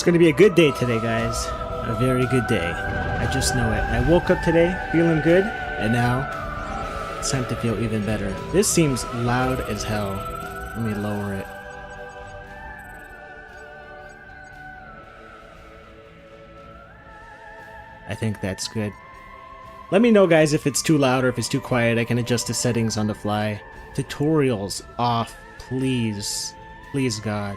It's going to be a good day today, guys. A very good day. I just know it. I woke up today feeling good, and now it's time to feel even better. This seems loud as hell. Let me lower it. I think that's good. Let me know, guys, if it's too loud or if it's too quiet. I can adjust the settings on the fly. Tutorials off, please. Please, God.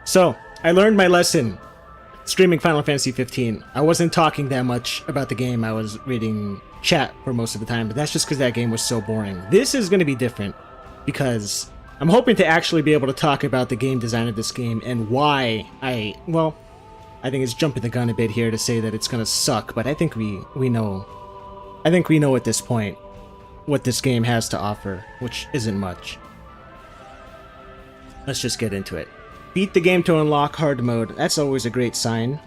So, I learned my lesson streaming Final Fantasy 15. I wasn't talking that much about the game. I was reading chat for most of the time, but that's just because that game was so boring. This is going to be different because I'm hoping to actually be able to talk about the game design of this game and why I think it's jumping the gun a bit here to say that it's going to suck, but I think we know. I think we know at this point what this game has to offer, which isn't much. Let's just get into it. Beat the game to unlock hard mode. That's always a great sign.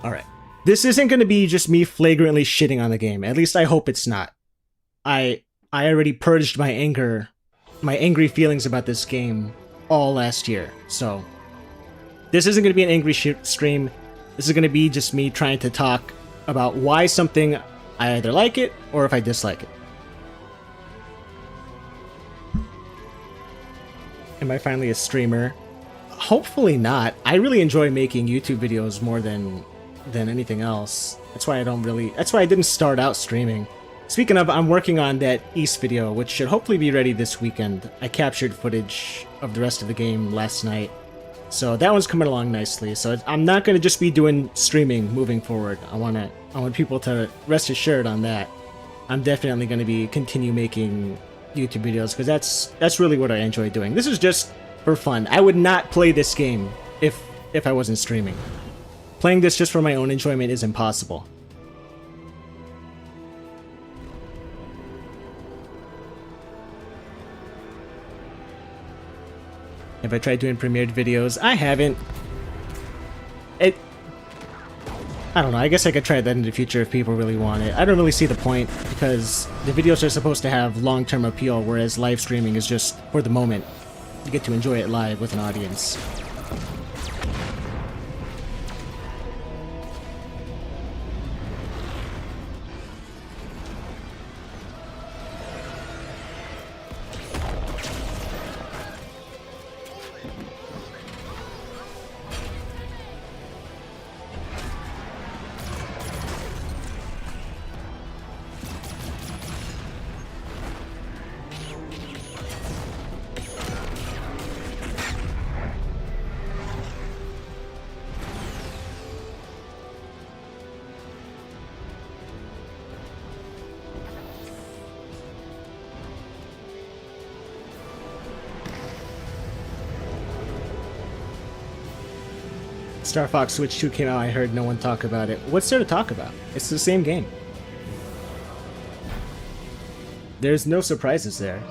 Alright. This isn't going to be just me flagrantly shitting on the game. At least I hope it's not. I already purged my anger, my angry feelings about this game all last year. So, this isn't going to be an angry stream. This is going to be just me trying to talk about why something I either like it or if I dislike it. Am I finally a streamer? Hopefully not. I really enjoy making YouTube videos more than anything else. That's why I didn't start out streaming. Speaking of, I'm working on that East video, which should hopefully be ready this weekend. I captured footage of the rest of the game last night. So that one's coming along nicely. So I'm not going to just be doing streaming moving forward. I want people to rest assured on that. I'm definitely going to be continue making YouTube videos because that's really what I enjoy doing. This is just for fun. I would not play this game if I wasn't streaming. Playing this just for my own enjoyment is impossible. Have I tried doing premiered videos? I haven't. I don't know, I guess I could try that in the future if people really want it. I don't really see the point, because the videos are supposed to have long-term appeal, whereas live streaming is just for the moment. You get to enjoy it live with an audience. Star Fox Switch 2 came out, I heard no one talk about it. What's there to talk about? It's the same game. There's no surprises there.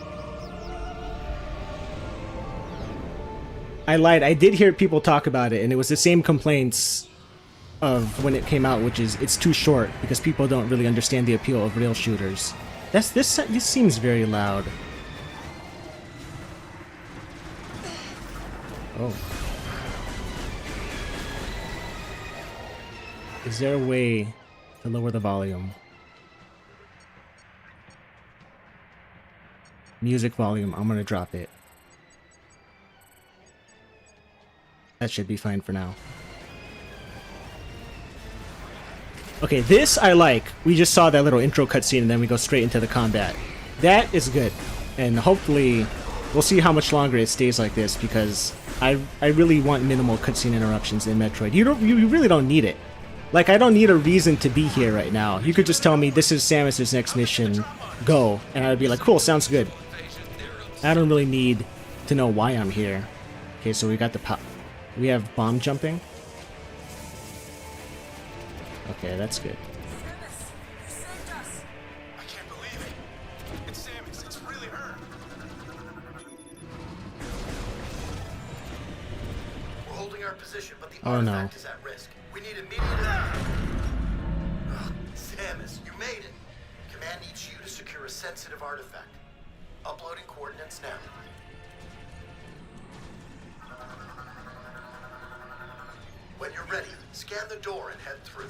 I lied, I did hear people talk about it, and it was the same complaints of when it came out, which is it's too short, because people don't really understand the appeal of rail shooters. This seems very loud. Oh. Is there a way to lower the volume? Music volume, I'm gonna drop it. That should be fine for now. Okay, this I like. We just saw that little intro cutscene and then we go straight into the combat. That is good. And hopefully we'll see how much longer it stays like this, because I really want minimal cutscene interruptions in Metroid. You really don't need it. Like, I don't need a reason to be here right now. You could just tell me, this is Samus's next mission, go. And I'd be like, cool, sounds good. I don't really need to know why I'm here. Okay, so we got we have bomb jumping. Okay, that's good. I can't believe it. It's Samus. It's really her. We're holding our position, but the artifact is at risk. We need immediate help. Samus, you made it. Command needs you to secure a sensitive artifact. Uploading coordinates now. When you're ready, scan the door and head through.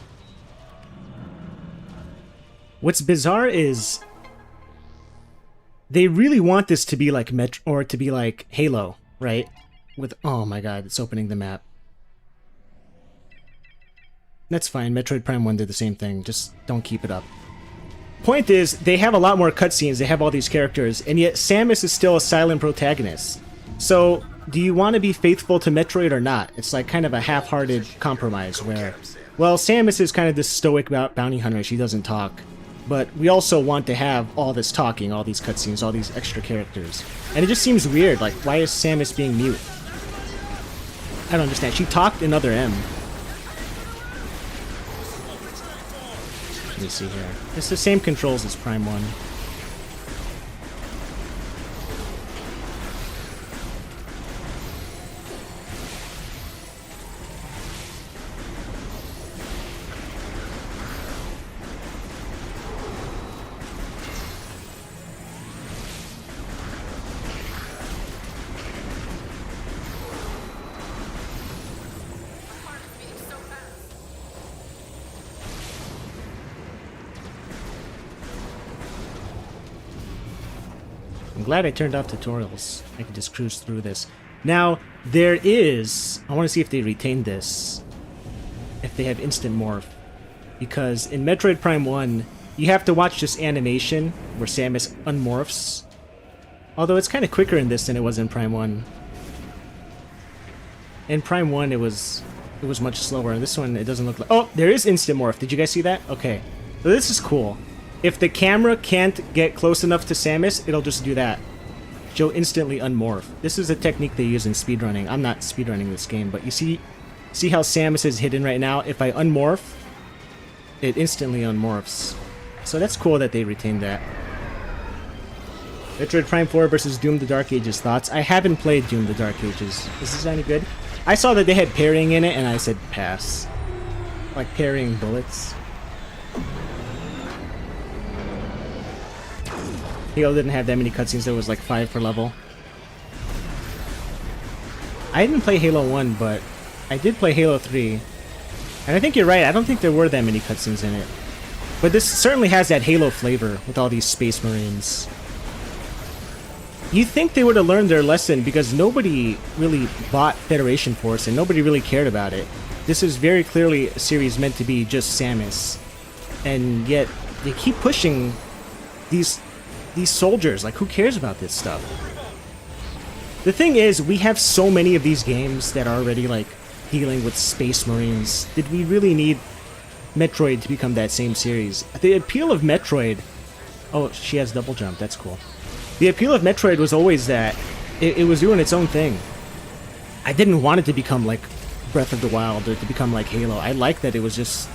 What's bizarre is they really want this to be like or to be like Halo, right? With oh my god, it's opening the map. That's fine. Metroid Prime 1 did the same thing. Just don't keep it up. Point is, they have a lot more cutscenes. They have all these characters, and yet Samus is still a silent protagonist. So, do you want to be faithful to Metroid or not? It's like kind of a half-hearted compromise where, well, Samus is kind of this stoic bounty hunter. She doesn't talk. But we also want to have all this talking, all these cutscenes, all these extra characters. And it just seems weird. Like, why is Samus being mute? I don't understand. She talked in Other M. Let me see here. It's the same controls as Prime 1. I'm glad I turned off tutorials. I can just cruise through this. Now, there is... I want to see if they retained this. If they have instant morph. Because in Metroid Prime 1, you have to watch this animation where Samus unmorphs. Although it's kind of quicker in this than it was in Prime 1. In Prime 1, it was much slower. In this one, it doesn't look like... Oh, there is instant morph. Did you guys see that? Okay. So this is cool. If the camera can't get close enough to Samus, it'll just do that. She'll instantly unmorph. This is a technique they use in speedrunning. I'm not speedrunning this game, but you see how Samus is hidden right now? If I unmorph, it instantly unmorphs. So that's cool that they retained that. Metroid Prime 4 versus Doom the Dark Ages thoughts. I haven't played Doom the Dark Ages. Is this any good? I saw that they had parrying in it, and I said pass. Like parrying bullets. Halo didn't have that many cutscenes. There was like 5 per level. I didn't play Halo 1, but I did play Halo 3. And I think you're right. I don't think there were that many cutscenes in it. But this certainly has that Halo flavor with all these Space Marines. You'd think they would have learned their lesson because nobody really bought Federation Force and nobody really cared about it. This is very clearly a series meant to be just Samus. And yet, they keep pushing these soldiers. Like, who cares about this stuff? The thing is, we have so many of these games that are already, like, dealing with Space Marines. Did we really need Metroid to become that same series? The appeal of Metroid... Oh, she has double jump. That's cool. The appeal of Metroid was always that it was doing its own thing. I didn't want it to become, like, Breath of the Wild or to become like Halo. I liked that it was just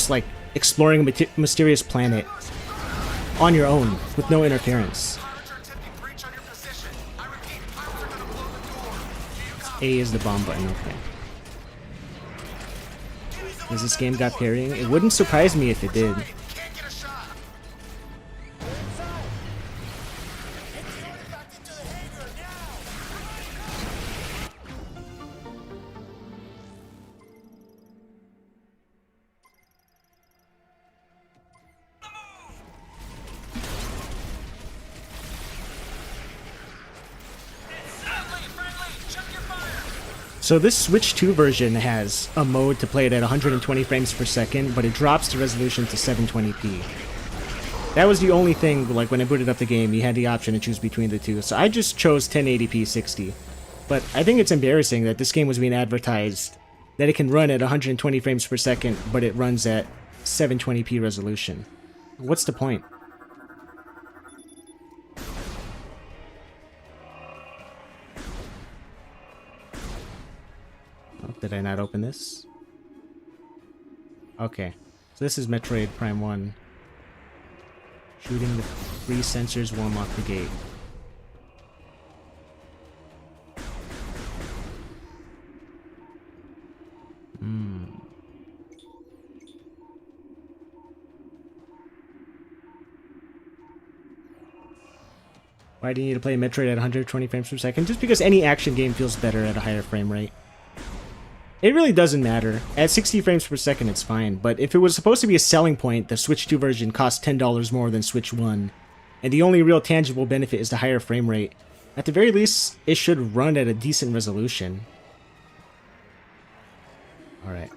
like, exploring a mysterious planet on your own, with no interference. A is the bomb button, okay. Has this game got parrying? It wouldn't surprise me if it did. So this Switch 2 version has a mode to play it at 120 frames per second, but it drops the resolution to 720p. That was the only thing, like when I booted up the game, you had the option to choose between the two. So I just chose 1080p 60. But I think it's embarrassing that this game was being advertised that it can run at 120 frames per second, but it runs at 720p resolution. What's the point? Did I not open this? Okay. So this is Metroid Prime 1. Shooting the free sensors will unlock the gate. Why do you need to play Metroid at 120 frames per second? Just because any action game feels better at a higher frame rate. It really doesn't matter. At 60 frames per second, it's fine. But if it was supposed to be a selling point, the Switch 2 version costs $10 more than Switch 1. And the only real tangible benefit is the higher frame rate. At the very least, it should run at a decent resolution. Alright.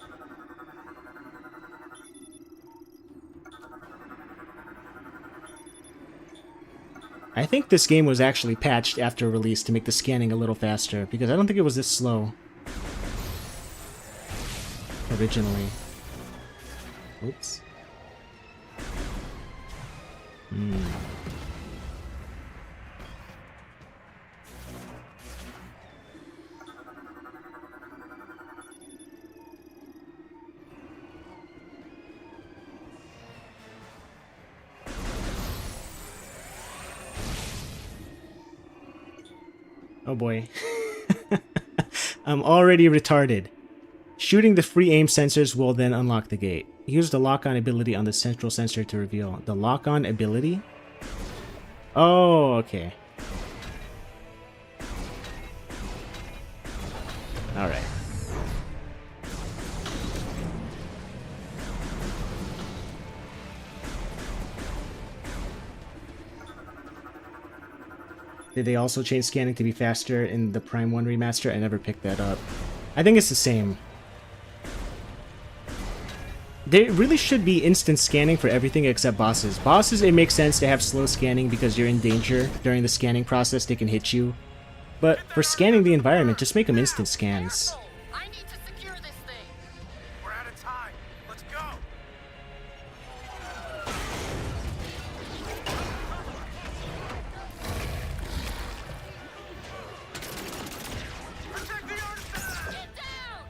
I think this game was actually patched after release to make the scanning a little faster, because I don't think it was this slow originally. Oops. Oh boy. I'm already retarded. Shooting the free aim sensors will then unlock the gate. Use the lock-on ability on the central sensor to reveal. The lock-on ability? Oh, okay. Alright. Did they also change scanning to be faster in the Prime 1 remaster? I never picked that up. I think it's the same. There really should be instant scanning for everything except bosses. Bosses, it makes sense to have slow scanning because you're in danger. During the scanning process, they can hit you. But for scanning the environment, just make them instant scans. I need to secure this thing. We're out of time. Let's go. Protect the artifact! Get down!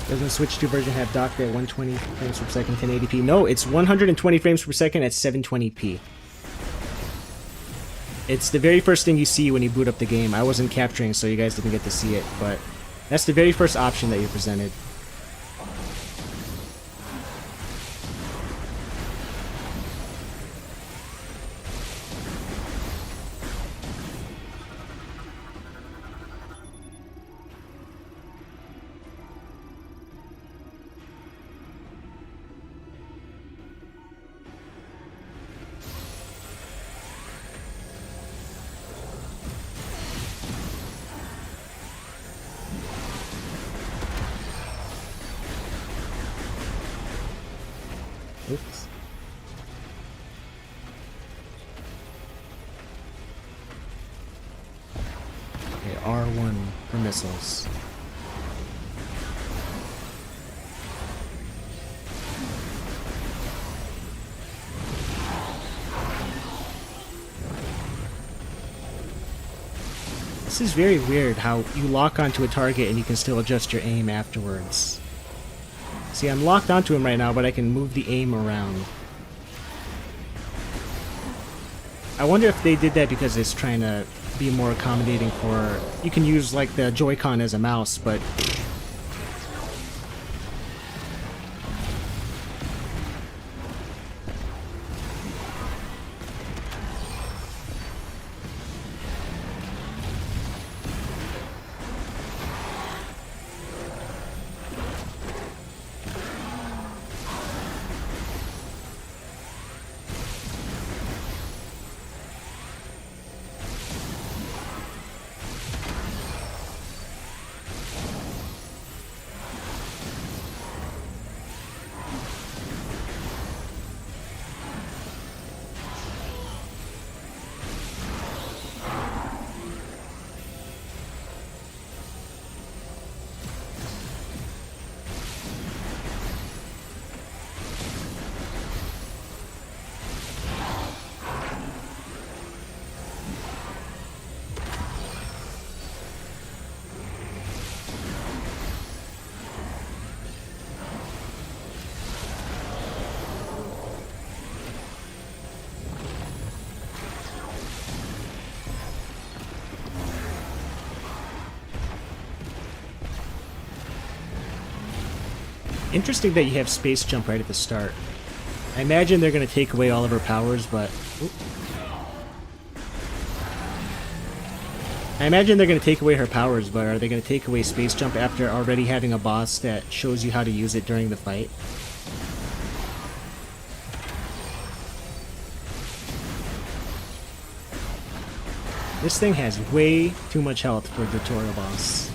Doesn't the Switch 2 version have docked at 120 frames per second, 1080p? No, it's 120 frames per second at 720p. It's the very first thing you see when you boot up the game. I wasn't capturing, so you guys didn't get to see it, but that's the very first option that you're presented. Oops. Okay, R1 for missiles. This is very weird how you lock onto a target and you can still adjust your aim afterwards. See, I'm locked onto him right now, but I can move the aim around. I wonder if they did that because it's trying to be more accommodating for... You can use, like, the Joy-Con as a mouse, but... Interesting that you have space jump right at the start. I imagine they're going to take away all of her powers, but... Oop. I imagine they're going to take away her powers, but are they going to take away space jump after already having a boss that shows you how to use it during the fight? This thing has way too much health for a tutorial boss.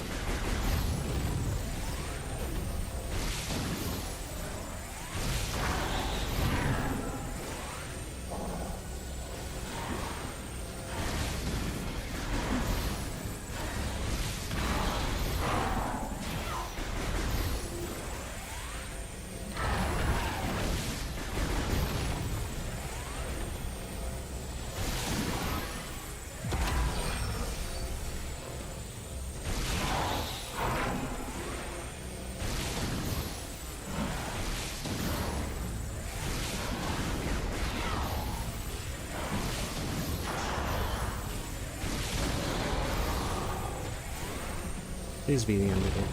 Please be the end of it.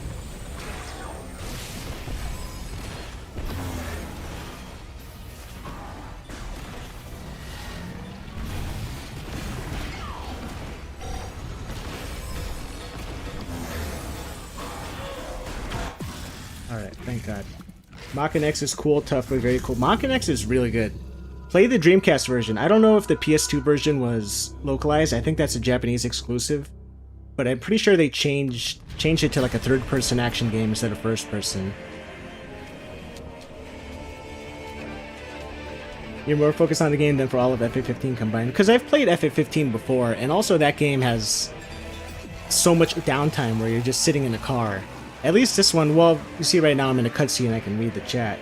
Alright, thank God. Mach-N X is cool, tough, but very cool. Mach-N X is really good. Play the Dreamcast version. I don't know if the PS2 version was localized. I think that's a Japanese exclusive. But I'm pretty sure they changed it to like a third-person action game instead of first-person. You're more focused on the game than for all of FF15 combined. Because I've played FF15 before, and also that game has so much downtime where you're just sitting in a car. At least this one, well, you see right now I'm in a cutscene, I can read the chat.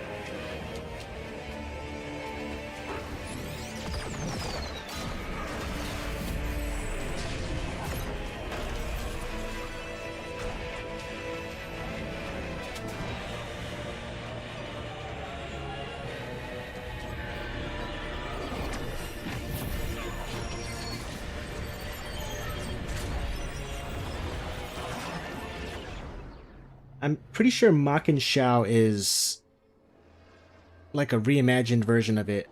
I'm pretty sure Makin Shao is like a reimagined version of it.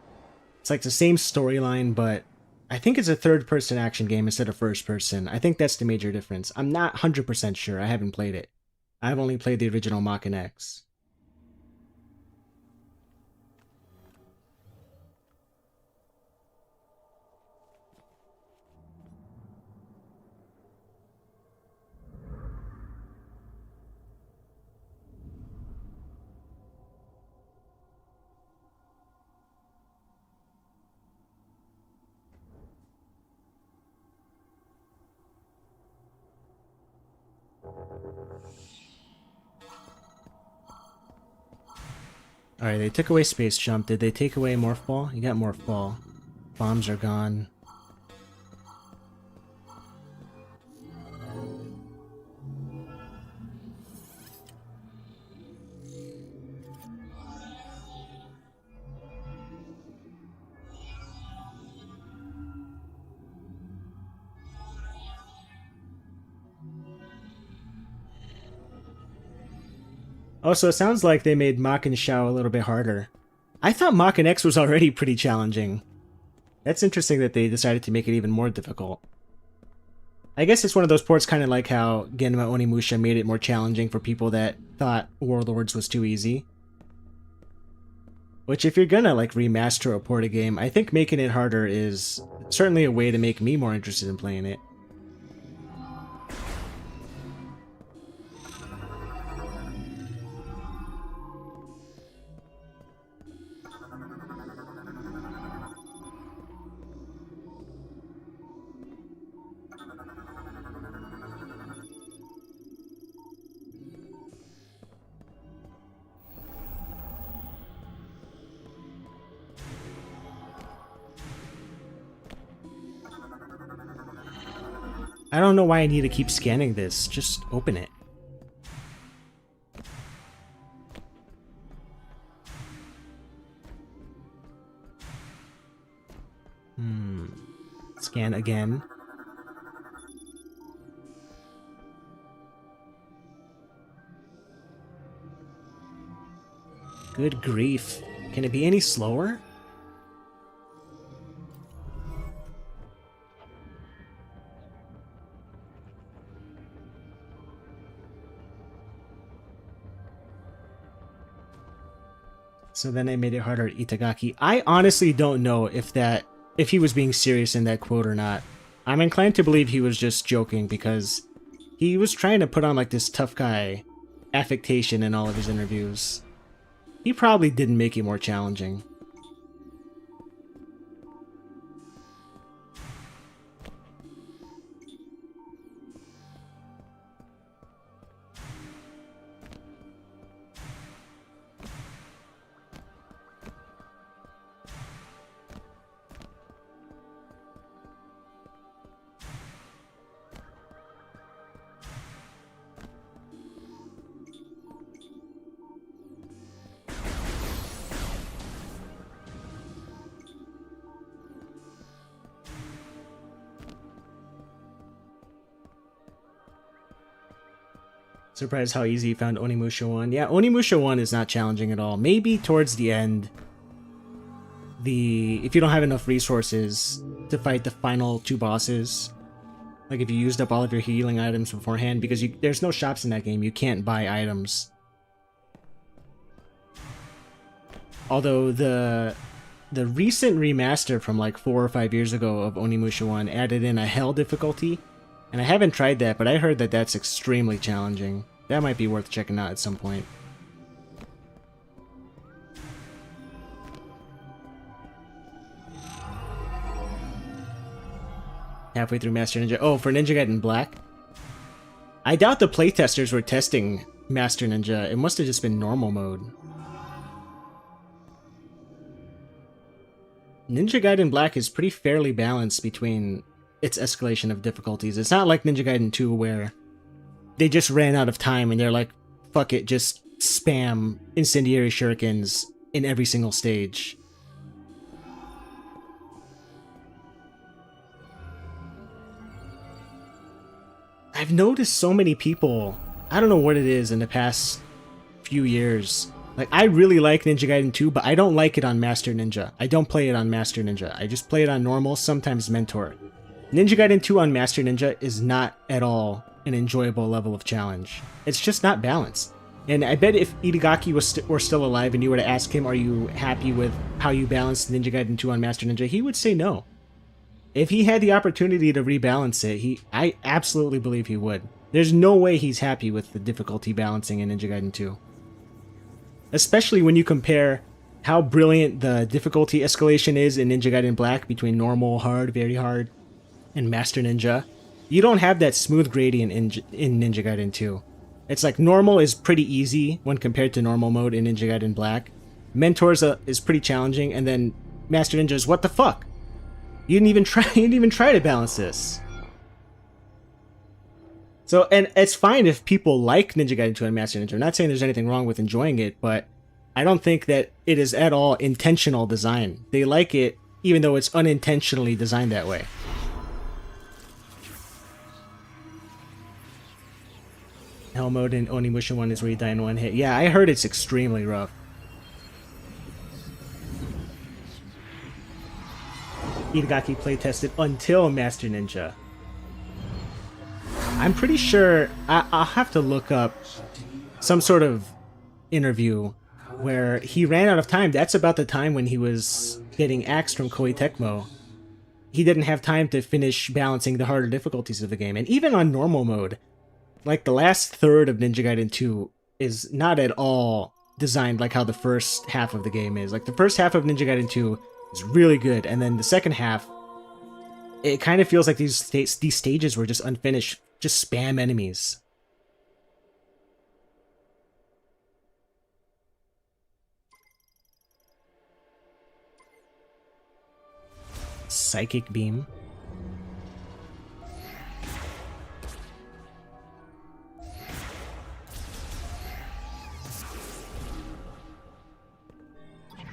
It's like the same storyline, but I think it's a third-person action game instead of first-person. I think that's the major difference. I'm not 100% sure. I haven't played it. I've only played the original Makin X. Alright, they took away Space Jump. Did they take away Morph Ball? You got Morph Ball. Bombs are gone. Oh, so it sounds like they made Makin Shao a little bit harder. I thought Makin X was already pretty challenging. That's interesting that they decided to make it even more difficult. I guess it's one of those ports kind of like how Genma Onimusha made it more challenging for people that thought Warlords was too easy. Which, if you're gonna like remaster or port a game, I think making it harder is certainly a way to make me more interested in playing it. I don't know why I need to keep scanning this. Just open it. Scan again. Good grief. Can it be any slower? So then I made it harder at Itagaki. I honestly don't know if he was being serious in that quote or not. I'm inclined to believe he was just joking because he was trying to put on like this tough guy affectation in all of his interviews. He probably didn't make it more challenging. Surprised how easy you found Onimusha 1. Yeah, Onimusha 1 is not challenging at all. Maybe towards the end, if you don't have enough resources to fight the final 2 bosses, like if you used up all of your healing items beforehand, because there's no shops in that game, you can't buy items. Although the recent remaster from like 4 or 5 years ago of Onimusha 1 added in a hell difficulty, and I haven't tried that, but I heard that that's extremely challenging. That might be worth checking out at some point. Halfway through Master Ninja. Oh, for Ninja Gaiden Black? I doubt the playtesters were testing Master Ninja. It must have just been normal mode. Ninja Gaiden Black is pretty fairly balanced between its escalation of difficulties. It's not like Ninja Gaiden 2 where they just ran out of time and they're like, fuck it, just spam incendiary shurikens in every single stage. I've noticed so many people, I don't know what it is in the past few years. Like, I really like Ninja Gaiden 2, but I don't like it on Master Ninja. I don't play it on Master Ninja. I just play it on normal, sometimes Mentor. Ninja Gaiden 2 on Master Ninja is not at all an enjoyable level of challenge. It's just not balanced. And I bet if Itagaki were still alive and you were to ask him, are you happy with how you balanced Ninja Gaiden 2 on Master Ninja, he would say no. If he had the opportunity to rebalance it, I absolutely believe he would. There's no way he's happy with the difficulty balancing in Ninja Gaiden 2. Especially when you compare how brilliant the difficulty escalation is in Ninja Gaiden Black between normal, hard, very hard, and Master Ninja. You don't have that smooth gradient in Ninja Gaiden 2. It's like normal is pretty easy when compared to normal mode in Ninja Gaiden Black. Mentor's is pretty challenging, and then Master Ninja is what the fuck? You didn't even try to balance this. So, and it's fine if people like Ninja Gaiden 2 and Master Ninja. I'm not saying there's anything wrong with enjoying it, but I don't think that it is at all intentional design. They like it even though it's unintentionally designed that way. Hell mode in Onimusha 1 is where you die in one hit. Yeah, I heard it's extremely rough. Itagaki playtested until Master Ninja. I'm pretty sure I'll have to look up some sort of interview where he ran out of time. That's about the time when he was getting axed from Koei Tecmo. He didn't have time to finish balancing the harder difficulties of the game. And even on normal mode, like the last third of Ninja Gaiden 2 is not at all designed like how the first half of the game is. Like the first half of Ninja Gaiden 2 is really good, and then the second half, it kind of feels like these stages were just unfinished, just spam enemies. Psychic Beam.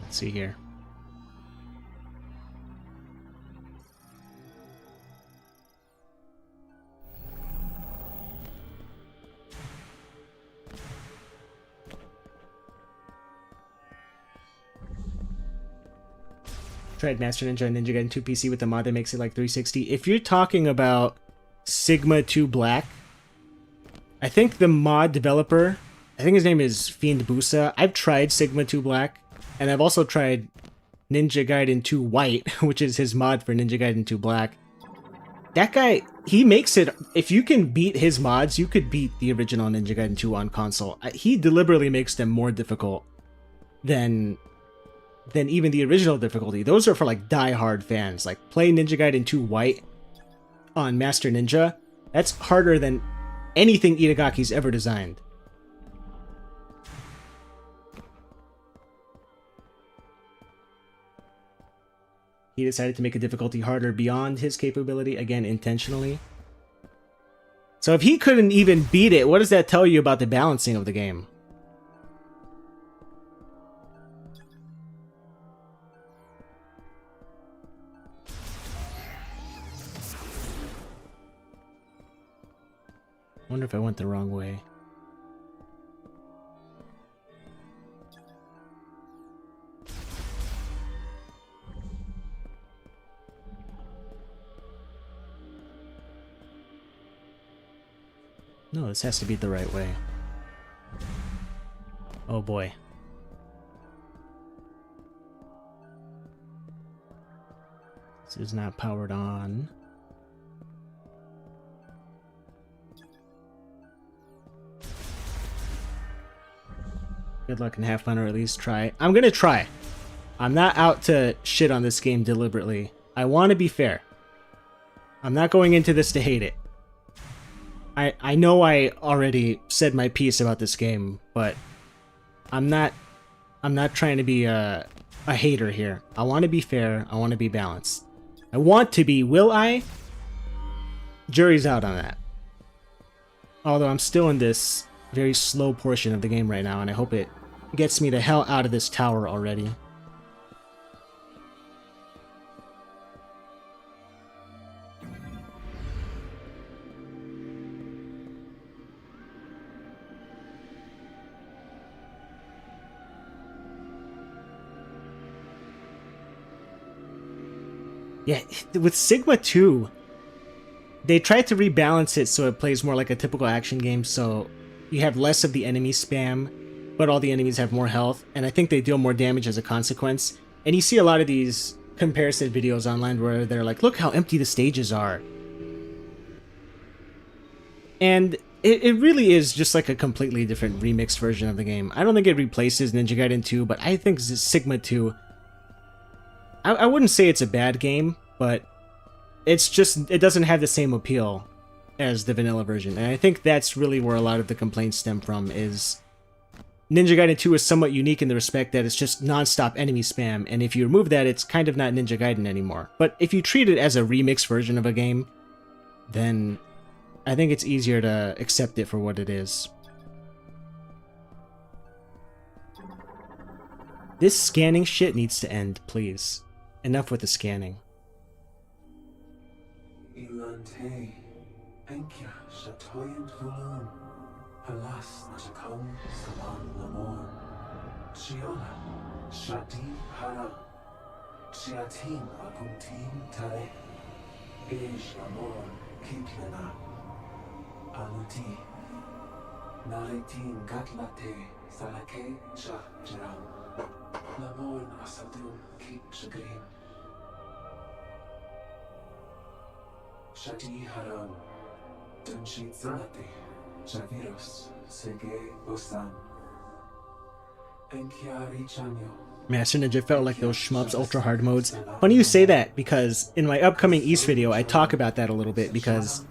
Let's see here. Tried Master Ninja and Ninja Gaiden 2 PC with the mod that makes it like 360. If you're talking about Sigma 2 Black, I think the mod developer, I think his name is Fiend Busa. I've tried Sigma 2 Black, and I've also tried Ninja Gaiden 2 White, which is his mod for Ninja Gaiden 2 Black. That guy, he makes it, if you can beat his mods, you could beat the original Ninja Gaiden 2 on console. He deliberately makes them more difficult than even the original difficulty. Those are for like die-hard fans. Like, play Ninja Gaiden 2 White on Master Ninja. That's harder than anything Itagaki's ever designed. He decided to make a difficulty harder beyond his capability, again, intentionally. So if he couldn't even beat it, what does that tell you about the balancing of the game? I wonder if I went the wrong way. No, this has to be the right way. Oh boy. This is not powered on. Good luck and have fun, or at least try. I'm gonna try. I'm not out to shit on this game deliberately. I want to be fair. I'm not going into this to hate it. I know I already said my piece about this game, but I'm not trying to be a hater here. I want to be fair. I want to be balanced. I want to be. Will I? Jury's out on that. Although I'm still in this very slow portion of the game right now, and I hope it gets me the hell out of this tower already. Yeah, with Sigma 2, they tried to rebalance it so it plays more like a typical action game, so you have less of the enemy spam, but all the enemies have more health, and I think they deal more damage as a consequence. And you see a lot of these comparison videos online where they're like, look how empty the stages are. And it really is just like a completely different remixed version of the game. I don't think it replaces Ninja Gaiden 2, but I think Sigma 2... I wouldn't say it's a bad game, but it's just, it doesn't have the same appeal as the vanilla version. And I think that's really where a lot of the complaints stem from, is Ninja Gaiden 2 is somewhat unique in the respect that it's just non-stop enemy spam, and if you remove that, it's kind of not Ninja Gaiden anymore. But if you treat it as a remixed version of a game, then I think it's easier to accept it for what it is. This scanning shit needs to end, please. Enough with the scanning. Shadi haram, dunshi zanate, javiros, sege bosan, enkiari chanyo. Master Ninja felt like those shmups ultra hard modes. Funny you say that, because in my upcoming East video I talk about that a little bit, because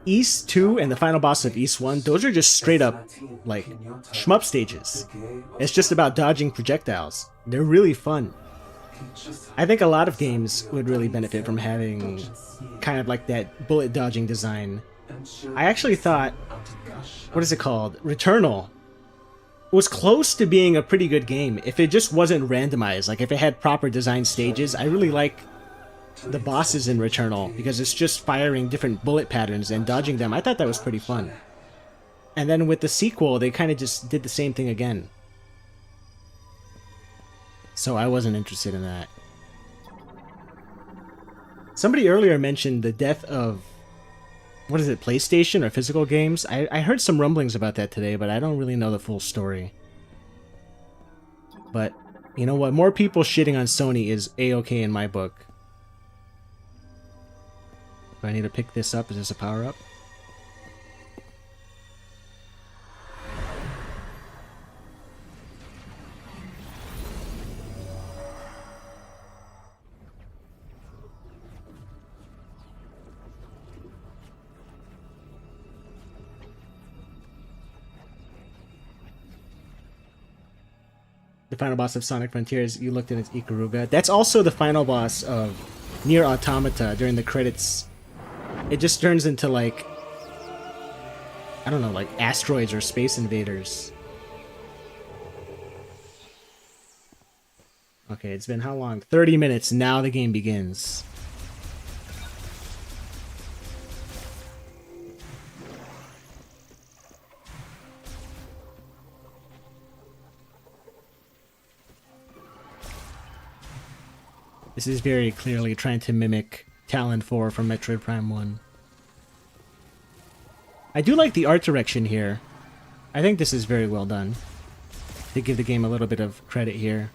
East 2 and the final boss of East 1, those are just straight up like shmup stages. It's just about dodging projectiles. They're really fun. I think a lot of games would really benefit from having kind of like that bullet dodging design. I actually thought, what is it called? Returnal was close to being a pretty good game if it just wasn't randomized. Like if it had proper design stages. I really like the bosses in Returnal because it's just firing different bullet patterns and dodging them. I thought that was pretty fun. And then with the sequel, they kind of just did the same thing again. So I wasn't interested in that. Somebody earlier mentioned the death of, what is it, PlayStation or physical games? I heard some rumblings about that today, but I don't really know the full story. But, you know what? More people shitting on Sony is A-okay in my book. Do I need to pick this up? Is this a power-up? The final boss of Sonic Frontiers, you looked at as Ikaruga. That's also the final boss of Nier Automata during the credits. It just turns into, like, I don't know, like asteroids or space invaders. Okay, it's been how long? 30 minutes. Now the game begins. This is very clearly trying to mimic Talon 4 from Metroid Prime 1. I do like the art direction here. I think this is very well done. To give the game a little bit of credit here.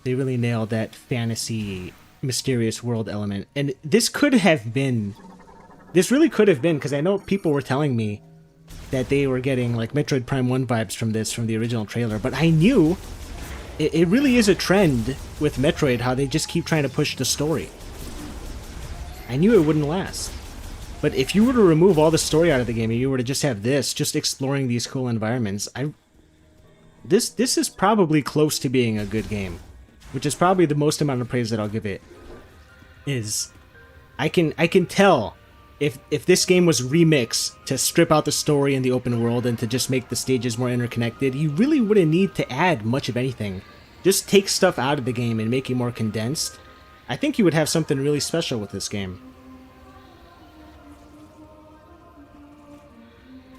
They really nailed that fantasy, mysterious world element. And this could have been... This really could have been, because I know people were telling me that they were getting like Metroid Prime 1 vibes from this, from the original trailer, but I knew it really is a trend with Metroid, how they just keep trying to push the story. I knew it wouldn't last. But if you were to remove all the story out of the game and you were to just have this, just exploring these cool environments, this is probably close to being a good game. Which is probably the most amount of praise that I'll give it. Is I can tell if this game was remixed to strip out the story in the open world and to just make the stages more interconnected, you really wouldn't need to add much of anything. Just take stuff out of the game and make it more condensed. I think you would have something really special with this game.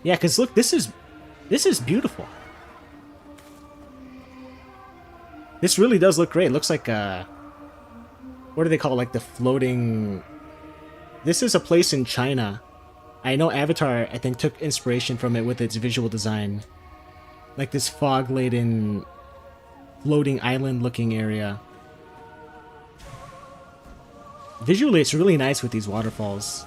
Yeah, because look, this is beautiful. This really does look great. It looks like what do they call it? Like the floating... This is a place in China. I know Avatar, I think, took inspiration from it with its visual design. Like this fog-laden, floating island-looking area. Visually, it's really nice with these waterfalls.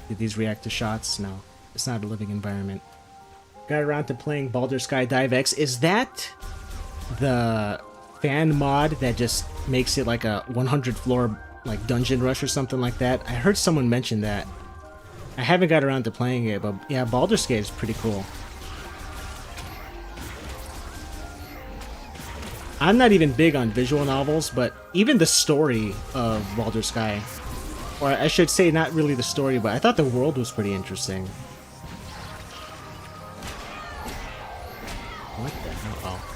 Did these react to shots? No. It's not a living environment. Got around to playing Baldur's Gate Dive X. Is that the fan mod that just makes it like a 100 floor like dungeon rush or something like that? I heard someone mention that. I haven't got around to playing it, but yeah, Baldur's Gate is pretty cool. I'm not even big on visual novels, but even the story of Baldur's Gate, or I should say not really the story, but I thought the world was pretty interesting. What the hell? Oh.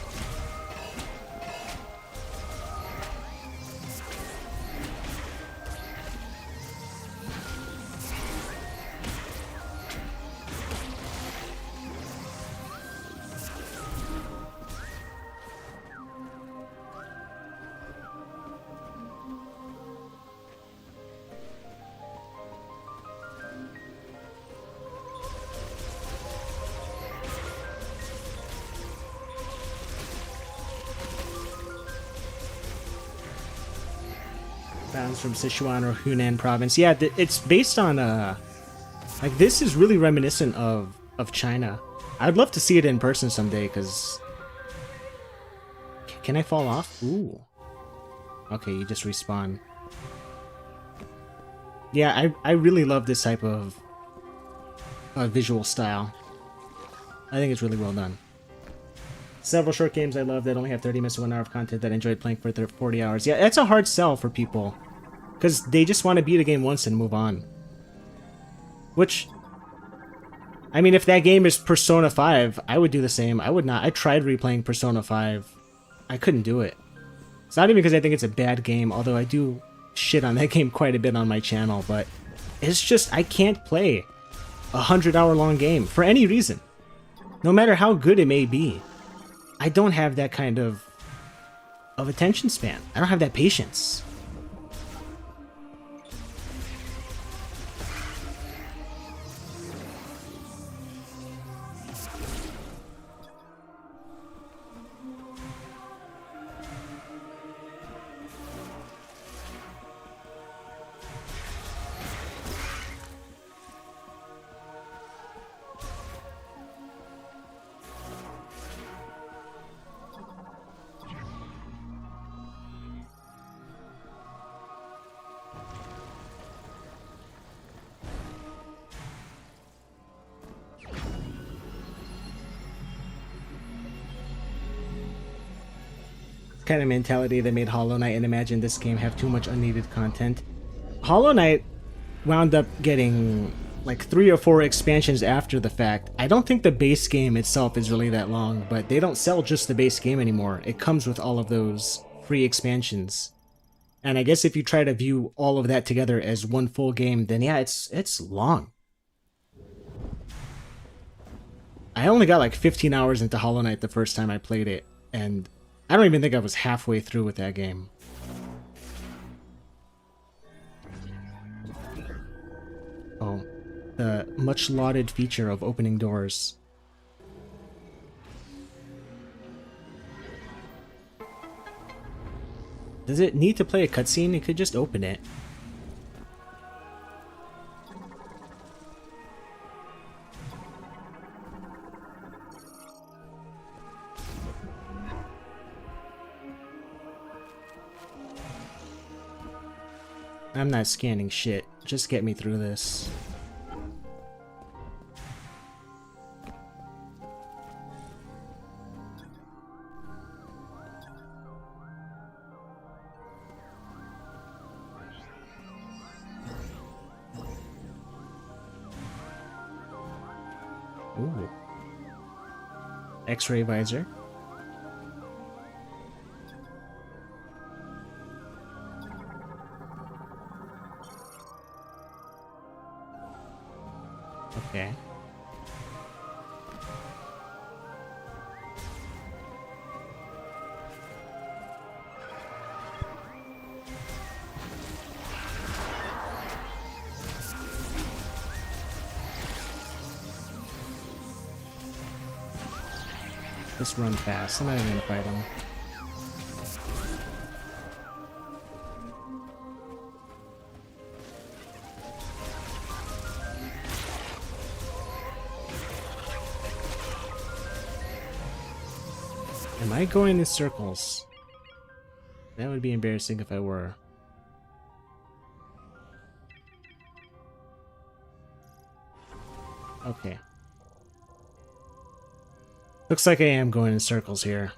From Sichuan or Hunan province. Yeah, it's based on like this is really reminiscent of China. I'd love to see it in person someday, because can I fall off? Ooh. Okay, you just respawn. Yeah, I really love this type of visual style. I think it's really well done. Several short games I love that only have 30 minutes to 1 hour of content that I enjoyed playing for 40 hours. Yeah, that's a hard sell for people. because they just want to beat a game once and move on. Which, I mean, if that game is Persona 5, I would do the same. I would not. I tried replaying Persona 5. I couldn't do it. It's not even because I think it's a bad game, although I do shit on that game quite a bit on my channel, but it's just, I can't play a 100-hour-long game for any reason. No matter how good it may be. I don't have that kind of attention span. I don't have that patience. Kind of mentality that made Hollow Knight and Imagine this game have too much unneeded content. Hollow Knight wound up getting like 3 or 4 expansions after the fact. I don't think the base game itself is really that long, but they don't sell just the base game anymore. It comes with all of those free expansions. And I guess if you try to view all of that together as one full game, then yeah, it's long. I only got like 15 hours into Hollow Knight the first time I played it, and I don't even think I was halfway through with that game. Oh, the much lauded feature of opening doors. Does it need to play a cutscene? It could just open it. I'm not scanning shit. Just get me through this. Ooh. X-ray visor. Okay. Just run fast. I'm not even gonna fight him. Am I going in circles? That would be embarrassing if I were. Okay. Looks like I am going in circles here.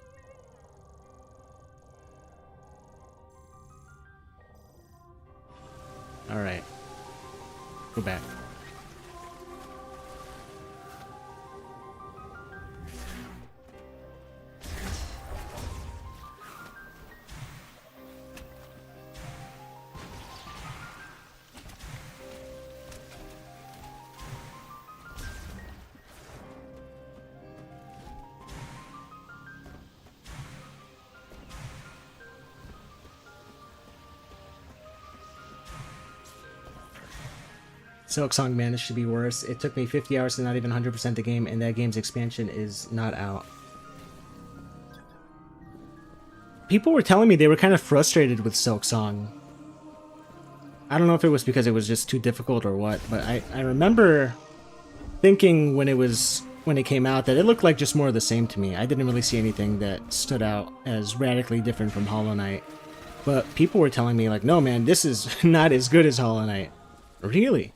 Alright. Go back. Silksong managed to be worse. It took me 50 hours to not even 100% the game, and that game's expansion is not out. People were telling me they were kind of frustrated with Silksong. I don't know if it was because it was just too difficult or what, but I remember thinking when it came out that it looked like just more of the same to me. I didn't really see anything that stood out as radically different from Hollow Knight. But people were telling me like, no man, this is not as good as Hollow Knight. Really?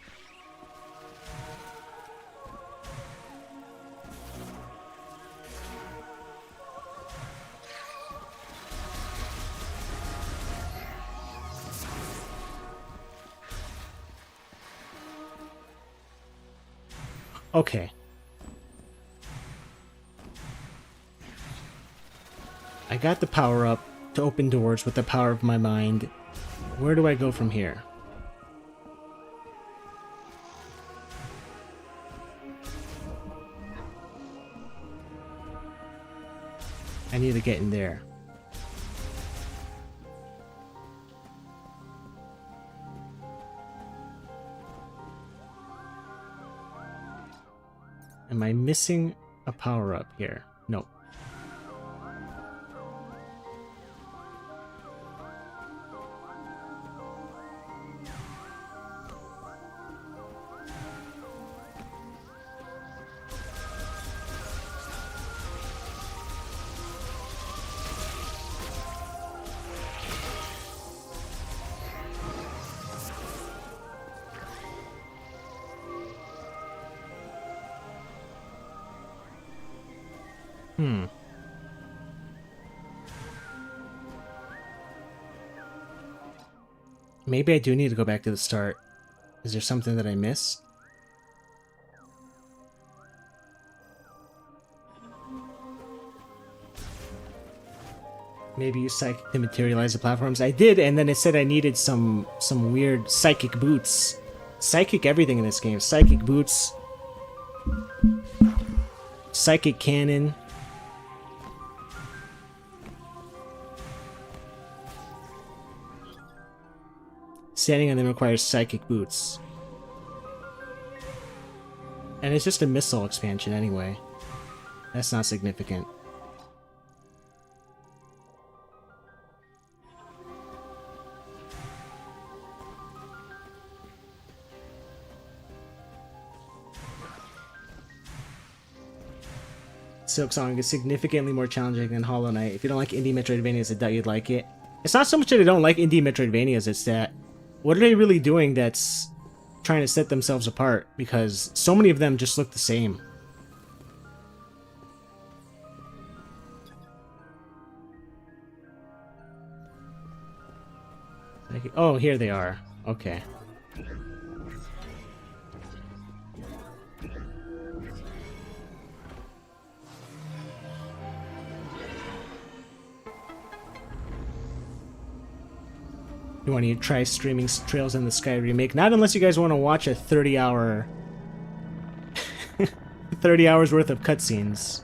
Okay. I got the power up to open doors with the power of my mind. Where do I go from here? I need to get in there. Am I missing a power-up here? No. Maybe I do need to go back to the start. Is there something that I missed? Maybe use psychic to materialize the platforms. I did, and then it said I needed some weird psychic boots. Psychic everything in this game. Psychic boots. Psychic cannon. Standing on them requires psychic boots. And it's just a missile expansion anyway. That's not significant. Silksong is significantly more challenging than Hollow Knight. If you don't like indie Metroidvanias, I doubt you'd like it. It's not so much that I don't like indie Metroidvanias, it's that what are they really doing that's trying to set themselves apart? Because so many of them just look the same. Oh, here they are. Okay. You want to try streaming Trails in the Sky remake? Not unless you guys want to watch a 30-hour... 30 hours worth of cutscenes.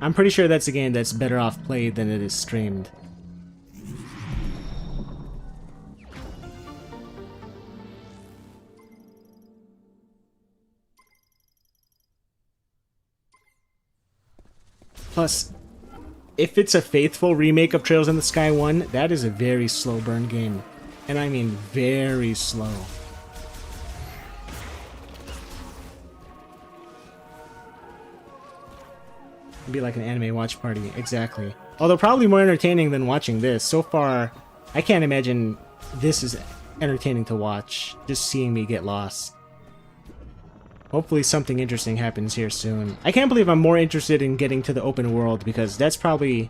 I'm pretty sure that's a game that's better off played than it is streamed. Plus, if it's a faithful remake of Trails in the Sky 1, that is a very slow burn game. And I mean very slow. It'd be like an anime watch party, exactly. Although probably more entertaining than watching this. So far, I can't imagine this is entertaining to watch, just seeing me get lost. Hopefully something interesting happens here soon. I can't believe I'm more interested in getting to the open world, because that's probably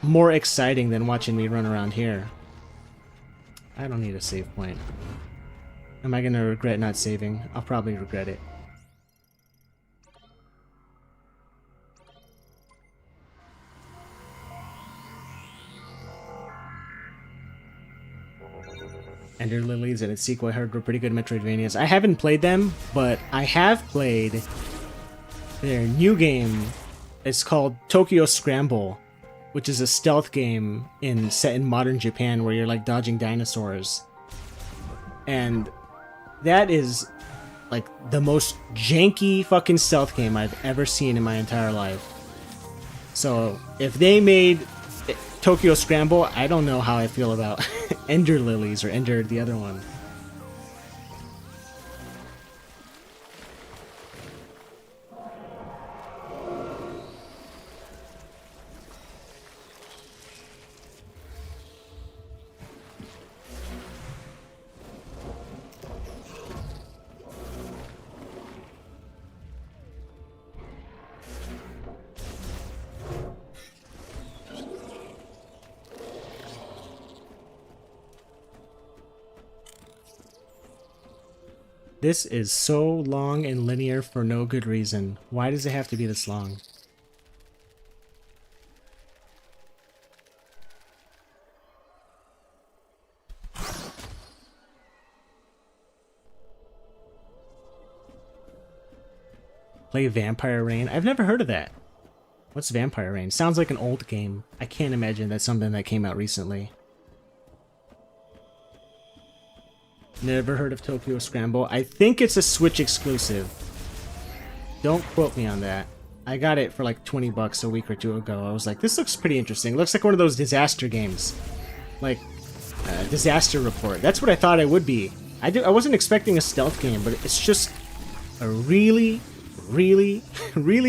more exciting than watching me run around here. I don't need a save point. Am I gonna regret not saving? I'll probably regret it. Ender Lilies and its sequel I heard were pretty good Metroidvanias. I haven't played them, but I have played their new game. It's called Tokyo Scramble, which is a stealth game set in modern Japan where you're like dodging dinosaurs. And that is like the most janky fucking stealth game I've ever seen in my entire life. So if they made Tokyo Scramble, I don't know how I feel about Ender Lilies or Ender the other one. This is so long and linear for no good reason. Why does it have to be this long? Play Vampire Rain? I've never heard of that. What's Vampire Rain? Sounds like an old game. I can't imagine that's something that came out recently. Never heard of Tokyo Scramble. I think it's a Switch exclusive. Don't quote me on that. I got it for like 20 bucks a week or two ago. I was like, this looks pretty interesting. Looks like one of those disaster games. Like, Disaster Report. That's what I thought it would be. I wasn't expecting a stealth game, but it's just a really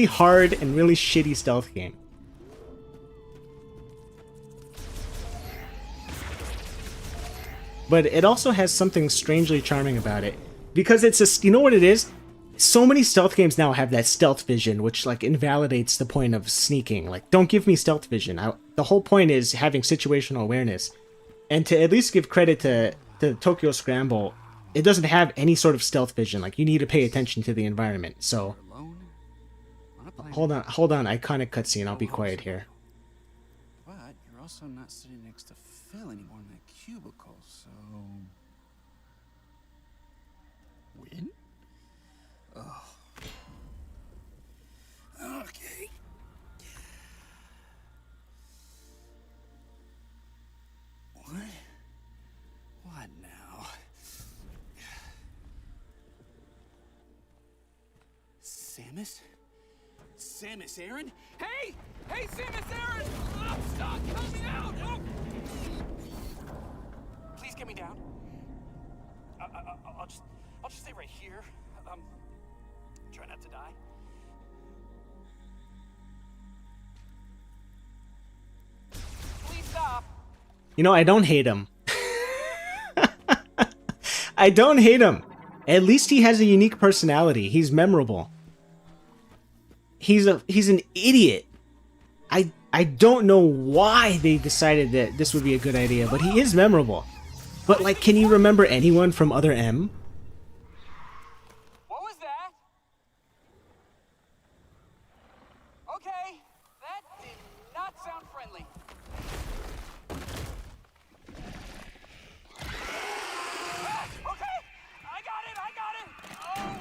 hard and really shitty stealth game. But it also has something strangely charming about it. Because it's a, you know what it is? So many stealth games now have that stealth vision, which like invalidates the point of sneaking. Like, don't give me stealth vision. The whole point is having situational awareness. And to at least give credit to Tokyo Scramble, it doesn't have any sort of stealth vision. Like, you need to pay attention to the environment. So, hold on, iconic cutscene. I'll be quiet here. But you're also not sitting next to Phil anymore in that cubicle, so... Win? Oh. Okay. What? What now? Samus? Samus Aran? Hey! Hey, Samus Aran! Oh, stop coming out! Oh. Please get me down. I'll just stay right here. Try not to die. Please stop. You know, I don't hate him. I don't hate him. At least he has a unique personality. He's memorable. He's an idiot. I don't know why they decided that this would be a good idea, but he is memorable. But like, can you remember anyone from Other M? What was that? Okay, that did not sound friendly. Okay, I got it. Oh, no.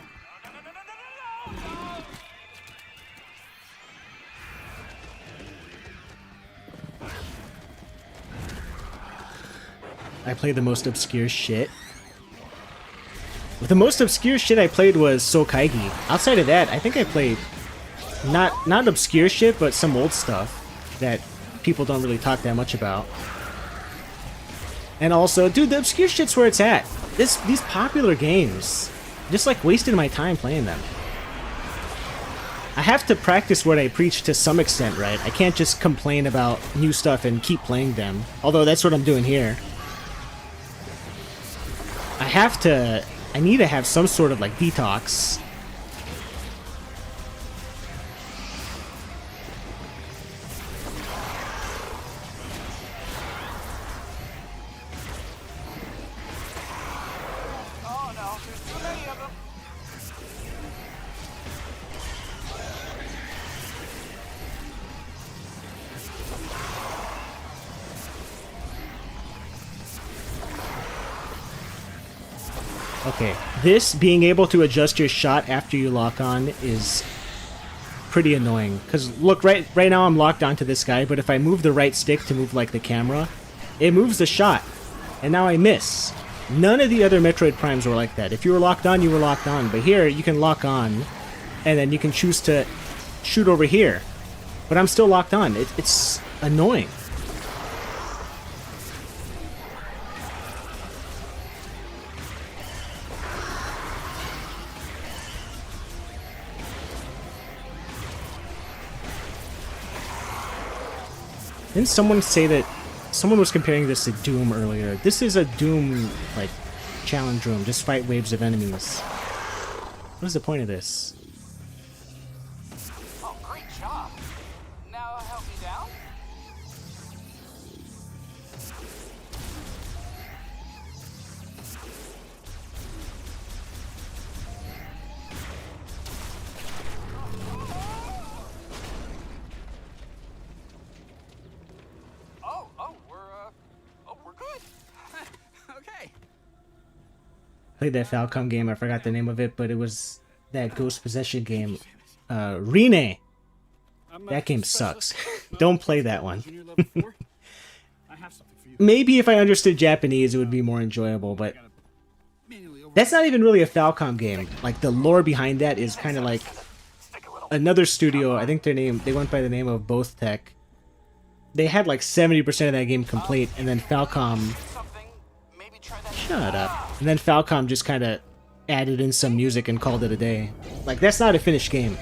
I played the most obscure shit. The most obscure shit I played was Sokaigi. Outside of that, I think I played not obscure shit, but some old stuff that people don't really talk that much about. And also, dude, the obscure shit's where it's at. These popular games, just like wasted my time playing them. I have to practice what I preach to some extent, right? I can't just complain about new stuff and keep playing them. Although that's what I'm doing here. I need to have some sort of like detox. Oh no, there's too many of them. Okay, this being able to adjust your shot after you lock on is pretty annoying. Because look, right now I'm locked onto this guy, but if I move the right stick to move like the camera, it moves the shot. And now I miss. None of the other Metroid Primes were like that. If you were locked on, you were locked on. But here, you can lock on, and then you can choose to shoot over here. But I'm still locked on. It's annoying. Didn't someone say that someone was comparing this to Doom earlier? This is a Doom, like, challenge room. Just fight waves of enemies. What is the point of this? Oh, great job. Now help me down. Played that Falcom game. I forgot the name of it, but it was that Ghost Possession game. Rene. That game sucks. Don't play that one. Maybe if I understood Japanese, it would be more enjoyable, but that's not even really a Falcom game. Like, the lore behind that is kind of like another studio. I think they went by the name of Both Tech. They had like 70% of that game complete, and then Falcom... Shut up. And then Falcom just kind of added in some music and called it a day. Like, that's not a finished game.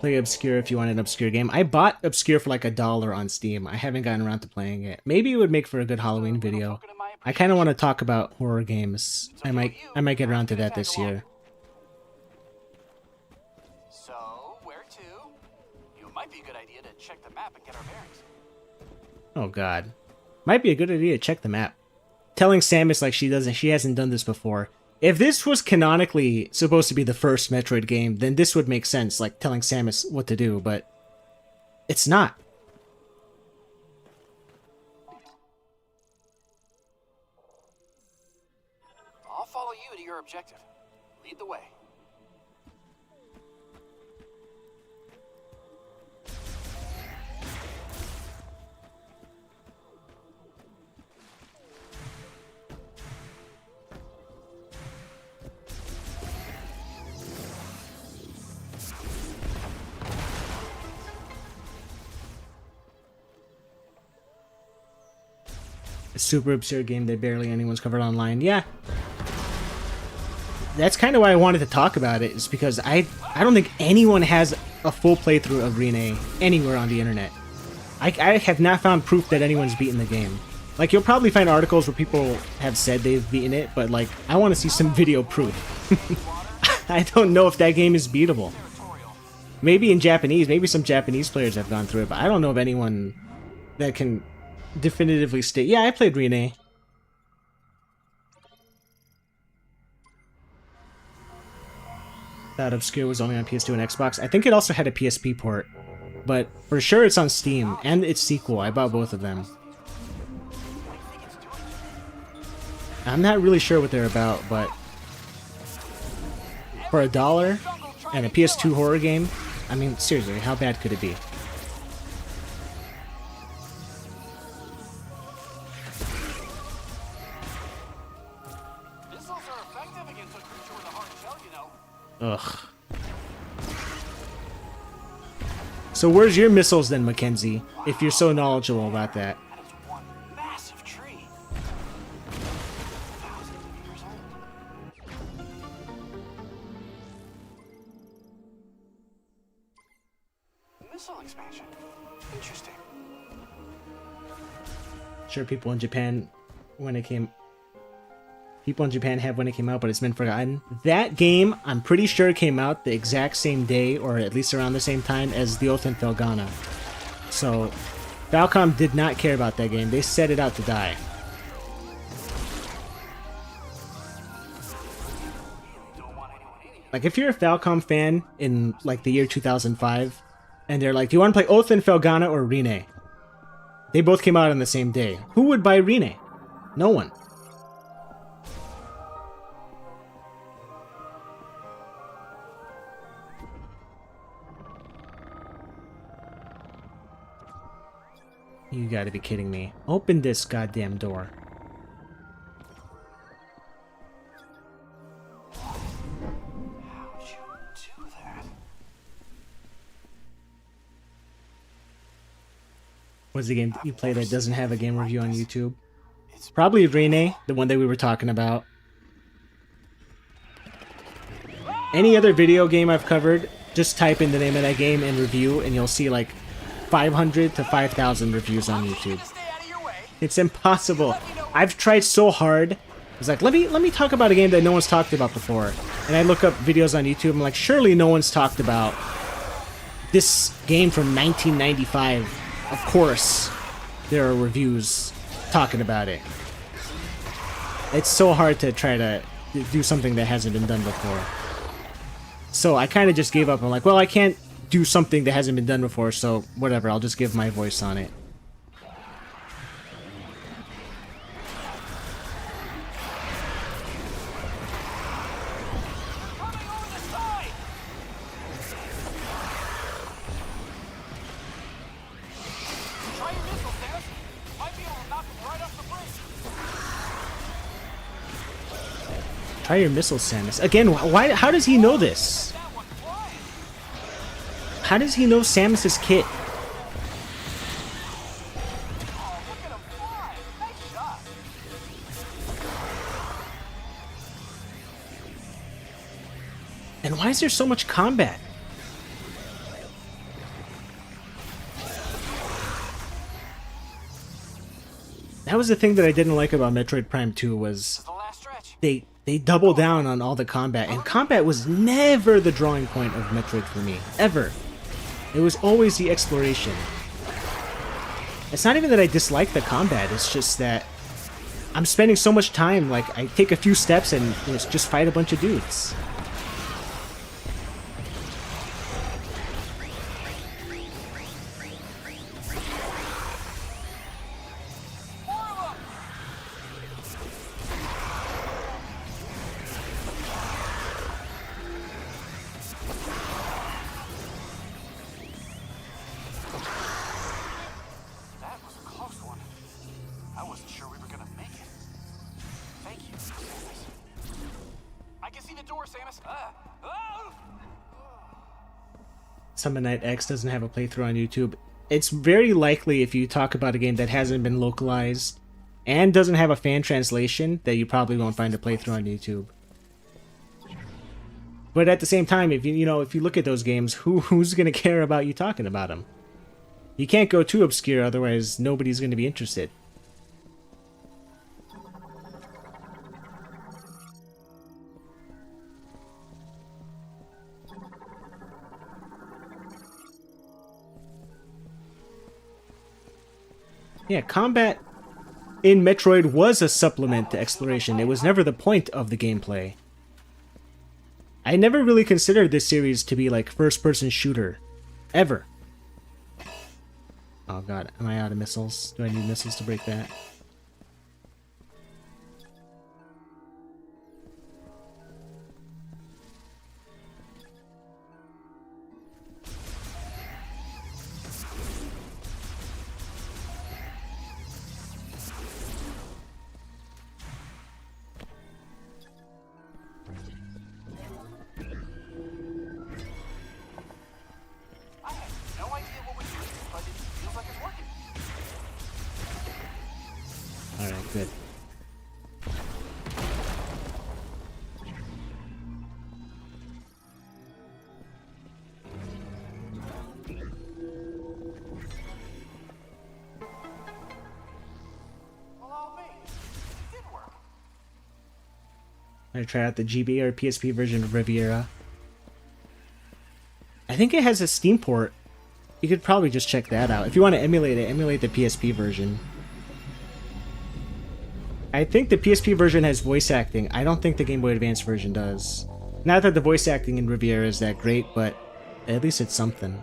Play Obscure if you want an obscure game. I bought Obscure for like $1 on Steam. I haven't gotten around to playing it. Maybe it would make for a good Halloween video. I kind of want to talk about horror games. I might get around to that this year. So, where to? It might be a good idea to check the map and get our bearings. Oh god. Might be a good idea to check the map. Telling Samus like she hasn't done this before. If this was canonically supposed to be the first Metroid game, then this would make sense, like telling Samus what to do, but it's not. I'll follow you to your objective. Lead the way. A super absurd game that barely anyone's covered online. Yeah. That's kind of why I wanted to talk about it, is because I don't think anyone has a full playthrough of Rene anywhere on the internet. I have not found proof that anyone's beaten the game. Like, you'll probably find articles where people have said they've beaten it, but like, I want to see some video proof. I don't know if that game is beatable. Maybe in Japanese, maybe some Japanese players have gone through it, but I don't know of anyone that can definitively state, yeah, I played Rene. That Obscure was only on PS2 and Xbox. I think it also had a PSP port, but for sure it's on Steam, and its sequel. I bought both of them. I'm not really sure what they're about, but for $1 and a PS2 horror game, I mean, seriously, how bad could it be? Ugh. So where's your missiles then, Mackenzie? If you're so knowledgeable about that. That is one massive tree. Thousands of years old. Missile expansion. Interesting. Sure, people in Japan have when it came out, but it's been forgotten. That game, I'm pretty sure, came out the exact same day, or at least around the same time, as The Oath and Felghana. So, Falcom did not care about that game. They set it out to die. Like, if you're a Falcom fan in, like, the year 2005, and they're like, do you want to play Oath and Felghana or Rene? They both came out on the same day. Who would buy Rene? No one. You gotta be kidding me. Open this goddamn door. How'd you do that? What's the game you play that doesn't have a game review on YouTube? Probably Rene, the one that we were talking about. Any other video game I've covered, just type in the name of that game and review, and you'll see like 500 to 5,000 reviews on YouTube. It's impossible. I've tried so hard. It's like, let me talk about a game that no one's talked about before. And I look up videos on YouTube, I'm like, surely no one's talked about this game from 1995. Of course, there are reviews talking about it. It's so hard to try to do something that hasn't been done before. So I kind of just gave up. I'm like, well, I can't do something that hasn't been done before, so whatever, I'll just give my voice on it. Coming over the side! Try your missile, Samus. Might be able to knock him right off the bridge. Try your missile, Samus. Again, why? How does he know this? That one flying! How does he know Samus's kit? Oh, look at him fly! Nice shot! And why is there so much combat? That was the thing that I didn't like about Metroid Prime 2 was The last stretch. they double down on all the combat, and combat was never the drawing point of Metroid for me, ever. It was always the exploration. It's not even that I dislike the combat, it's just that I'm spending so much time, like, I take a few steps and just fight a bunch of dudes. That was a close one. I wasn't sure we were gonna make it. Thank you, Samus. I can see the door, Samus. Oh! Summon Knight X doesn't have a playthrough on YouTube. It's very likely if you talk about a game that hasn't been localized and doesn't have a fan translation that you probably won't find a playthrough on YouTube. But at the same time, if if you look at those games, who's gonna care about you talking about them? You can't go too obscure, otherwise nobody's gonna be interested. Yeah, combat in Metroid was a supplement to exploration. It was never the point of the gameplay. I never really considered this series to be like first-person shooter. Ever. Oh god, am I out of missiles? Do I need missiles to break that? I have no idea what we're doing, but it feels like it's working. Alright, good. Well, I'll be. It did work. I'm gonna try out the GB or PSP version of Riviera. I think it has a Steam port. You could probably just check that out. If you want to emulate it, emulate the PSP version. I think the PSP version has voice acting. I don't think the Game Boy Advance version does. Not that the voice acting in Riviera is that great, but at least it's something.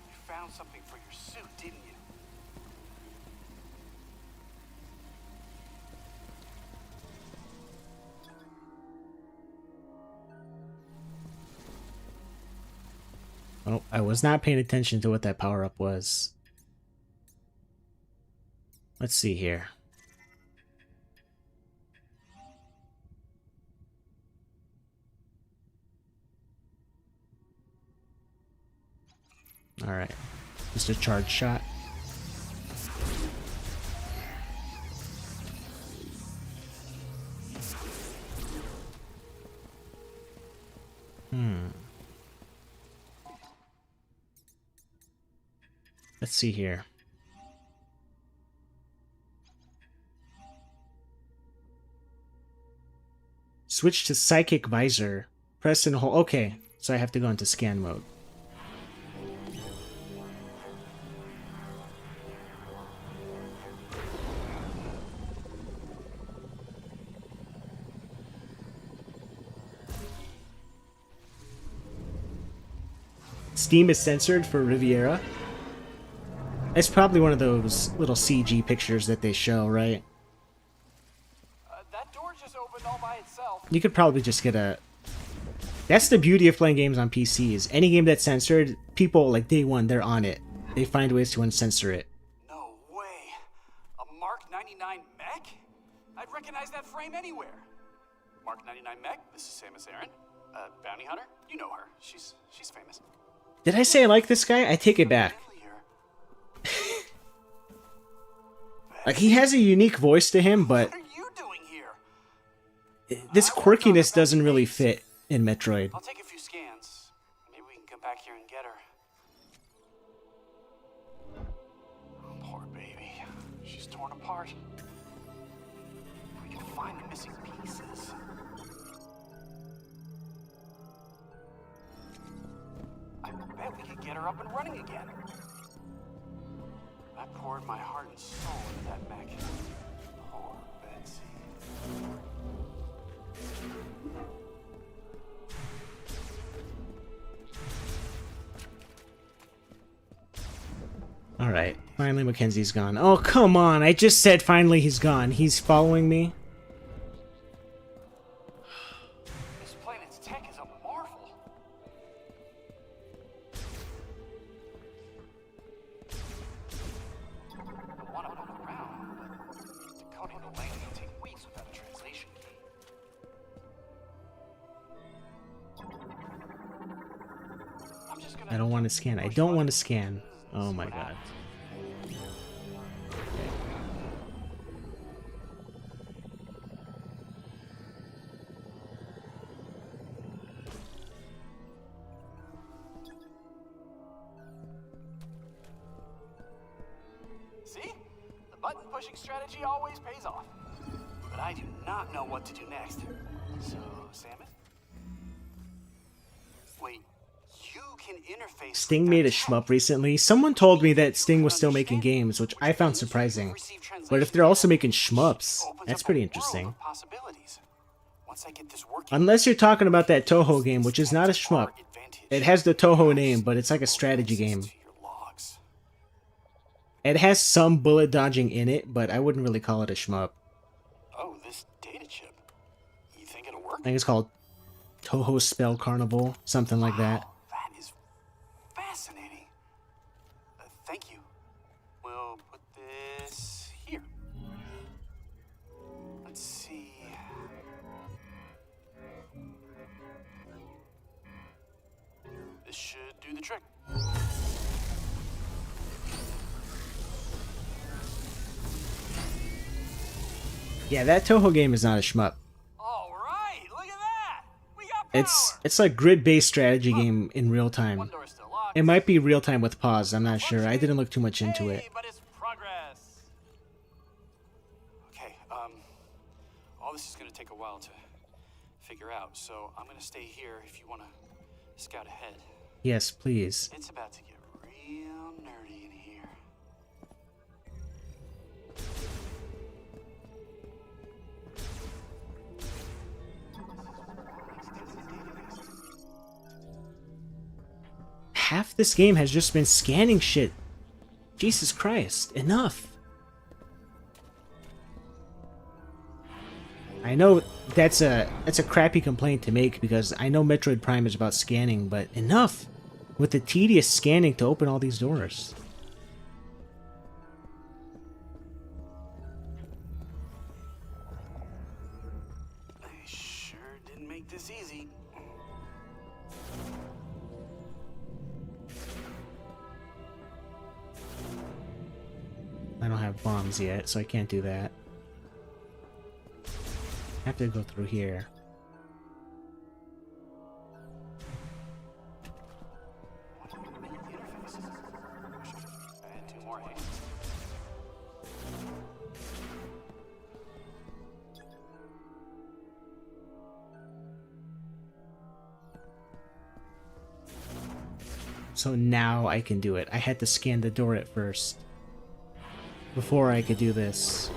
You found something for your suit, didn't you? Oh, I was not paying attention to what that power-up was. Let's see here. Alright. Just a charge shot. Let's see here. Switch to Psychic Visor. Press and hold. Okay, so I have to go into scan mode. Steam is censored for Riviera. It's probably one of those little CG pictures that they show, right? That door just opened all by itself. You could probably just get a... That's the beauty of playing games on PCs. Any game that's censored, people, like, day one, they're on it. They find ways to uncensor it. No way. A Mark 99 mech? I'd recognize that frame anywhere. Mark 99 mech, this is Samus Aran. Bounty Hunter, you know her. She's famous. Did I say I like this guy? I take it back. Like, he has a unique voice to him, but What are you doing here? this quirkiness doesn't really fit in Metroid. I'll take a few scans. Maybe we can come back here and get her. Oh, poor baby. She's torn apart. We can find the missing pieces. I bet we could get her up and running again. I poured my heart and soul into that mech. Poor Betsy. Alright, finally Mackenzie's gone. Oh, come on, I just said finally he's gone. He's following me? This planet's tech is a marvel. I want to look around, but decoding the language will take weeks without a translation key. I'm just gonna I don't want to scan. I don't want to scan. Oh my god. See? The button pushing strategy always pays off. But I do not know what to do next. So, Samus? Wait, you can interface. Sting with made a that shmup tech. recently. Someone told me that Sting was still making games, which I found surprising. But if they're also making shmups, Opens that's up a pretty world interesting. of possibilities. Once I get this working, Unless you're talking about that Toho game, which is not a shmup. It has the Toho name, but it's like a strategy game. to your logs. It has some bullet dodging in it, but I wouldn't really call it a shmup. Oh, this data chip. You think it'll work? I think it's called Toho Spell Carnival, something like that. Wow, that is fascinating. Thank you. We'll put this here. Let's see. This should do the trick. Yeah, that Toho game is not a shmup. All right, look at that. We got power. It's like grid-based strategy game in real time. One door's still locked. It might be real time with pause, I'm not sure. I didn't look too much into it. Hey, but it's progress. Okay, all this is gonna take a while to figure out, so I'm gonna stay here if you wanna scout ahead. Yes, please. It's about to get real nerdy in here. Half this game has just been scanning shit. Jesus Christ, enough. I know that's a crappy complaint to make because I know Metroid Prime is about scanning, but enough with the tedious scanning to open all these doors. They sure didn't make this easy. I don't have bombs yet, so I can't do that. I have to go through here. And two more hands. So now I can do it. I had to scan the door at first before I could do this.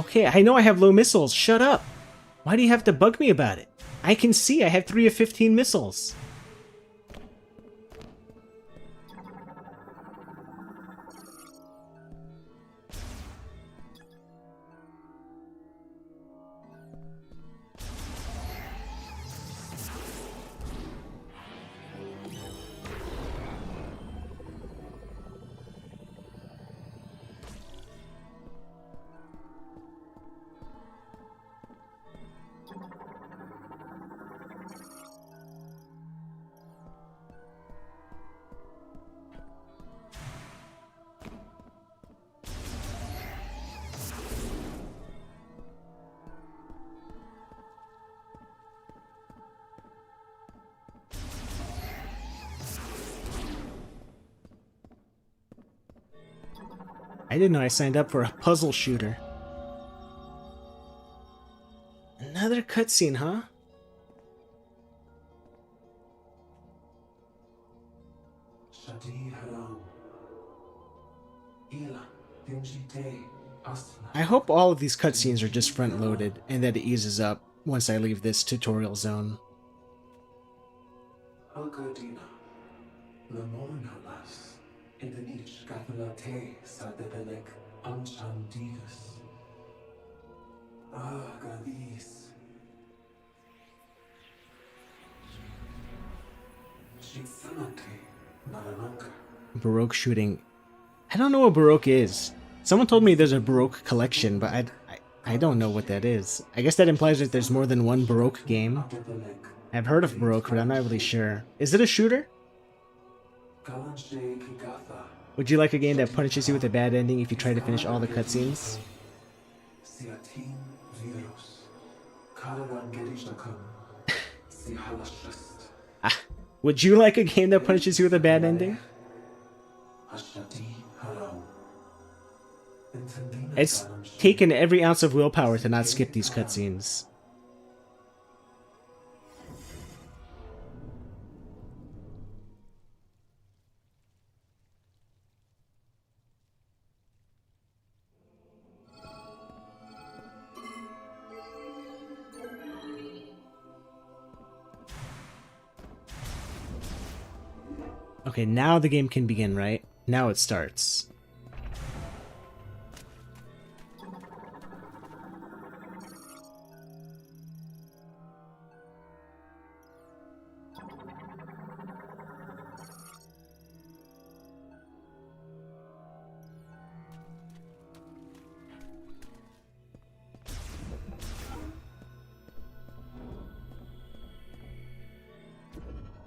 Okay, I know I have low missiles. Shut up. Why do you have to bug me about it? I can see I have 3 of 15 missiles. I didn't know I signed up for a puzzle shooter. Another cutscene, huh? Shadi Haram. Ila, Dimjite, Asna. I hope all of these cutscenes are just front-loaded and that it eases up once I leave this tutorial zone. Algadina. Lamorna las. Indanich Gathalate Sadebelek Anchandigas. Ah, Galis. Shitsanate. Naranaka. Baroque shooting. I don't know what Baroque is. Someone told me there's a Baroque collection, but I don't know what that is. I guess that implies that there's more than one Baroque game. Adebelek. I've heard of Baroque, but I'm not really sure. Is it a shooter? Galanche Kigatha. Would you like a game that punishes you with a bad ending if you try to finish all the cutscenes? Siatin virus. Kararan Gerishakam. Sihalashast. Would you like a game that punishes you with a bad ending? Ashati Haram. Intendina It's Galanche. taken every ounce of willpower to not skip these cutscenes. Okay, now the game can begin, right? Now it starts.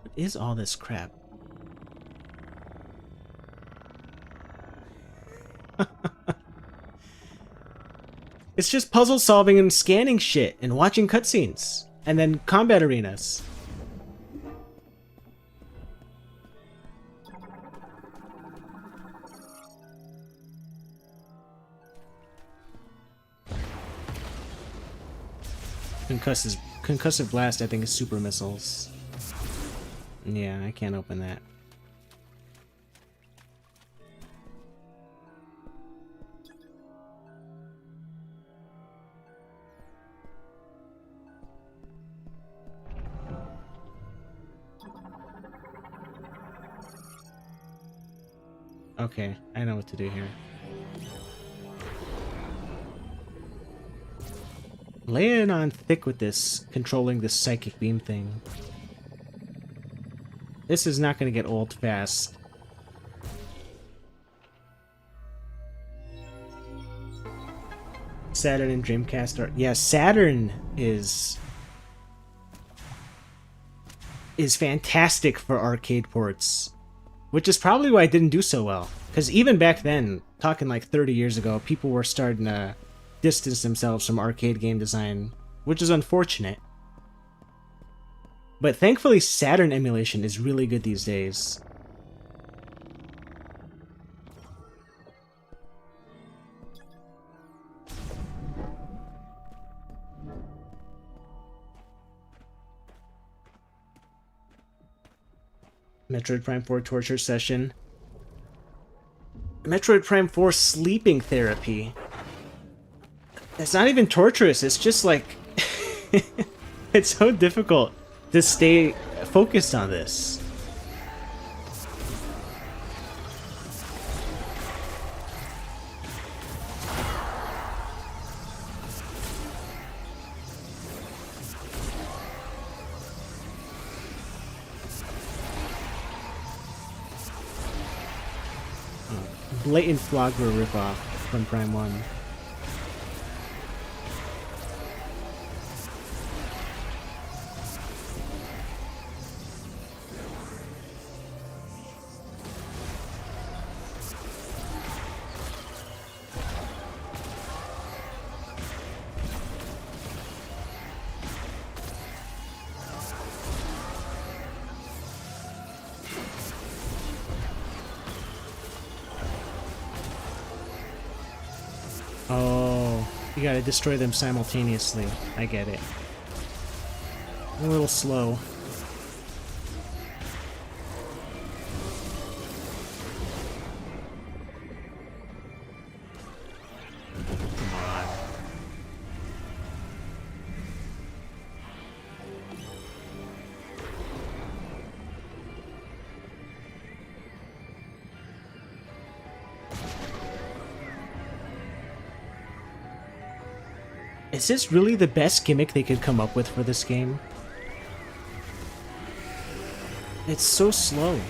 What is all this crap? It's just puzzle solving and scanning shit and watching cutscenes. And then combat arenas. Concussive blast, I think, is super missiles. Yeah, I can't open that. Okay, I know what to do here. Lay it on thick with this, controlling this psychic beam thing. This is not going to get old fast. Saturn and Dreamcast are... Yeah, Saturn is fantastic for arcade ports. Which is probably why it didn't do so well. Because even back then, talking like 30 years ago, people were starting to distance themselves from arcade game design, which is unfortunate. But thankfully, Saturn emulation is really good these days. Metroid Prime 4 torture session. Metroid Prime 4 sleeping therapy. It's not even torturous, it's just like... it's so difficult to stay focused on this. Blatant Flogger ripoff from Prime 1. Oh, you gotta destroy them simultaneously. I get it. A little slow. Come on. Is this really the best gimmick they could come up with for this game? It's so slow.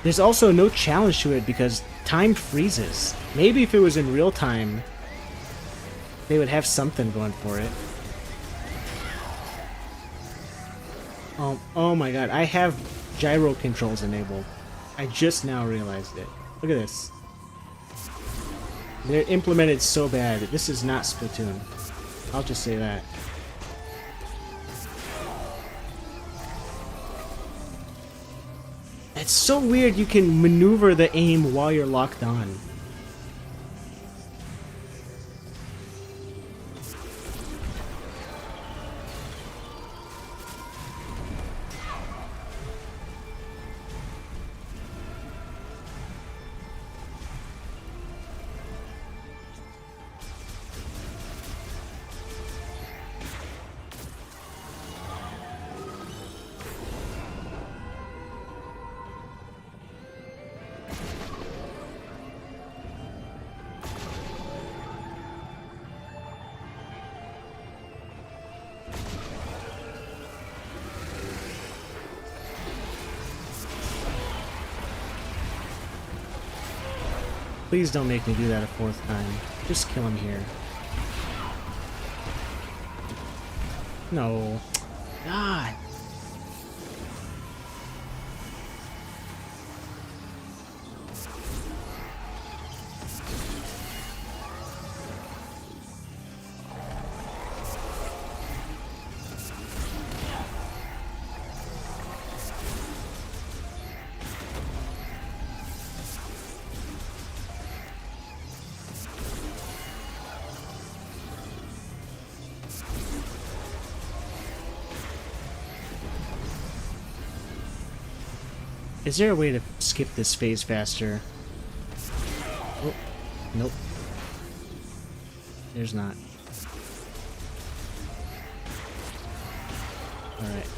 There's also no challenge to it because time freezes. Maybe if it was in real time, they would have something going for it. Oh my god, I have gyro controls enabled. I just now realized it. Look at this. They're implemented so bad. This is not Splatoon. I'll just say that. It's so weird you can maneuver the aim while you're locked on. Please don't make me do that a fourth time. Just kill him here. No. God. Is there a way to skip this phase faster? Oh, nope. There's not. Alright.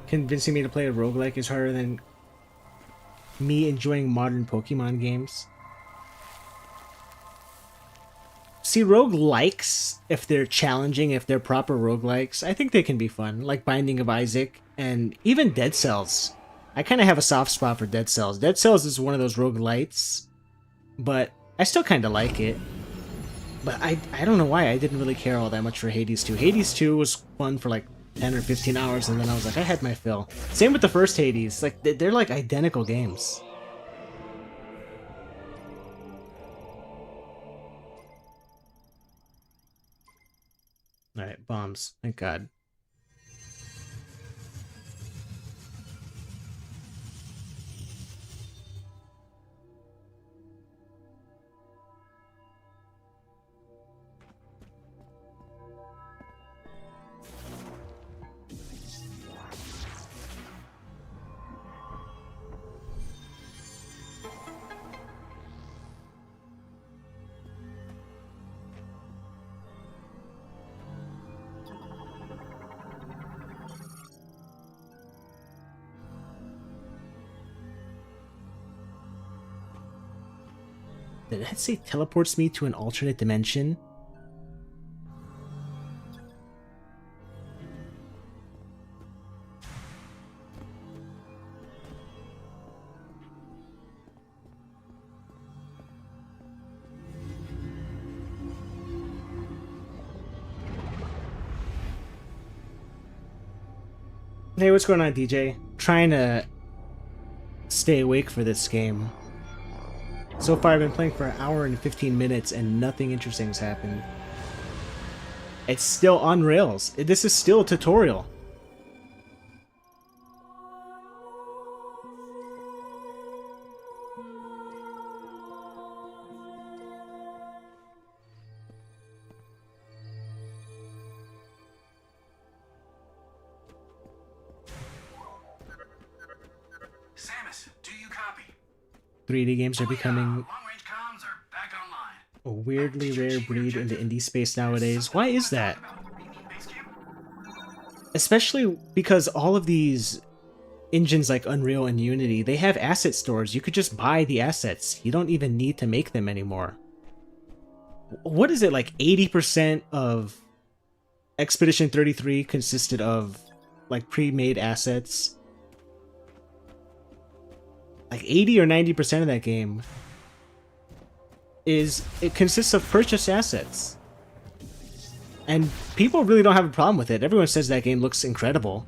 Convincing me to play a roguelike is harder than me enjoying modern Pokemon games. See, roguelikes, if they're challenging, if they're proper roguelikes, I think they can be fun. Like Binding of Isaac and even Dead Cells. I kind of have a soft spot for Dead Cells. Dead Cells is one of those roguelites, but I still kind of like it. But I don't know why I didn't really care all that much for Hades 2. Hades 2 was fun for like 10 or 15 hours, and then I was like, I had my fill. Same with the first Hades. Like, they're like identical games. Alright, bombs. Thank God. Did it say teleports me to an alternate dimension? Hey, what's going on, DJ? Trying to stay awake for this game. So far, I've been playing for an hour and 15 minutes, and nothing interesting has happened. It's still on rails. This is still a tutorial. Samus, do you copy? 3D games are becoming Long-range comms are back online. a weirdly rare breed in the indie space nowadays. Why is that? Especially because all of these engines like Unreal and Unity, they have asset stores. You could just buy the assets. You don't even need to make them anymore. What is it, like 80% of Expedition 33 consisted of like pre-made assets? Like 80 or 90% of that game it consists of purchased assets. And people really don't have a problem with it. Everyone says that game looks incredible.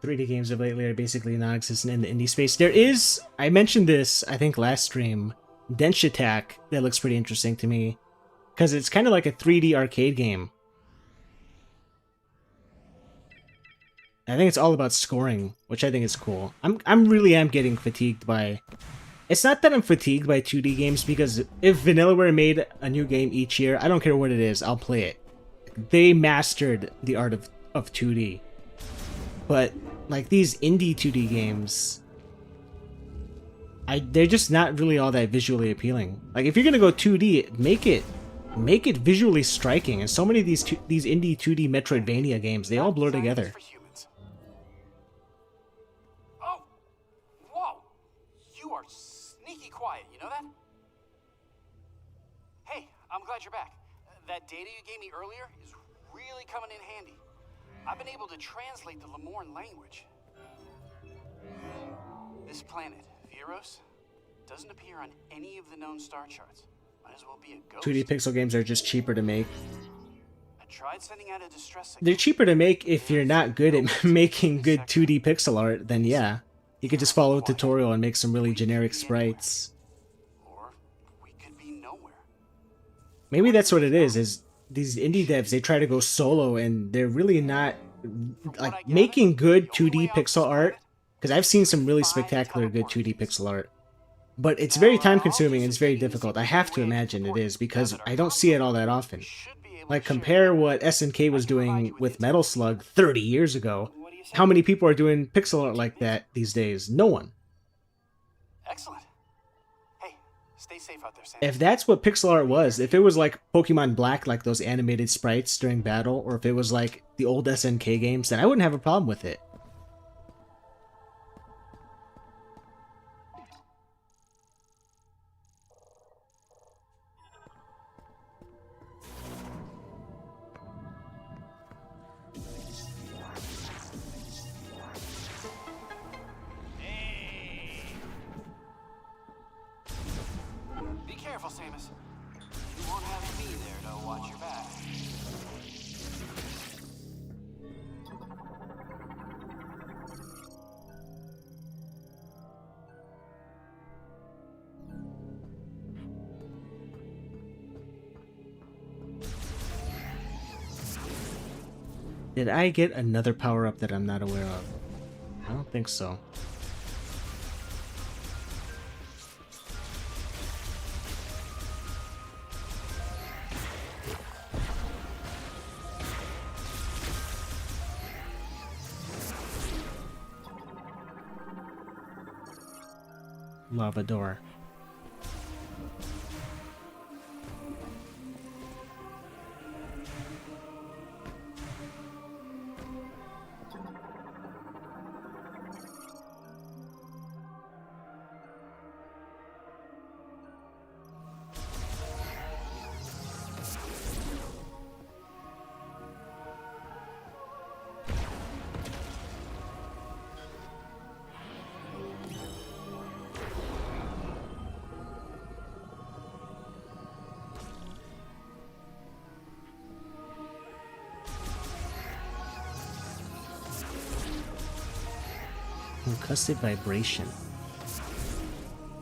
3D games of lately are basically non-existent in the indie space. There is, I mentioned this, I think last stream, Dench Attack, that looks pretty interesting to me. Because it's kind of like a 3D arcade game. I think it's all about scoring, which I think is cool. I'm really getting fatigued by... It's not that I'm fatigued by 2D games, because if Vanillaware made a new game each year, I don't care what it is, I'll play it. They mastered the art of 2D. But, like, these indie 2D games... they're just not really all that visually appealing. Like, if you're gonna go 2D, make it visually striking. And so many of these indie 2D Metroidvania games, they all blur together. Oh, whoa! You are sneaky quiet. You know that? Hey, I'm glad you're back. That data you gave me earlier is really coming in handy. I've been able to translate the Lemorn language. This planet, Viros, doesn't appear on any of the known star charts. Might as well be a ghost. 2D pixel games are just cheaper to make. I tried sending out a distress signal. They're cheaper to make if you're not good at making good 2D pixel art, then yeah. You could just follow a tutorial and make some really generic sprites. Or we could be nowhere. Maybe that's what it is these indie devs, they try to go solo and they're really not like making good 2D pixel art, because I've seen some really spectacular good 2D pixel art. But it's very time consuming and it's very difficult. I have to imagine it is because I don't see it all that often. Like, compare what SNK was doing with Metal Slug 30 years ago. How many people are doing pixel art like that these days? No one. Excellent. Hey, stay safe out there, Sam. If that's what pixel art was, if it was like Pokemon Black, like those animated sprites during battle, or if it was like the old SNK games, then I wouldn't have a problem with it. Be careful, Samus. You won't have me there to watch your back. Did I get another power-up that I'm not aware of? I don't think so. Lava door. Concussive vibration.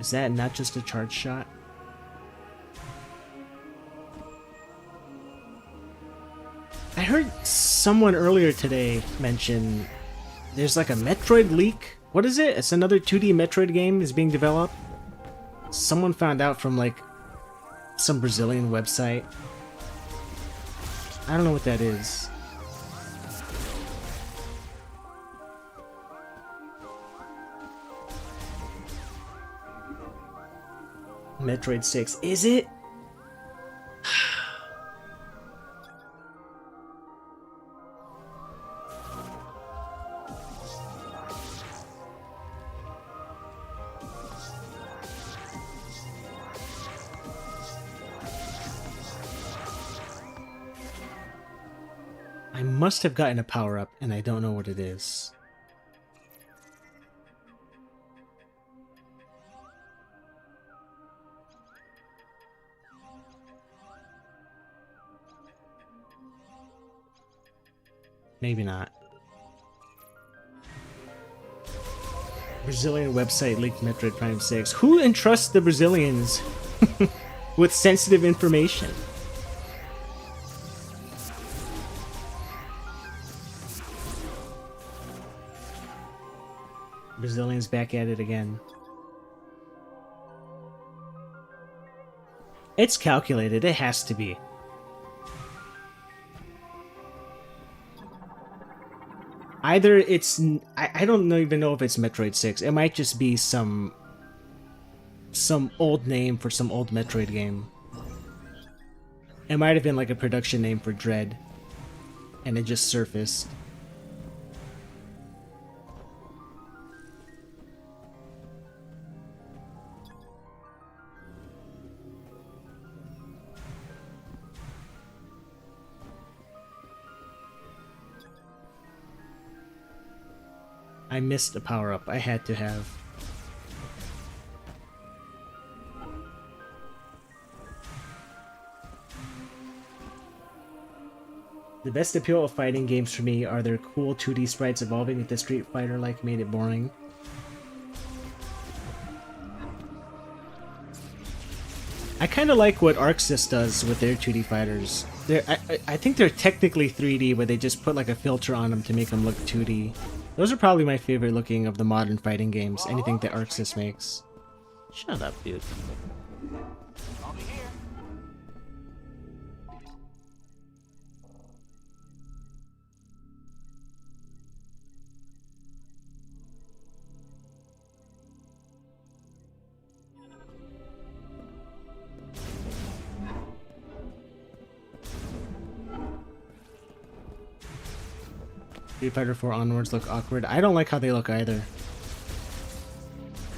Is that not just a charge shot? I heard someone earlier today mention there's like a Metroid leak. What is it? It's another 2D Metroid game is being developed. Someone found out from like some Brazilian website. I don't know what that is. Metroid 6. Is it? I must have gotten a power-up and I don't know what it is. Maybe not. Brazilian website leaked Metroid Prime 6. Who entrusts the Brazilians with sensitive information? Brazilians back at it again. It's calculated. It has to be. Either it's... I don't even know if it's Metroid 6. It might just be some old name for some old Metroid game. It might have been like a production name for Dread. And it just surfaced. I missed a power-up I had to have. The best appeal of fighting games for me are their cool 2D sprites evolving with the Street Fighter-like made it boring. I kind of like what ArcSys does with their 2D fighters. I think they're technically 3D, but they just put like a filter on them to make them look 2D. Those are probably my favorite looking of the modern fighting games, anything that ArcSys makes. Shut up, dude. I'll be here. Street Fighter 4 onwards look awkward. I don't like how they look either.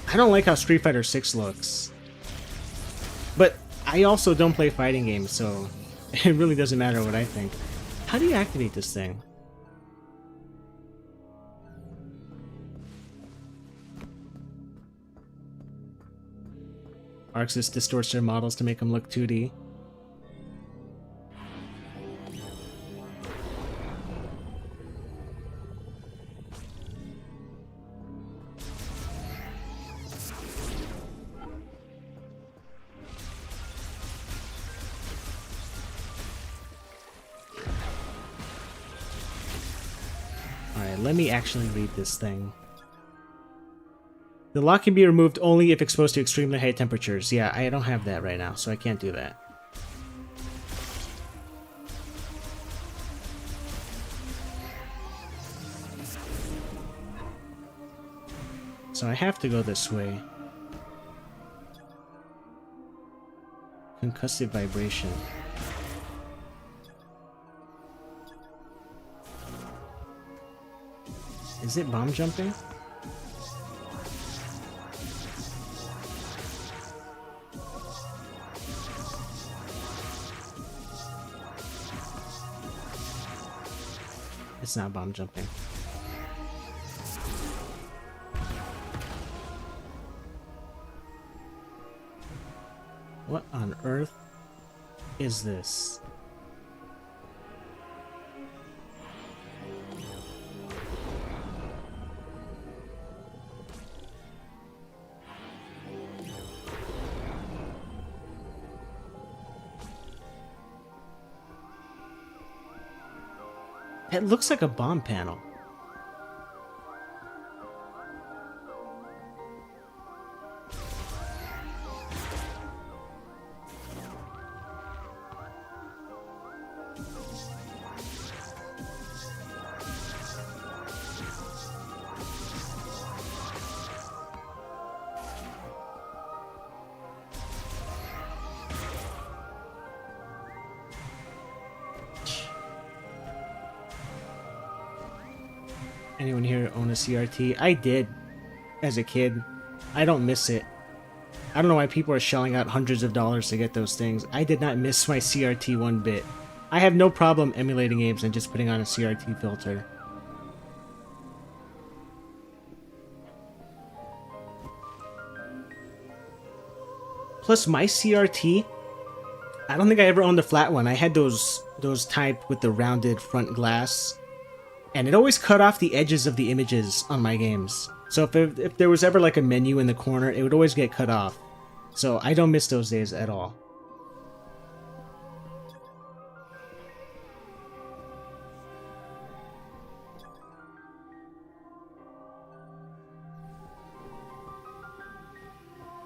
I don't like how Street Fighter 6 looks. But I also don't play fighting games, so it really doesn't matter what I think. How do you activate this thing? Arxis distorts their models to make them look 2D. Alright, let me actually read this thing. The lock can be removed only if exposed to extremely high temperatures. Yeah, I don't have that right now, so I can't do that. So I have to go this way. Concussive vibration. Is it bomb jumping? It's not bomb jumping. What on earth is this? It looks like a bomb panel. Anyone here own a CRT? I did as a kid. I don't miss it. I don't know why people are shelling out hundreds of dollars to get those things. I did not miss my CRT one bit. I have no problem emulating games and just putting on a CRT filter. Plus my CRT, I don't think I ever owned the flat one. I had those type with the rounded front glass. And it always cut off the edges of the images on my games. So if there was ever like a menu in the corner, it would always get cut off. So I don't miss those days at all.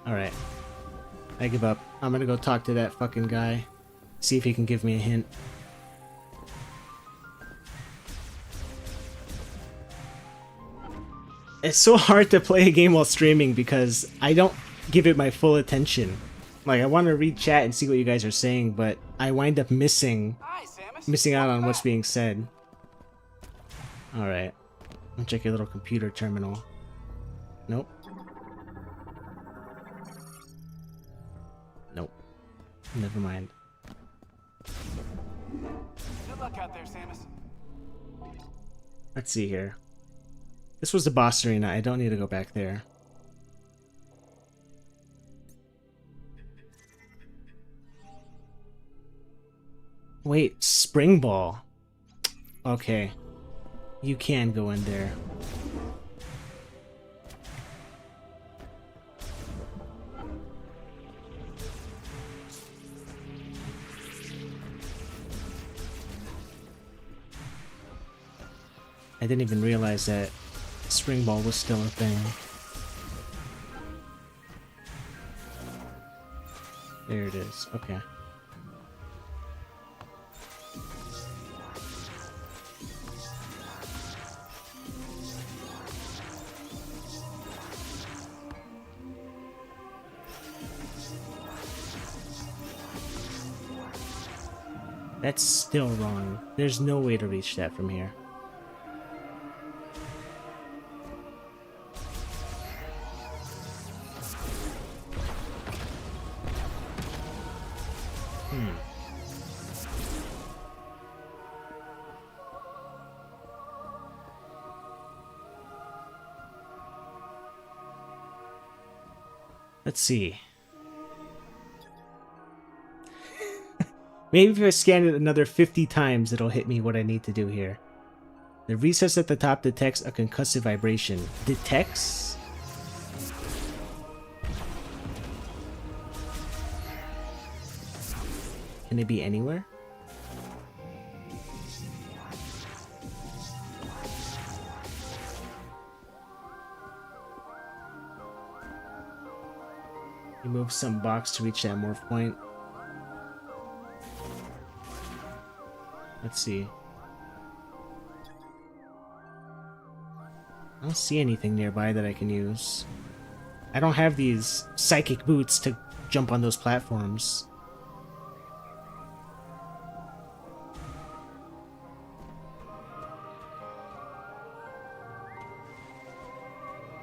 Alright. I give up. I'm gonna go talk to that fucking guy. See if he can give me a hint. It's so hard to play a game while streaming because I don't give it my full attention. Like, I want to read chat and see what you guys are saying, but I wind up missing out on what's being said. Alright. I'll check your little computer terminal. Nope. Nope. Never mind. Good luck out there, Samus. Let's see here. This was the boss arena. I don't need to go back there. Wait, Spring Ball. Okay. You can go in there. I didn't even realize that Spring Ball was still a thing. There it is. Okay. That's still wrong. There's no way to reach that from here. Let's see. Maybe if I scan it another 50 times, it'll hit me what I need to do here. The recess at the top detects a concussive vibration. Detects? Can it be anywhere? Remove some box to reach that morph point. Let's see. I don't see anything nearby that I can use. I don't have these psychic boots to jump on those platforms.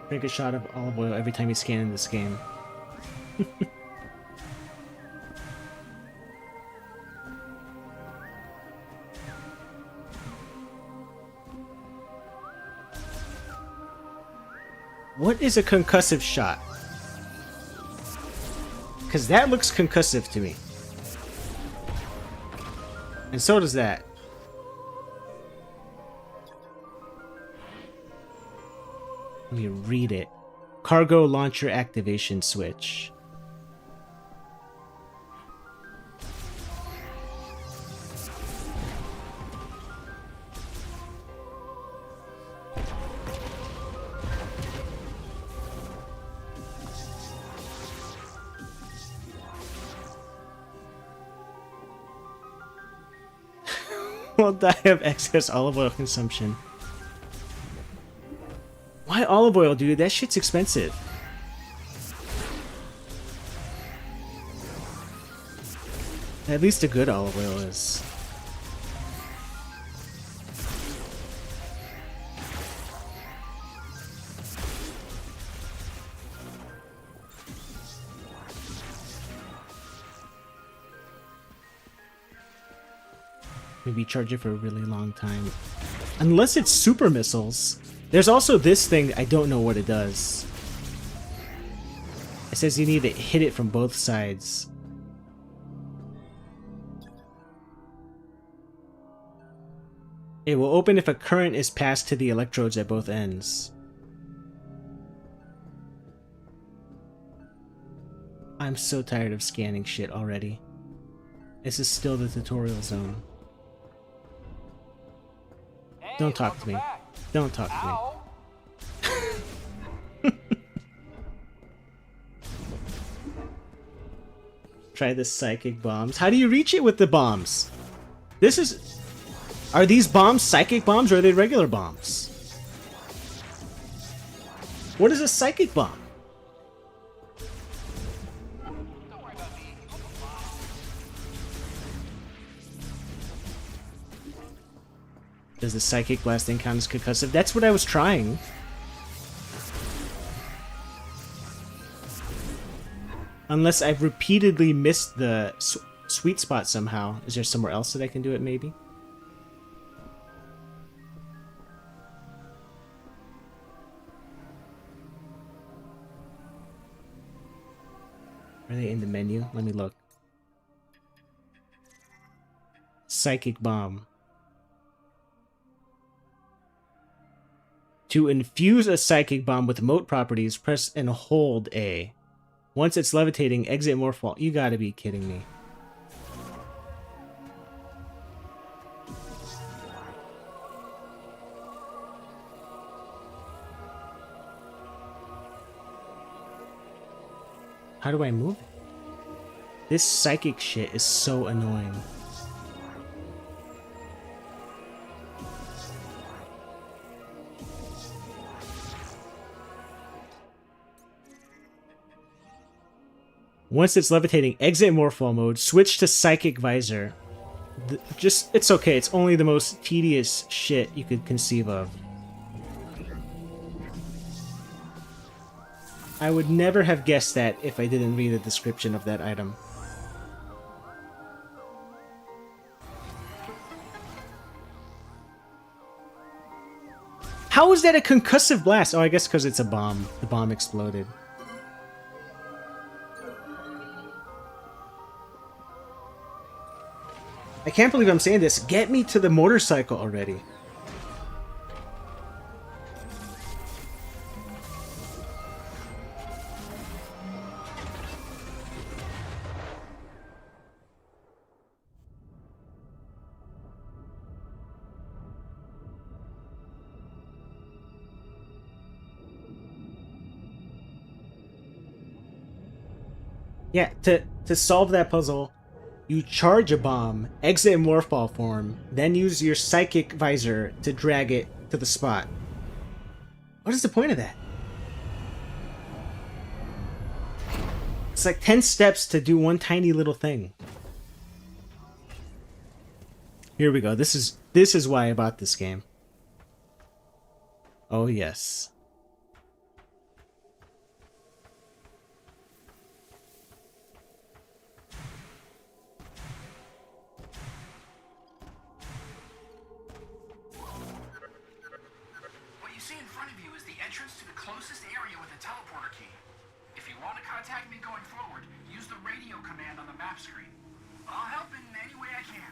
Drink a shot of olive oil every time you scan in this game. What is a concussive shot? Because that looks concussive to me. And so does that. Let me read it. Cargo launcher activation switch. Will die of excess olive oil consumption. Why olive oil, dude? That shit's expensive. At least a good olive oil is. Maybe charge it for a really long time. Unless it's super missiles. There's also this thing, I don't know what it does. It says you need to hit it from both sides. It will open if a current is passed to the electrodes at both ends. I'm so tired of scanning shit already. This is still the tutorial zone. Don't talk to me. Don't talk to me. Try the psychic bombs. How do you reach it with the bombs? This is... Are these bombs psychic bombs or are they regular bombs? What is a psychic bomb? Does the psychic blasting count as concussive? That's what I was trying. Unless I've repeatedly missed the sweet spot somehow. Is there somewhere else that I can do it, maybe? Are they in the menu? Let me look. Psychic bomb. To infuse a psychic bomb with mote properties, press and hold A. Once it's levitating, exit morph wall. You gotta be kidding me. How do I move it? This psychic shit is so annoying. Once it's levitating, exit Morphball mode, switch to Psychic Visor. It's okay, it's only the most tedious shit you could conceive of. I would never have guessed that if I didn't read the description of that item. How is that a concussive blast? Oh, I guess because it's a bomb. The bomb exploded. I can't believe I'm saying this. Get me to the motorcycle already. Yeah, to solve that puzzle, you charge a bomb, exit in Morphball form, then use your Psychic Visor to drag it to the spot. What is the point of that? It's like 10 steps to do one tiny little thing. Here we go. This is why I bought this game. Oh yes. What you see in front of you is the entrance to the closest area with a teleporter key. If you want to contact me going forward, use the radio command on the map screen. I'll help in any way I can.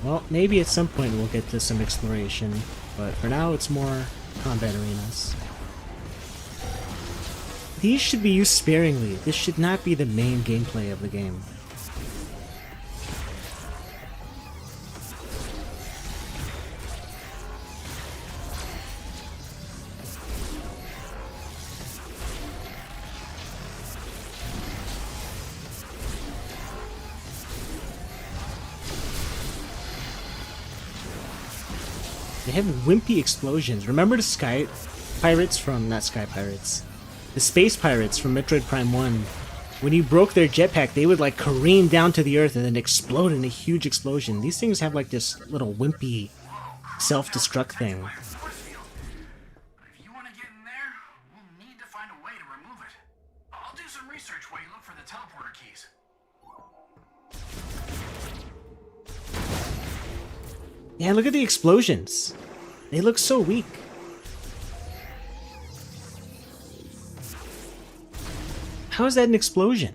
Well, maybe at some point we'll get to some exploration, but for now it's more combat arenas. These should be used sparingly. This should not be the main gameplay of the game. They have wimpy explosions. Remember the Sky Pirates from... not Sky Pirates. The Space Pirates from Metroid Prime 1. When you broke their jetpack, they would like careen down to the earth and then explode in a huge explosion. These things have like this little wimpy self-destruct thing. If you want to get in there, we'll need to find a way to remove it. I'll do some research while you look for the teleporter keys. Yeah, look at the explosions. They look so weak. How is that an explosion?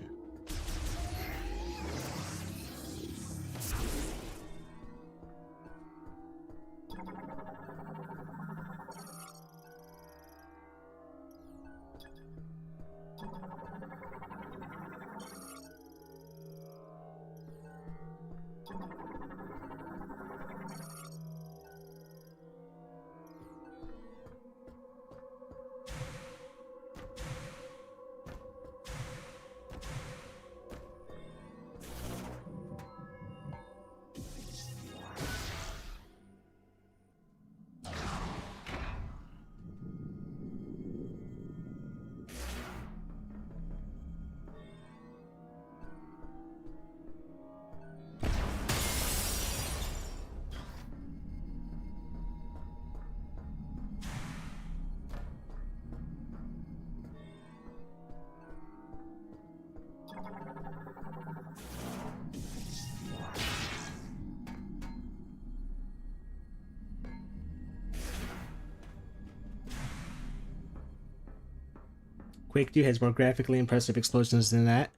Quake 2 has more graphically impressive explosions than that.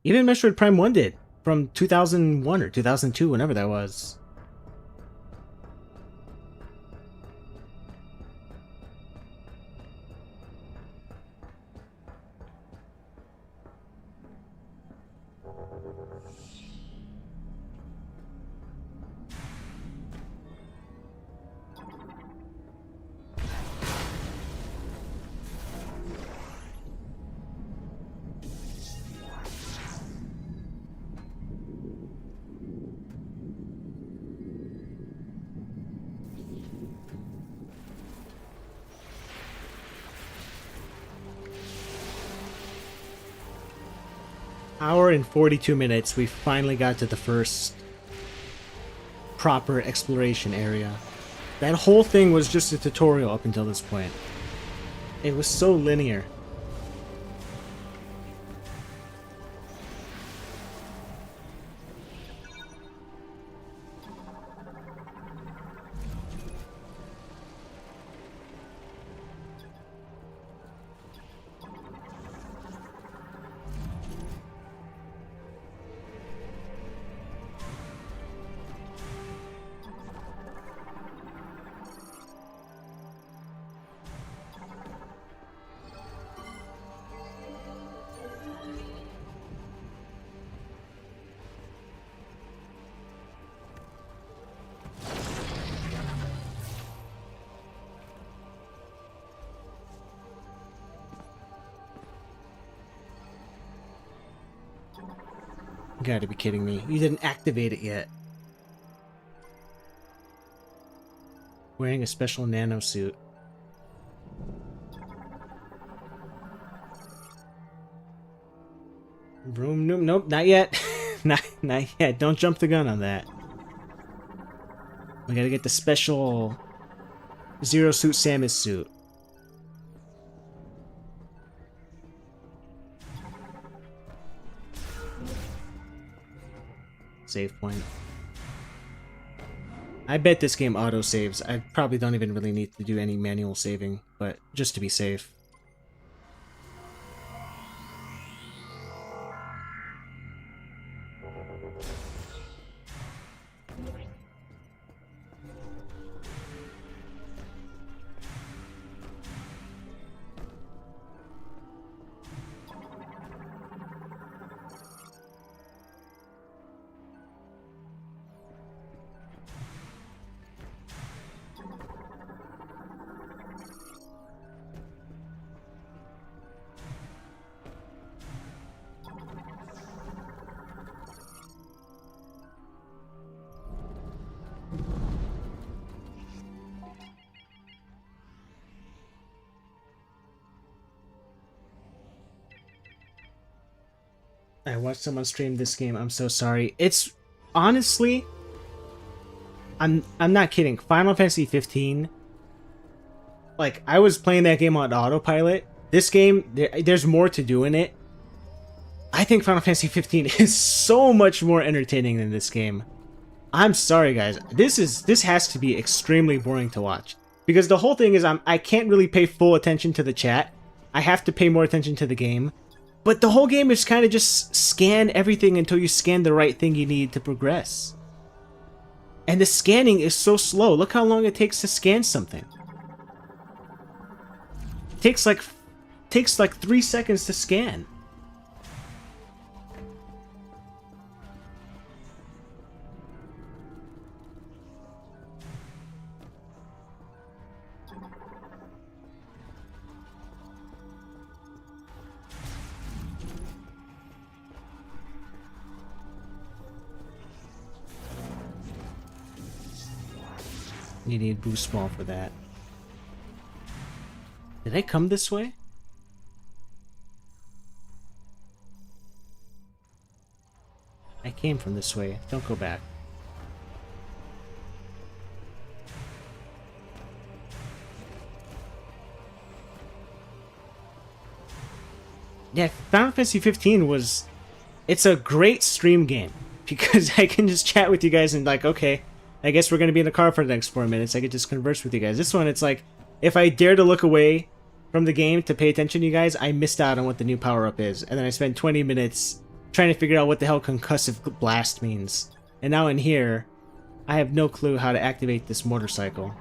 Even Metroid Prime 1 did, from 2001 or 2002, whenever that was. Hour and 42 minutes, we finally got to the first proper exploration area. That whole thing was just a tutorial up until this point. It was so linear. You gotta be kidding me. You didn't activate it yet. Wearing a special nano suit. Room, nope, not yet. not yet. Don't jump the gun on that. We gotta get the special Zero Suit Samus suit. Save point. I bet this game auto-saves. I probably don't even really need to do any manual saving, but just to be safe. I watched someone stream this game. I'm so sorry. It's honestly, I'm not kidding. Final Fantasy 15. Like, I was playing that game on autopilot. This game, there's more to do in it. I think Final Fantasy 15 is so much more entertaining than this game. I'm sorry, guys. This has to be extremely boring to watch, because the whole thing is I can't really pay full attention to the chat. I have to pay more attention to the game. But the whole game is kind of just scan everything until you scan the right thing you need to progress. And the scanning is so slow. Look how long it takes to scan something. It takes like 3 seconds to scan. You need boost ball for that. Did I come this way? I came from this way. Don't go back. Yeah, Final Fantasy 15 was... It's a great stream game, because I can just chat with you guys and like, okay, I guess we're going to be in the car for the next 4 minutes. I could just converse with you guys. This one, it's like, if I dare to look away from the game to pay attention to you guys, I missed out on what the new power-up is. And then I spent 20 minutes trying to figure out what the hell concussive blast means. And now in here, I have no clue how to activate this motorcycle.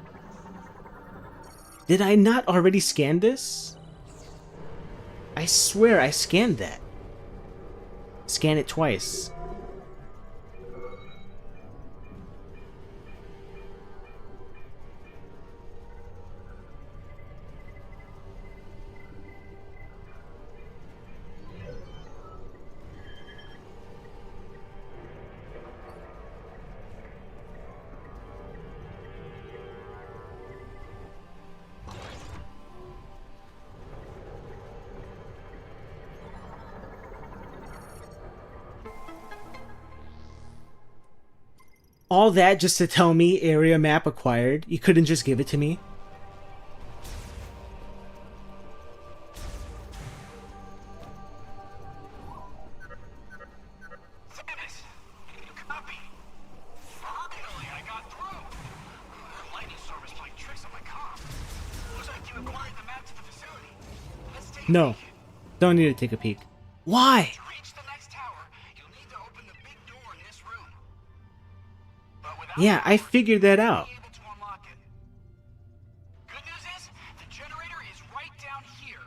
Did I not already scan this? I swear I scanned that. Scan it twice. All that just to tell me area map acquired? You couldn't just give it to me? Samus, copy. Finally, I got through. Lightning storm is playing tricks on my comm. Looks like you acquired the map to the facility. Let's take No. a peek. Don't need to take a peek. Why? To reach the next tower, you'll need to open the big door in this room. But without Yeah, I figured that out. be able to unlock it. Good news is, the generator is right down here.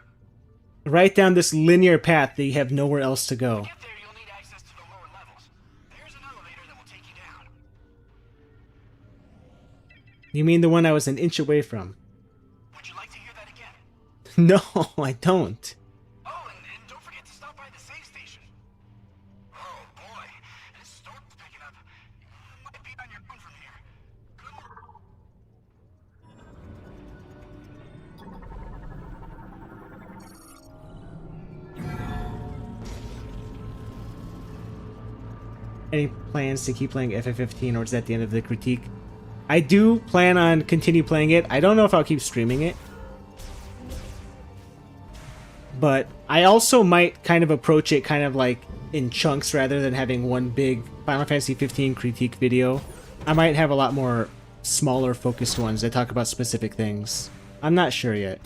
Right down this linear path that you have nowhere else to go. To get there, you'll need access to the lower levels. There's an elevator that will take you down. You mean the one I was an inch away from? Would you like to hear that again? No, I don't. Oh, and don't forget to stop by the safe station. Oh boy, this storm's picking up. You might be on your own from here. Good luck. Any plans to keep playing FF15, or is that the end of the critique? I do plan on continue playing it. I don't know if I'll keep streaming it. But I also might kind of approach it kind of like in chunks rather than having one big Final Fantasy 15 critique video. I might have a lot more smaller focused ones that talk about specific things. I'm not sure yet.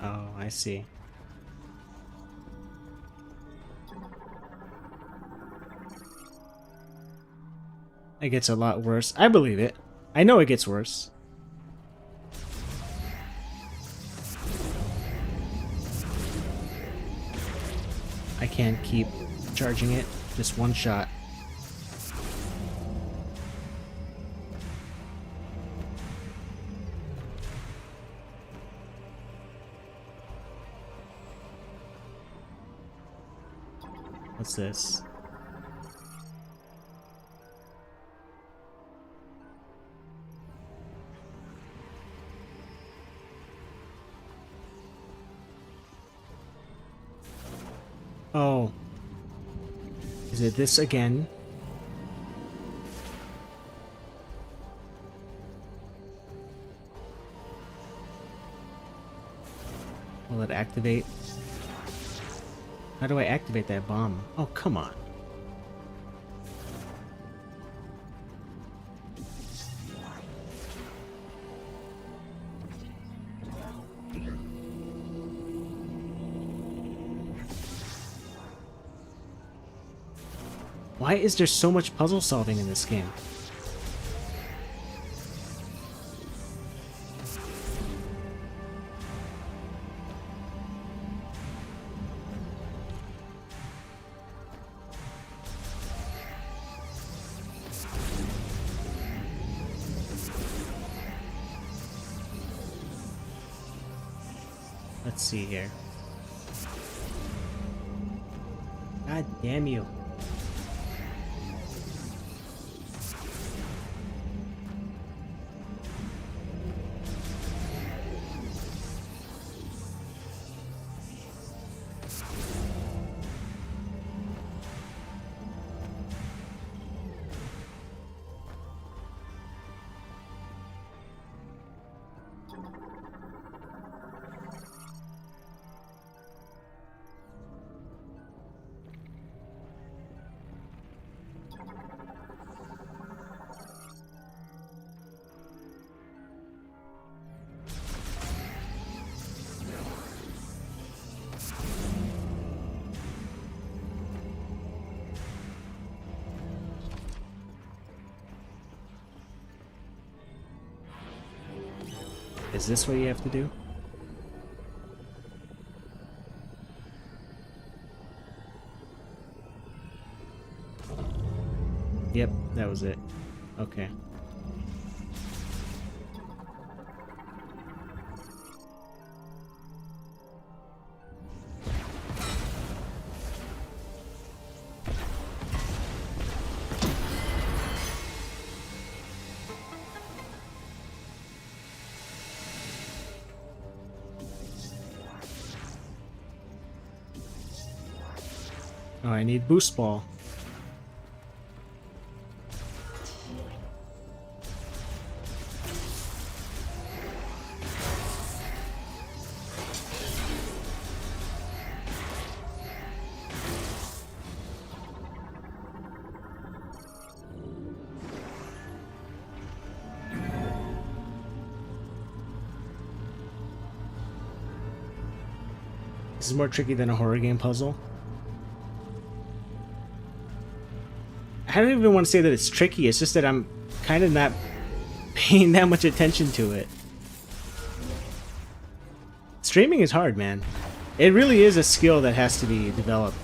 Oh, I see. It gets a lot worse. I believe it. I know it gets worse. I can't keep charging it. Just one shot. What's this? Oh. Is it this again? Will it activate? How do I activate that bomb? Oh, come on. Why is there so much puzzle solving in this game? Let's see here. God damn you. Is this what you have to do? Yep, that was it. Okay. Oh, I need boost ball. This is more tricky than a horror game puzzle. I don't even want to say that it's tricky, it's just that I'm kind of not paying that much attention to it. Streaming is hard, man. It really is a skill that has to be developed.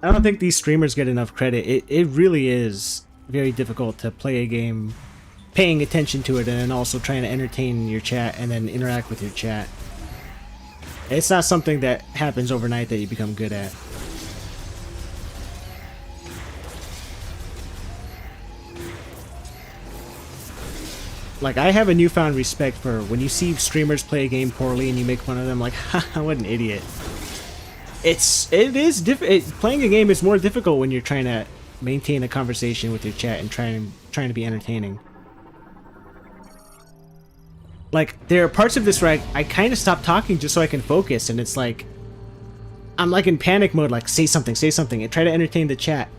I don't think these streamers get enough credit. It really is very difficult to play a game paying attention to it and then also trying to entertain your chat and then interact with your chat. It's not something that happens overnight that you become good at. Like, I have a newfound respect for when you see streamers play a game poorly and you make fun of them, like, haha, what an idiot. Playing a game is more difficult when you're trying to maintain a conversation with your chat and trying to be entertaining. Like, there are parts of this where I kind of stop talking just so I can focus, and it's like, I'm like in panic mode, like, say something, and try to entertain the chat.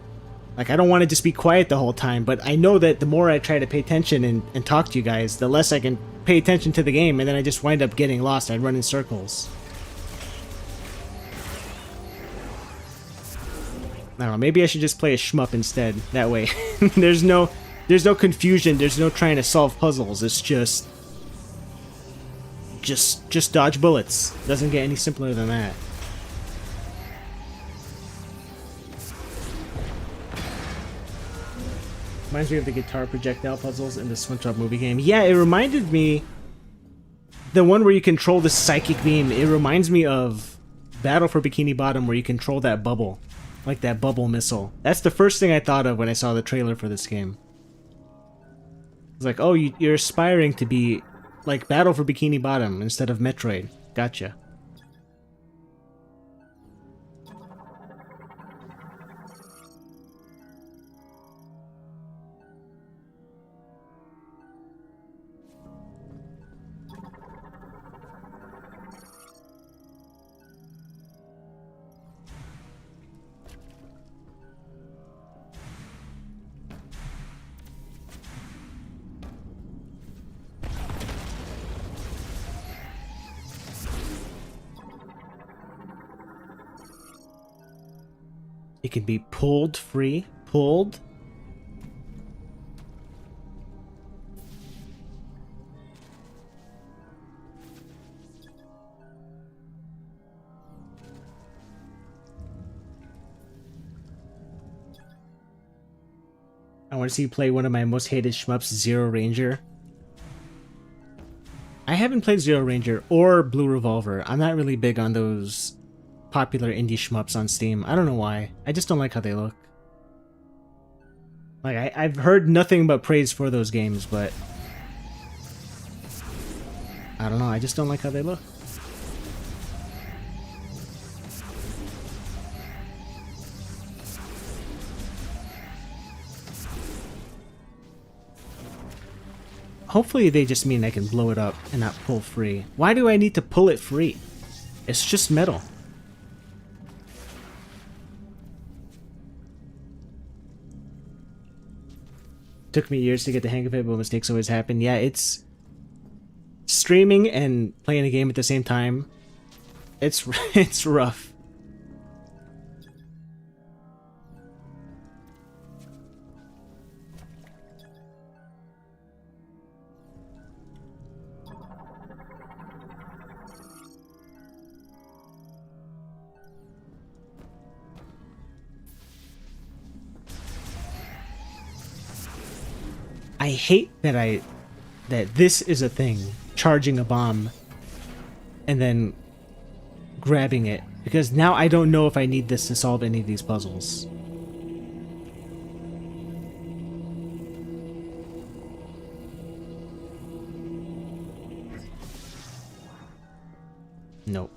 Like, I don't want to just be quiet the whole time, but I know that the more I try to pay attention and talk to you guys, the less I can pay attention to the game, and then I just wind up getting lost. I run in circles. I don't know, maybe I should just play a shmup instead. That way, there's no confusion, there's no trying to solve puzzles, it's just dodge bullets. Doesn't get any simpler than that. Reminds me of the guitar projectile puzzles in the SpongeBob movie game. Yeah, it reminded me... The one where you control the psychic beam, it reminds me of Battle for Bikini Bottom where you control that bubble. Like that bubble missile. That's the first thing I thought of when I saw the trailer for this game. It's like, oh, you're aspiring to be like Battle for Bikini Bottom instead of Metroid. Gotcha. It can be pulled free. Pulled. I want to see you play one of my most hated shmups, Zero Ranger. I haven't played Zero Ranger or Blue Revolver. I'm not really big on those popular indie shmups on Steam. I don't know why. I just don't like how they look. Like, I've heard nothing but praise for those games, but I don't know, I just don't like how they look. Hopefully they just mean I can blow it up and not pull free. Why do I need to pull it free? It's just metal. Took me years to get the hang of it, but mistakes always happen. Yeah, it's streaming and playing a game at the same time. It's it's rough. I hate that this is a thing, charging a bomb and then grabbing it, because now I don't know if I need this to solve any of these puzzles. Nope.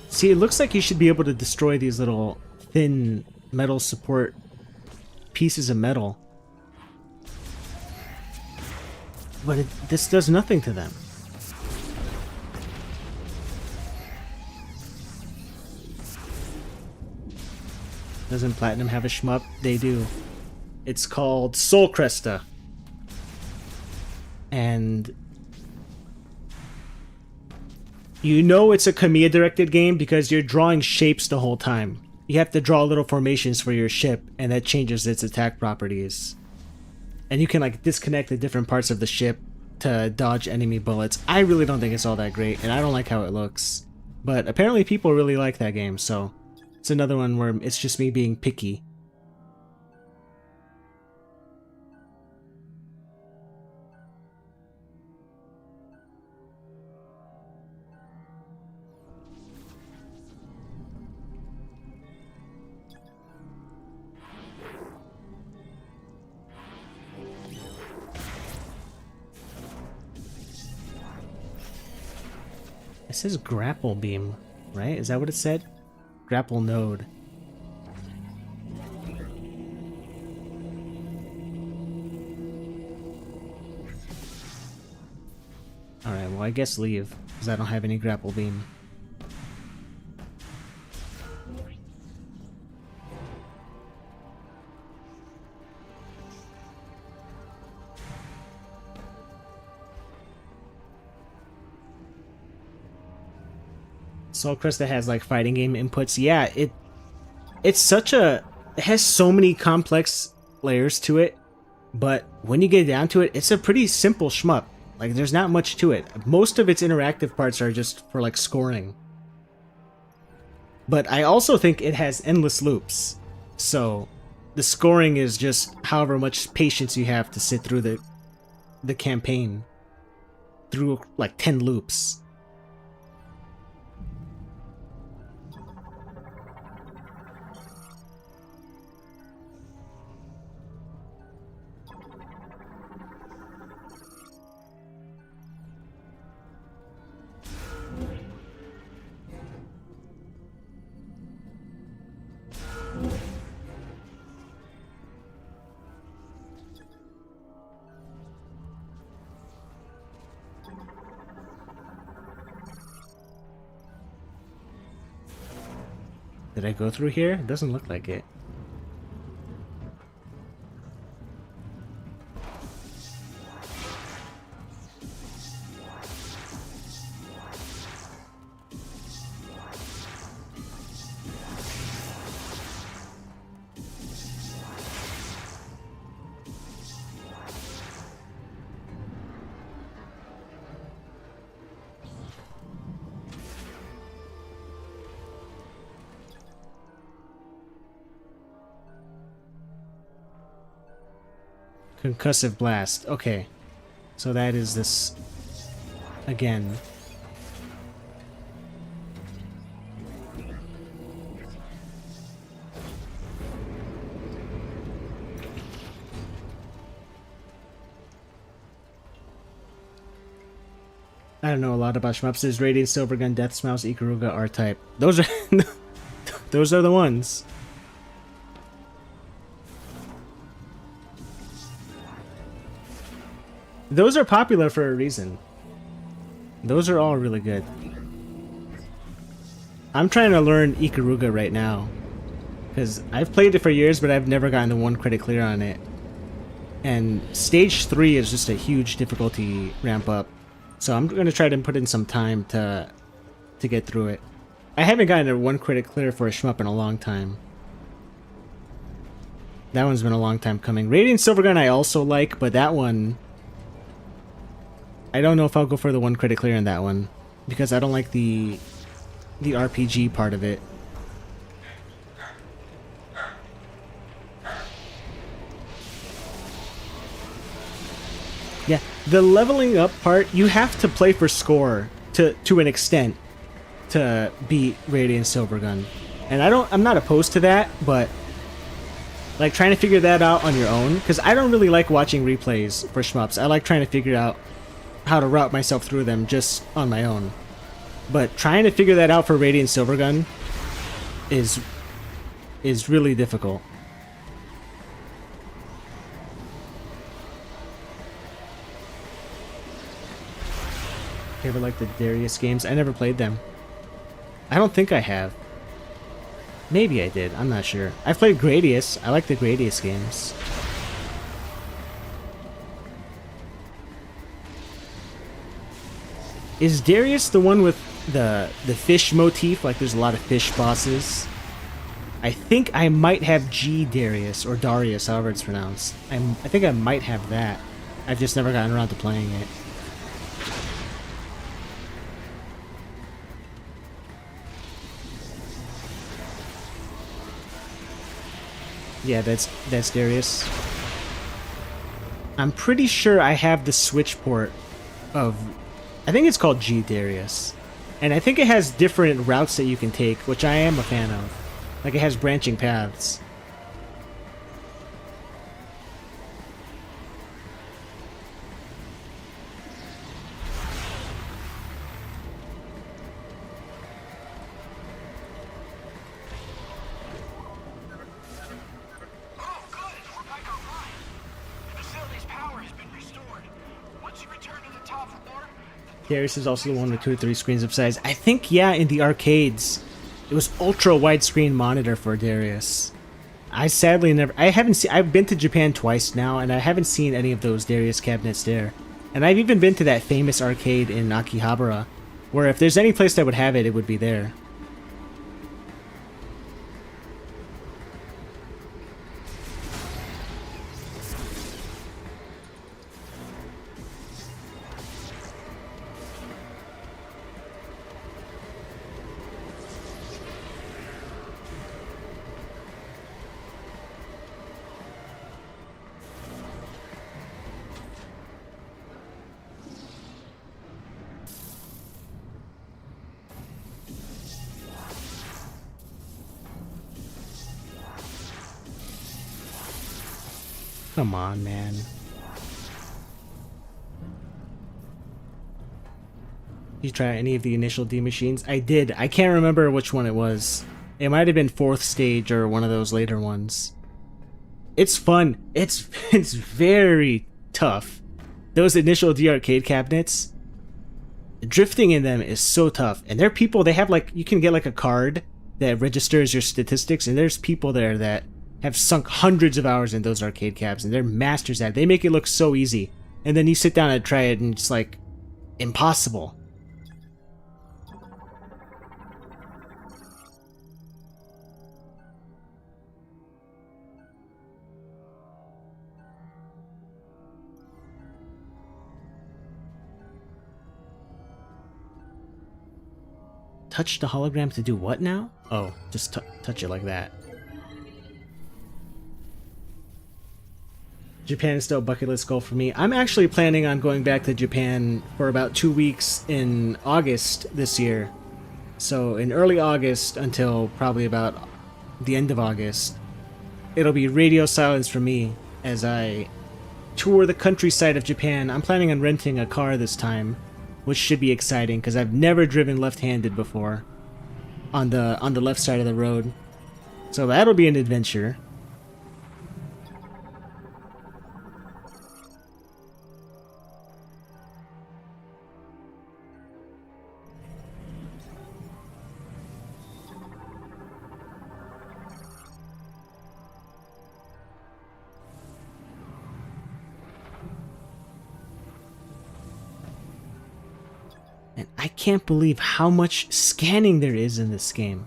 See, it looks like you should be able to destroy these little thin metal support pieces of metal. But this does nothing to them. Doesn't Platinum have a shmup? They do. It's called Soul Cresta. And you know it's a Kamiya directed game because you're drawing shapes the whole time. You have to draw little formations for your ship, and that changes its attack properties. And you can like disconnect the different parts of the ship to dodge enemy bullets. I really don't think it's all that great, and I don't like how it looks. But apparently people really like that game, so it's another one where it's just me being picky. It says grapple beam, right? Is that what it said? Grapple node. Alright, well I guess leave, because I don't have any grapple beam. Soul Cresta has like fighting game inputs. Yeah, it's such a... It has so many complex layers to it, but when you get down to it, it's a pretty simple shmup. Like, there's not much to it. Most of its interactive parts are just for like scoring. But I also think it has endless loops. So the scoring is just however much patience you have to sit through the campaign through like 10 loops. Did I go through here? It doesn't look like it. Concussive blast. Okay. So that is this again. I don't know a lot about shmups. There's Radiant, Silvergun, Death Smiles, Ikaruga, R-Type. Those are those are the ones. Those are popular for a reason. Those are all really good. I'm trying to learn Ikaruga right now. Because I've played it for years, but I've never gotten the 1 credit clear on it. And stage 3 is just a huge difficulty ramp up. So I'm going to try to put in some time to get through it. I haven't gotten a 1 credit clear for a shmup in a long time. That one's been a long time coming. Radiant Silvergun I also like, but that one... I don't know if I'll go for the 1 credit clear in that one. Because I don't like the RPG part of it. Yeah, the leveling up part, you have to play for score to an extent to beat Radiant Silvergun. And I'm not opposed to that, but like trying to figure that out on your own, because I don't really like watching replays for shmups. I like trying to figure out how to route myself through them just on my own. But trying to figure that out for Radiant Silvergun is really difficult. You ever like the Darius games? I never played them. I don't think I have. Maybe I did. I'm not sure. I've played Gradius. I like the Gradius games. Is Darius the one with the fish motif? Like there's a lot of fish bosses. I think I might have G Darius or Darius, however it's pronounced. I think I might have that. I've just never gotten around to playing it. Yeah, that's Darius. I'm pretty sure I have the Switch port of... I think it's called G Darius. And I think it has different routes that you can take, which I am a fan of. Like it has branching paths. Darius is also the one with 2 or 3 screens of size. I think, yeah, in the arcades, it was ultra widescreen monitor for Darius. I sadly never... I've been to Japan twice now, and I haven't seen any of those Darius cabinets there. And I've even been to that famous arcade in Akihabara, where if there's any place that would have it, it would be there. Come on, man. Did you try any of the initial D machines? I did. I can't remember which one it was. It might have been 4th stage or one of those later ones. It's fun. It's very tough. Those initial D arcade cabinets, drifting in them is so tough. And there are people, they have like, you can get like a card that registers your statistics, and there's people there that have sunk hundreds of hours in those arcade cabs, and they're masters at it. They make it look so easy. And then you sit down and try it, and it's like, impossible. Touch the hologram to do what now? Oh, just touch it like that. Japan is still a bucket list goal for me. I'm actually planning on going back to Japan for about 2 weeks in August this year. So in early August until probably about the end of August, it'll be radio silence for me as I tour the countryside of Japan. I'm planning on renting a car this time, which should be exciting because I've never driven left-handed before on the left side of the road. So that'll be an adventure. And I can't believe how much scanning there is in this game.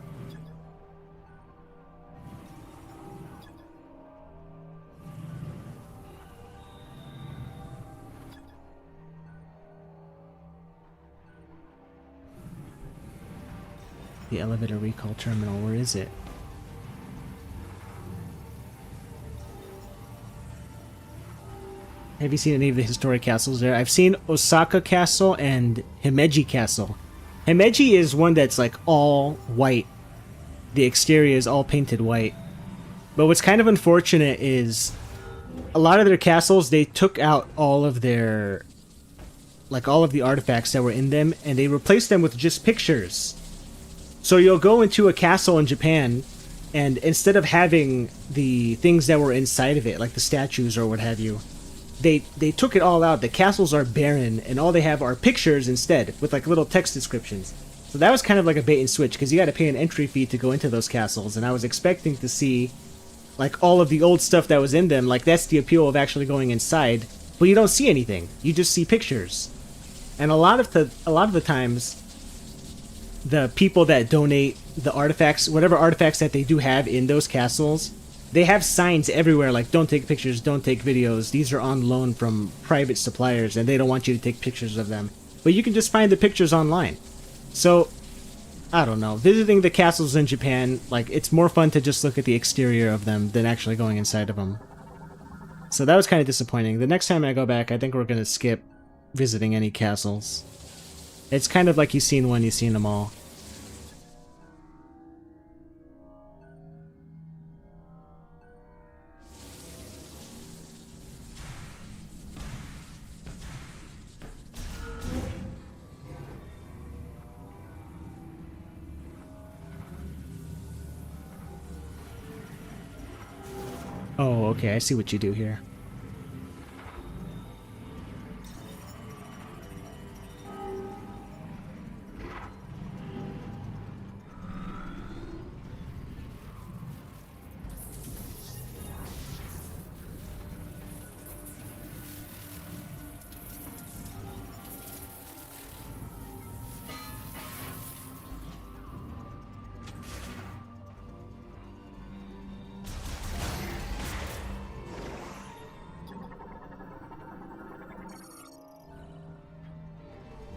The elevator recall terminal, where is it? Have you seen any of the historic castles there? I've seen Osaka Castle and Himeji Castle. Himeji is one that's like all white. The exterior is all painted white. But what's kind of unfortunate is a lot of their castles, they took out all of their, like all of the artifacts that were in them, and they replaced them with just pictures. So you'll go into a castle in Japan, and instead of having the things that were inside of it, like the statues or what have you, they took it all out. The castles are barren, and all they have are pictures instead, with like little text descriptions. So that was kind of like a bait and switch, because you got to pay an entry fee to go into those castles, and I was expecting to see like all of the old stuff that was in them. Like that's the appeal of actually going inside, but you don't see anything. You just see pictures. And a lot of the times, the people that donate the artifacts, whatever artifacts that they do have in those castles, they have signs everywhere like don't take pictures, don't take videos, these are on loan from private suppliers and they don't want you to take pictures of them. But you can just find the pictures online. So, I don't know, visiting the castles in Japan, like it's more fun to just look at the exterior of them than actually going inside of them. So that was kind of disappointing. The next time I go back, I think we're going to skip visiting any castles. It's kind of like you've seen one, you've seen them all. Oh, okay, I see what you do here.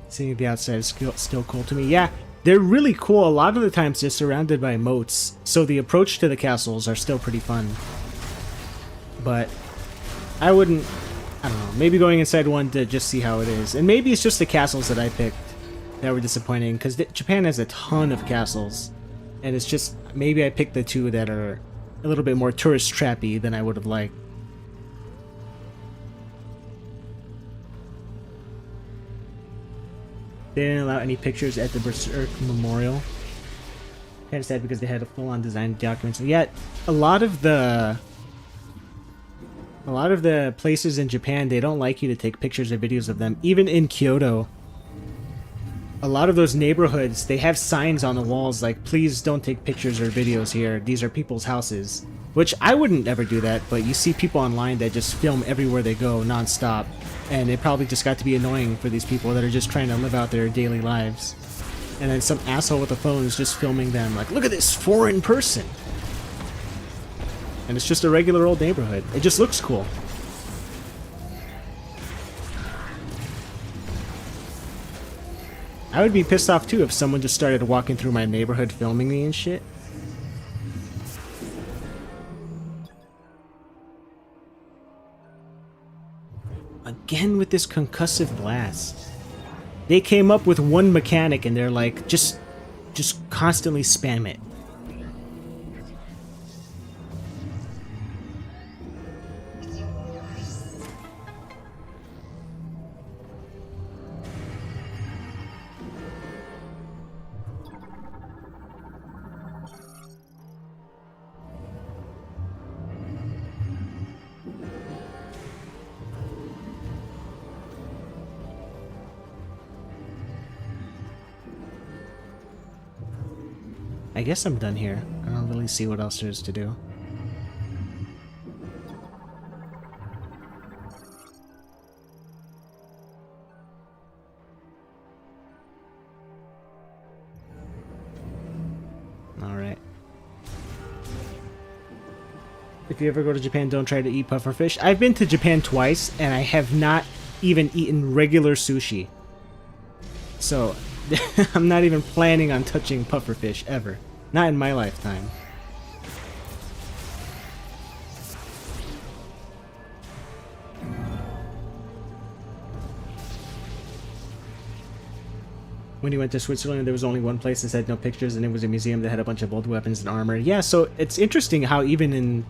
Seeing the outside is still cool to me. Yeah, they're really cool. A lot of the times they're surrounded by moats, so the approach to the castles are still pretty fun. But I don't know, maybe going inside one to just see how it is. And maybe it's just the castles that I picked that were disappointing, because Japan has a ton of castles. And it's just, maybe I picked the two that are a little bit more tourist trappy than I would have liked. They didn't allow any pictures at the Berserk Memorial. Kind of sad because they had a full-on design documents. And yet, a lot of the places in Japan, they don't like you to take pictures or videos of them. Even in Kyoto, a lot of those neighborhoods, they have signs on the walls like, please don't take pictures or videos here. These are people's houses. Which I wouldn't ever do that, but you see people online that just film everywhere they go non-stop. And it probably just got to be annoying for these people that are just trying to live out their daily lives. And then some asshole with a phone is just filming them like, look at this foreign person! And it's just a regular old neighborhood. It just looks cool. I would be pissed off too if someone just started walking through my neighborhood filming me and shit. again with this concussive blast. They came up with one mechanic and they're like, just constantly spam it. I guess I'm done here. I don't really see what else there is to do. Alright. If you ever go to Japan, don't try to eat pufferfish. I've been to Japan twice, and I have not even eaten regular sushi. So, I'm not even planning on touching pufferfish ever. Not in my lifetime. When he went to Switzerland, there was only one place that said no pictures, and it was a museum that had a bunch of old weapons and armor. Yeah, so it's interesting how even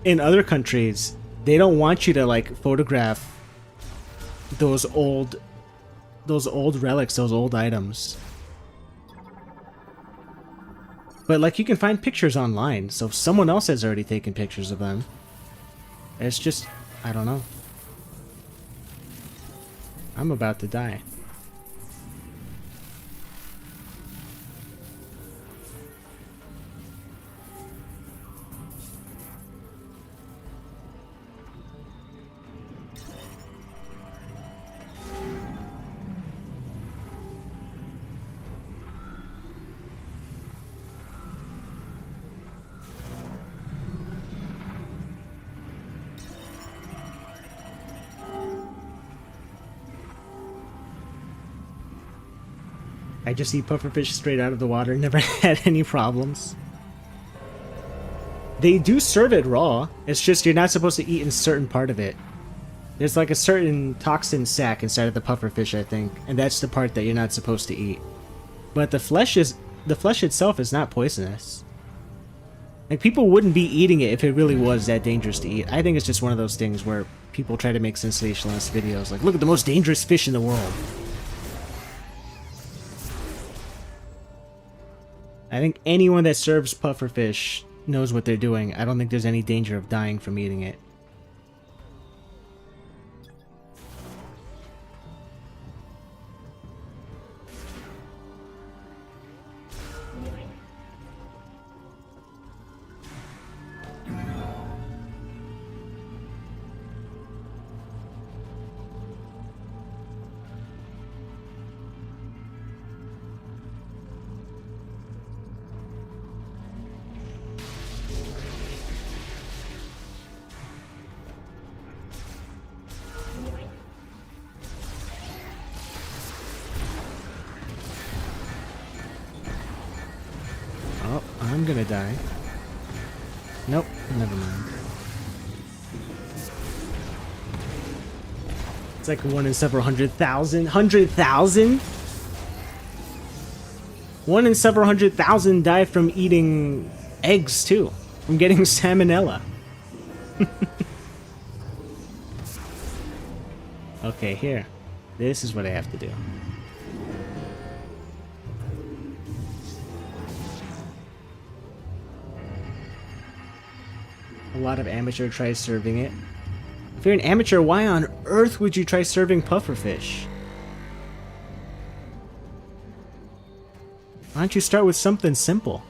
in other countries, they don't want you to like photograph those old relics, those old items. But like you can find pictures online, so someone else has already taken pictures of them. It's just, I don't know. I'm about to die. I just eat pufferfish straight out of the water, never had any problems. They do serve it raw, it's just you're not supposed to eat in a certain part of it. There's like a certain toxin sac inside of the pufferfish, I think, and that's the part that you're not supposed to eat. But the flesh itself is not poisonous. Like, people wouldn't be eating it if it really was that dangerous to eat. I think it's just one of those things where people try to make sensationalist videos, like, look at the most dangerous fish in the world. I think anyone that serves pufferfish knows what they're doing. I don't think there's any danger of dying from eating it. Oh, I'm gonna die. Nope, never mind. It's like 1 in several hundred thousand. 100,000? 1 in several 100,000 die from eating eggs, too. From getting salmonella. Okay, here. This is what I have to do. A lot of amateur try serving it. If you're an amateur, why on earth would you try serving pufferfish? Why don't you start with something simple?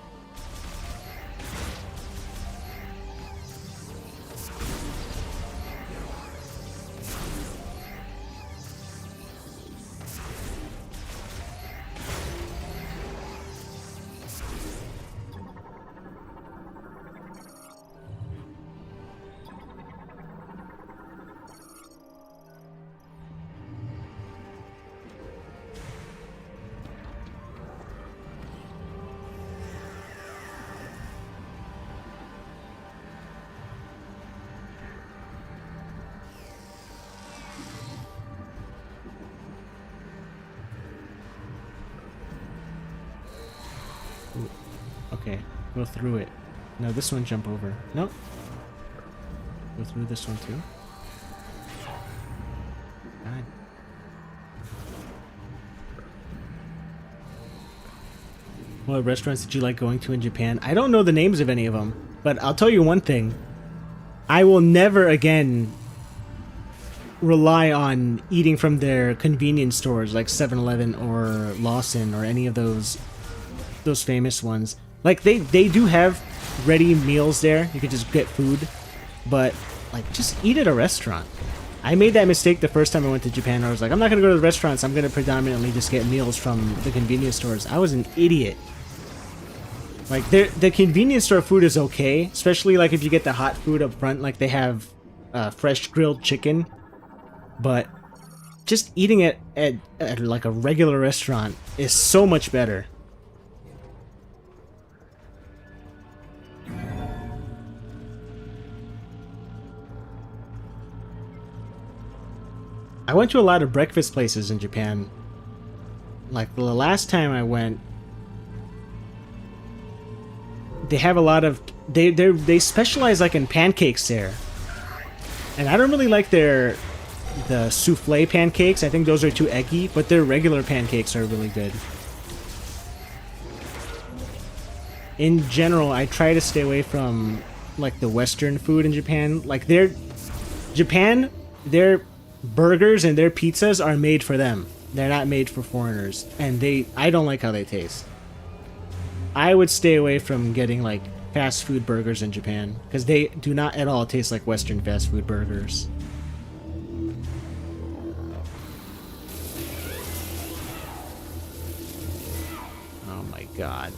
Ooh, okay, go through it. No, this one jump over. Nope. Go through this one too. God. What restaurants did you like going to in Japan? I don't know the names of any of them, but I'll tell you one thing. I will never again rely on eating from their convenience stores like 7-Eleven or Lawson or any of those famous ones. Like they do have ready meals there. You could just get food, but like just eat at a restaurant. I made that mistake the first time I went to Japan. I was like, I'm not gonna go to the restaurants. I'm gonna predominantly just get meals from the convenience stores. I was an idiot. Like the convenience store food is okay, especially like if you get the hot food up front. Like they have fresh grilled chicken, but just eating it at like a regular restaurant is so much better. I went to a lot of breakfast places in Japan. Like the last time I went, they have a lot of they specialize like in pancakes there, and I don't really like the souffle pancakes. I think those are too eggy, but their regular pancakes are really good. In general, I try to stay away from like the Western food in Japan. Like their burgers and their pizzas are made for them. They're not made for foreigners, and I don't like how they taste. I would stay away from getting like fast food burgers in Japan because they do not at all taste like Western fast food burgers. Oh my god.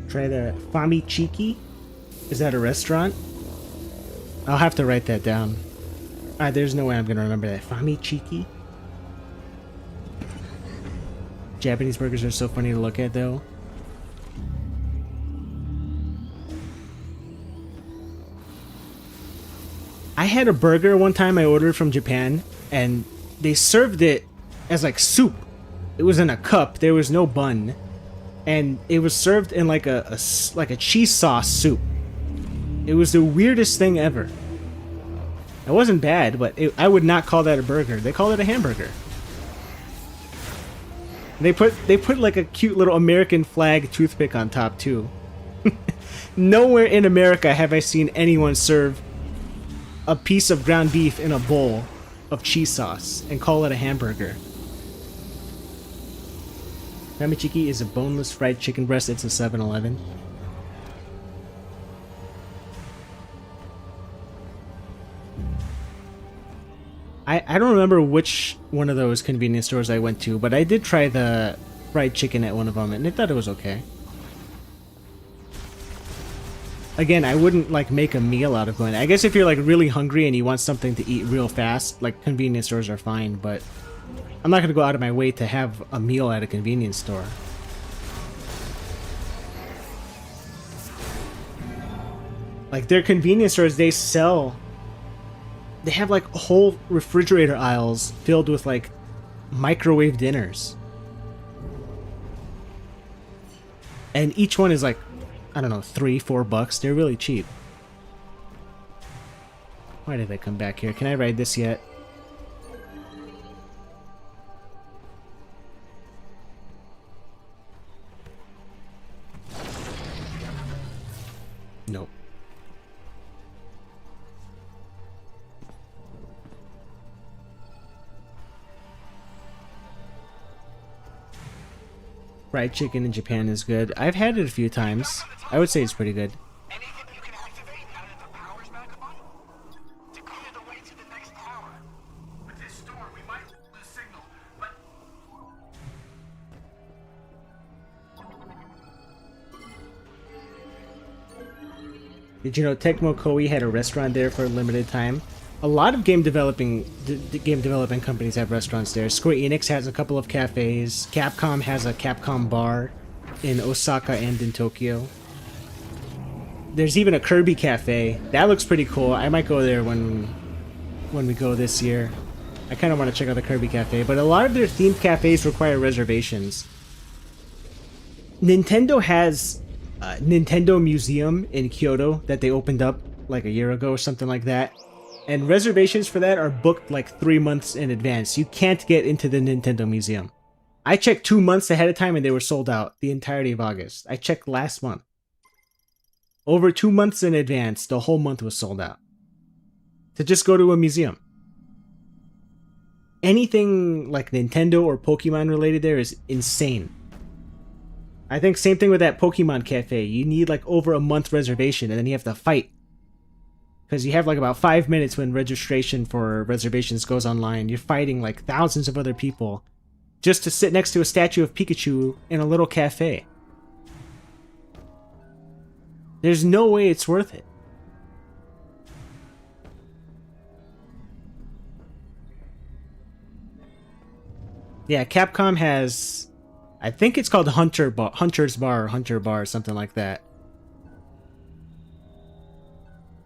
Try the Famichiki. Is that a restaurant? I'll have to write that down. There's no way I'm gonna remember that. Famichiki? Japanese burgers are so funny to look at, though. I had a burger one time I ordered from Japan, and they served it as like soup. It was in a cup. There was no bun, and it was served in like a cheese sauce soup. It was the weirdest thing ever. It wasn't bad, but I would not call that a burger. They call it a hamburger. They put like a cute little American flag toothpick on top too. Nowhere in America have I seen anyone serve a piece of ground beef in a bowl of cheese sauce and call it a hamburger. Famichiki is a boneless fried chicken breast. It's a 7-Eleven. I don't remember which one of those convenience stores I went to, but I did try the fried chicken at one of them, and I thought it was okay. Again, I wouldn't like make a meal out of going. I guess if you're like really hungry and you want something to eat real fast, like convenience stores are fine, but I'm not gonna go out of my way to have a meal at a convenience store. Like their convenience stores, they have like whole refrigerator aisles filled with like microwave dinners. And each one is like, I don't know, $3-4. They're really cheap. Why did I come back here? Can I ride this yet? Nope. Fried chicken in Japan is good. I've had it a few times. I would say it's pretty good. Anything you can activate now that the power's back on? To clear the way to the next tower. With this storm, we might lose signal, but... Did you know Tecmo Koei had a restaurant there for a limited time? A lot of game development companies have restaurants there. Square Enix has a couple of cafes. Capcom has a Capcom bar in Osaka and in Tokyo. There's even a Kirby cafe. That looks pretty cool. I might go there when we go this year. I kind of want to check out the Kirby cafe, but a lot of their themed cafes require reservations. Nintendo has a Nintendo Museum in Kyoto that they opened up like a year ago or something like that. And reservations for that are booked like 3 months in advance. You can't get into the Nintendo Museum. I checked 2 months ahead of time and they were sold out the entirety of August. I checked last month. Over 2 months in advance, the whole month was sold out. To just go to a museum. Anything like Nintendo or Pokemon related there is insane. I think same thing with that Pokemon cafe. You need like over a month reservation and then you have to fight. Because you have like about 5 minutes when registration for reservations goes online. You're fighting like thousands of other people just to sit next to a statue of Pikachu in a little cafe. There's no way it's worth it. Yeah, Capcom has, I think it's called Hunter's Bar or Hunter Bar or something like that.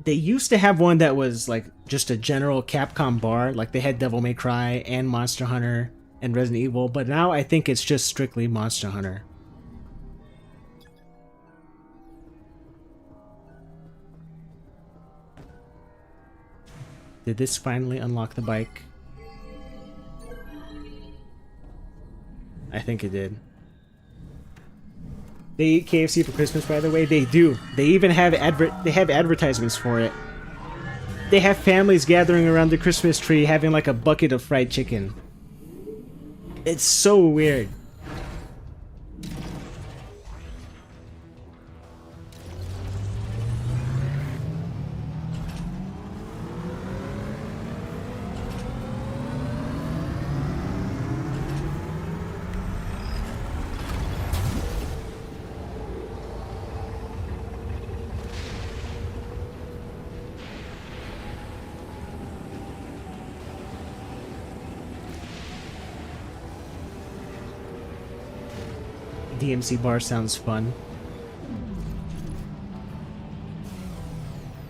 They used to have one that was like just a general Capcom bar, like they had Devil May Cry and Monster Hunter and Resident Evil, but now I think it's just strictly Monster Hunter. Did this finally unlock the bike? I think it did. They eat KFC for Christmas, by the way. They do. They even have advertisements for it. They have families gathering around the Christmas tree having like a bucket of fried chicken. It's so weird. DMC bar sounds fun.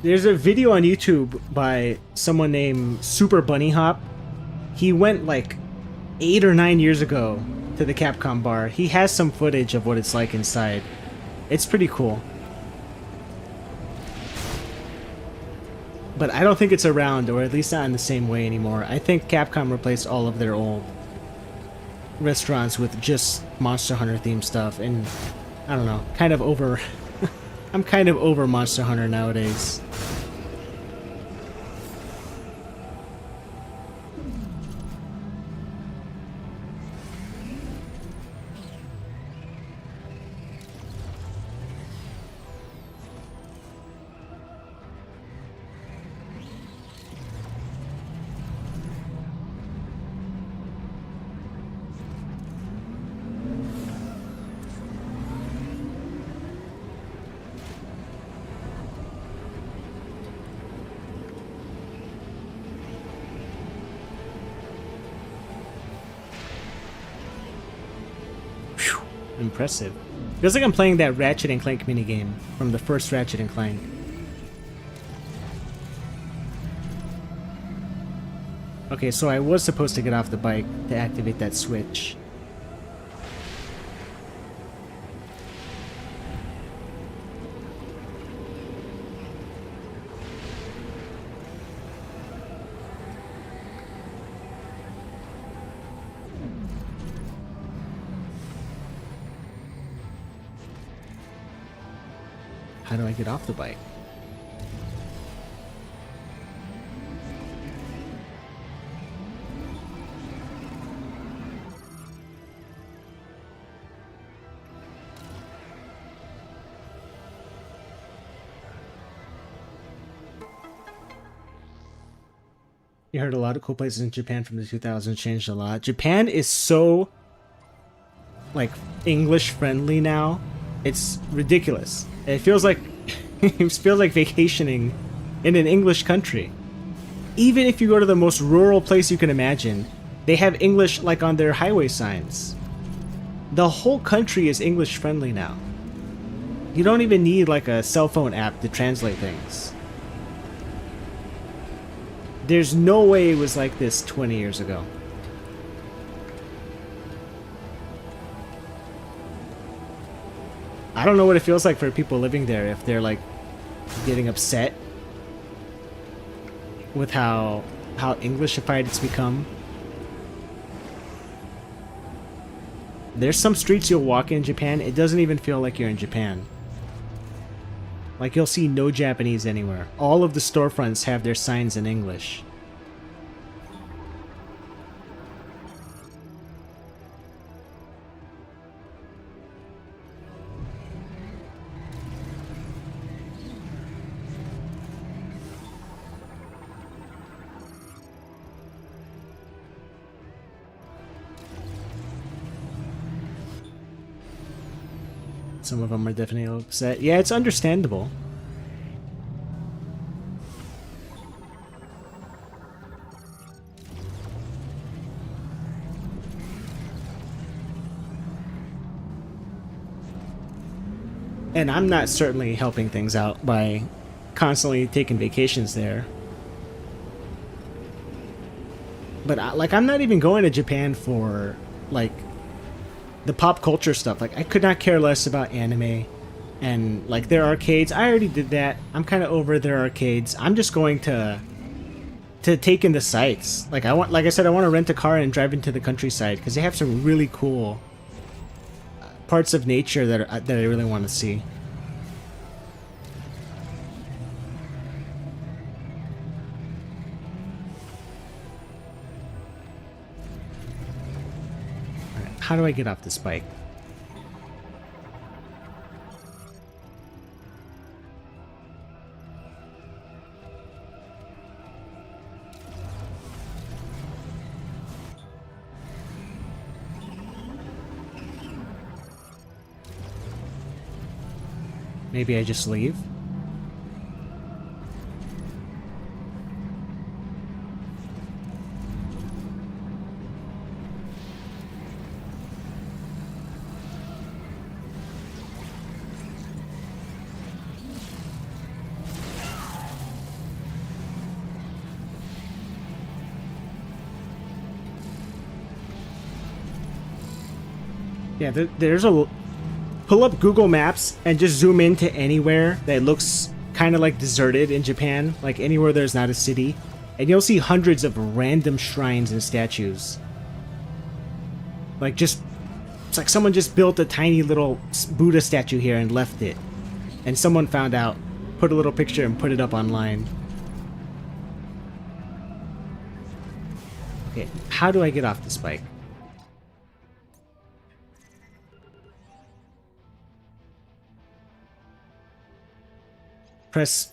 There's a video on YouTube by someone named Super Bunny Hop. He went like 8 or 9 years ago to the Capcom bar. He has some footage of what it's like inside. It's pretty cool. But I don't think it's around, or at least not in the same way anymore. I think Capcom replaced all of their old restaurants with just Monster Hunter themed stuff, and I don't know, kind of over I'm kind of over Monster Hunter nowadays. Impressive. Feels like I'm playing that Ratchet and Clank minigame from the first Ratchet and Clank. Okay, so I was supposed to get off the bike to activate that switch. How do I get off the bike? You heard a lot of cool places in Japan from the 2000s, changed a lot. Japan is so like English friendly now. It's ridiculous. It feels like it feels like vacationing in an English country. Even if you go to the most rural place you can imagine, they have English like on their highway signs. The whole country is English friendly now. You don't even need like a cell phone app to translate things. There's no way it was like this 20 years ago. I don't know what it feels like for people living there, if they're like getting upset with how Englishified it's become. There's some streets you'll walk in Japan, it doesn't even feel like you're in Japan. Like, you'll see no Japanese anywhere. All of the storefronts have their signs in English. Some of them are definitely upset. Yeah, it's understandable. And I'm not certainly helping things out by constantly taking vacations there. But I'm not even going to Japan for like the pop culture stuff. Like, I could not care less about anime and like their arcades. I already did that. I'm kind of over their arcades. I'm just going to take in the sights. Like, like I said, I want to rent a car and drive into the countryside because they have some really cool parts of nature that I really want to see. How do I get off this bike? Maybe I just leave? Yeah, there's a... Pull up Google Maps and just zoom into anywhere that looks kind of like deserted in Japan, like anywhere there's not a city, and you'll see hundreds of random shrines and statues. Like, just... It's like someone just built a tiny little Buddha statue here and left it. And someone found out, put a little picture and put it up online. Okay, how do I get off this bike? Press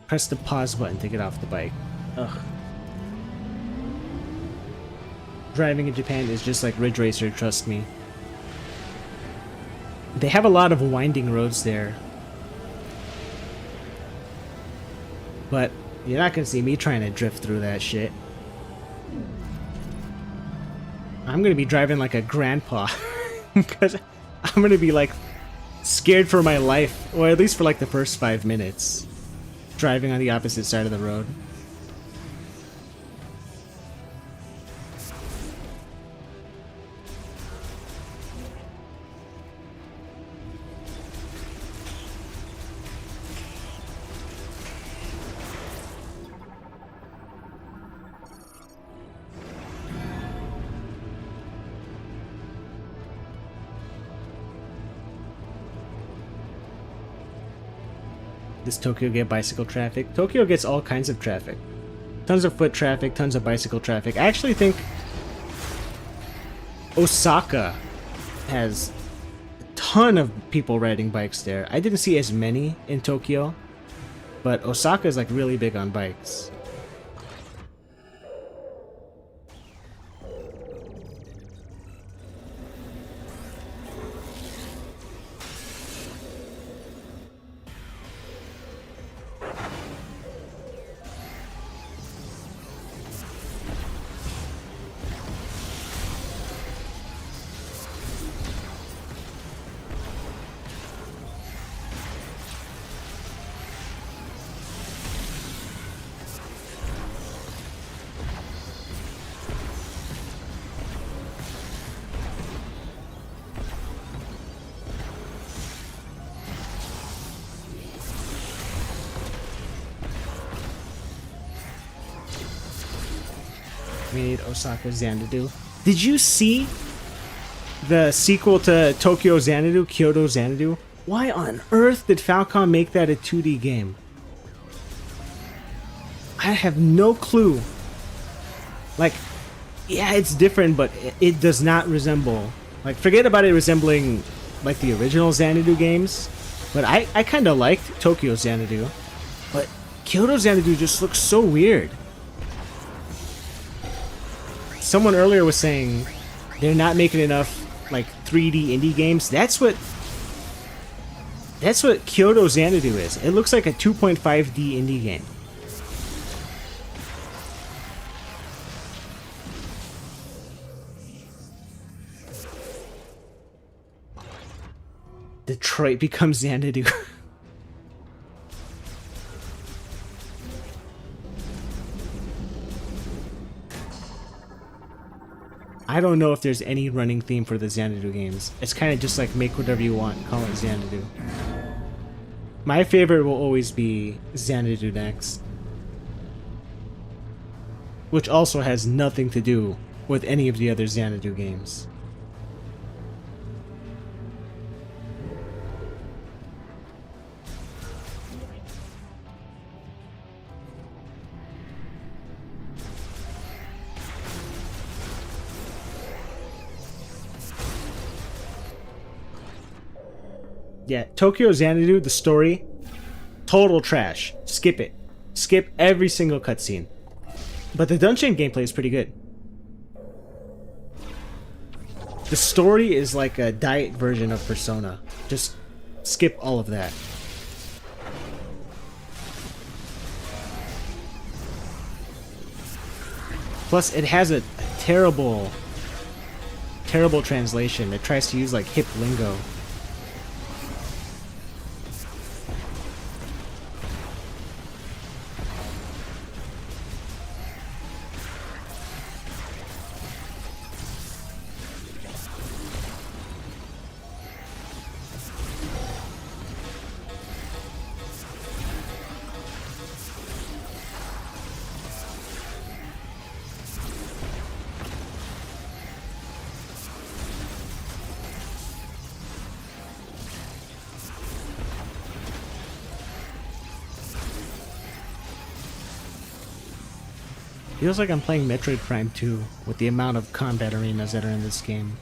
the pause button to get off the bike. Ugh. Driving in Japan is just like Ridge Racer, trust me. They have a lot of winding roads there. But you're not gonna see me trying to drift through that shit. I'm gonna be driving like a grandpa. Because I'm gonna be like scared for my life, or at least for like the first 5 minutes, driving on the opposite side of the road. Does Tokyo get bicycle traffic? Tokyo gets all kinds of traffic. Tons of foot traffic, tons of bicycle traffic. I actually think Osaka has a ton of people riding bikes there. I didn't see as many in Tokyo, but Osaka is like really big on bikes. We need Osaka Xanadu. Did you see the sequel to Tokyo Xanadu, Kyoto Xanadu? Why on earth did Falcom make that a 2D game? I have no clue. Like, yeah, it's different, but it does not resemble. Like, forget about it resembling like the original Xanadu games. But I kind of liked Tokyo Xanadu. But Kyoto Xanadu just looks so weird. Someone earlier was saying they're not making enough like 3D indie games. That's what Kyoto Xanadu is. It looks like a 2.5D indie game. Detroit becomes Xanadu. I don't know if there's any running theme for the Xanadu games. It's kind of just like make whatever you want, call it Xanadu. My favorite will always be Xanadu Next, which also has nothing to do with any of the other Xanadu games. Yeah, Tokyo Xanadu, the story, total trash. Skip it. Skip every single cutscene. But the dungeon gameplay is pretty good. The story is like a diet version of Persona. Just skip all of that. Plus, it has a terrible translation. It tries to use like hip lingo. Feels like I'm playing Metroid Prime 2 with the amount of combat arenas that are in this game.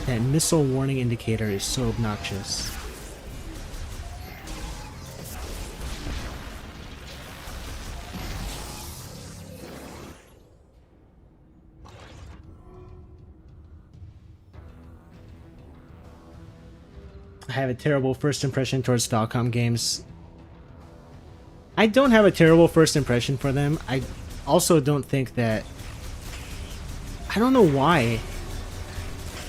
That missile warning indicator is so obnoxious. I have a terrible first impression towards Falcom games. I don't have a terrible first impression for them. I also don't think that... I don't know why.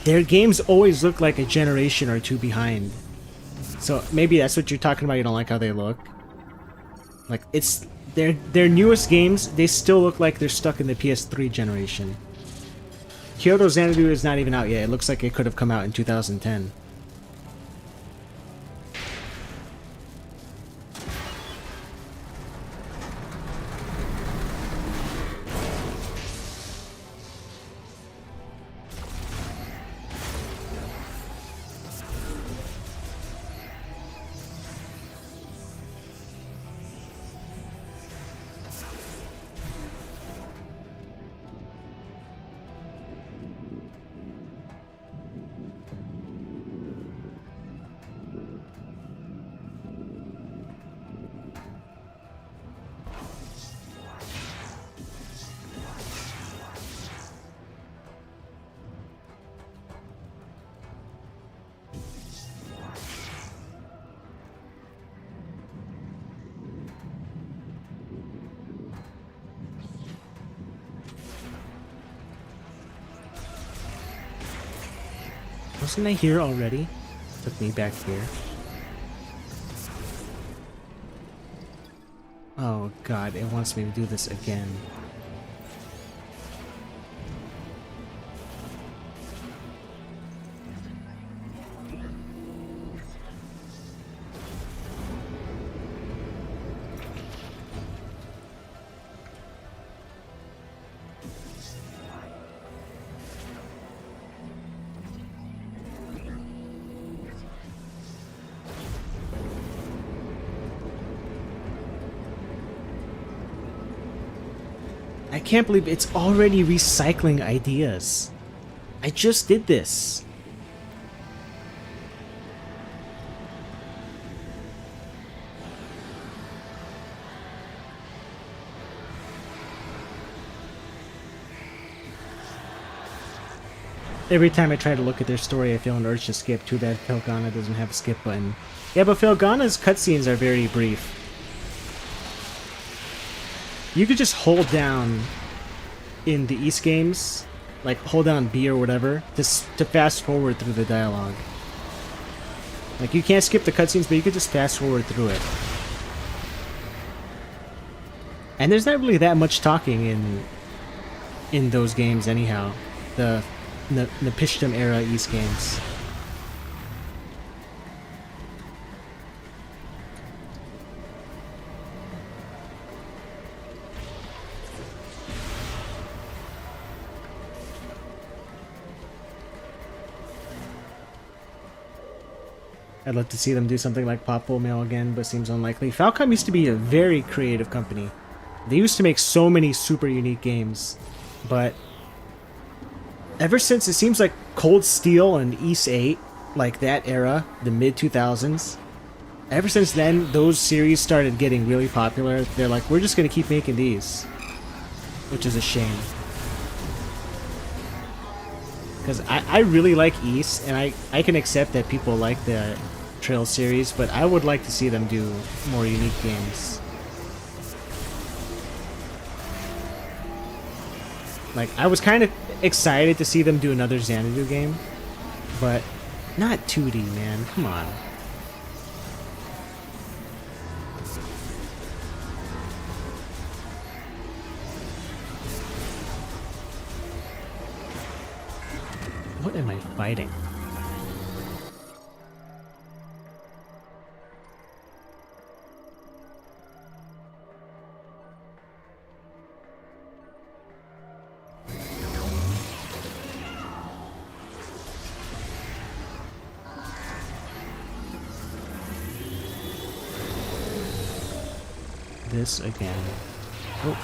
Their games always look like a generation or two behind. So maybe that's what you're talking about, you don't like how they look. Like, it's... Their newest games, they still look like they're stuck in the PS3 generation. Kyoto Xanadu is not even out yet. It looks like it could have come out in 2010. Wasn't I here already? Took me back here. Oh god, it wants me to do this again. I can't believe it's already recycling ideas. I just did this. Every time I try to look at their story, I feel an urge to skip. Too bad Felgana doesn't have a skip button. Yeah, but Felgana's cutscenes are very brief. You could just hold down in the East games, like hold down B or whatever, to fast forward through the dialogue. Like you can't skip the cutscenes, but you could just fast forward through it. And there's not really that much talking in those games anyhow. The Pishtam era East games. I'd love to see them do something like Pop Full Mail again, but seems unlikely. Falcom used to be a very creative company. They used to make so many super unique games, but ever since it seems like Cold Steel and Ys 8, like that era, the mid-2000s, ever since then, those series started getting really popular. They're like, we're just going to keep making these, which is a shame. Because I really like Ys, and I can accept that people like the Trail series, but I would like to see them do more unique games. Like, I was kind of excited to see them do another Xanadu game, but not 2D, man. Come on. What am I fighting? This again. Oh.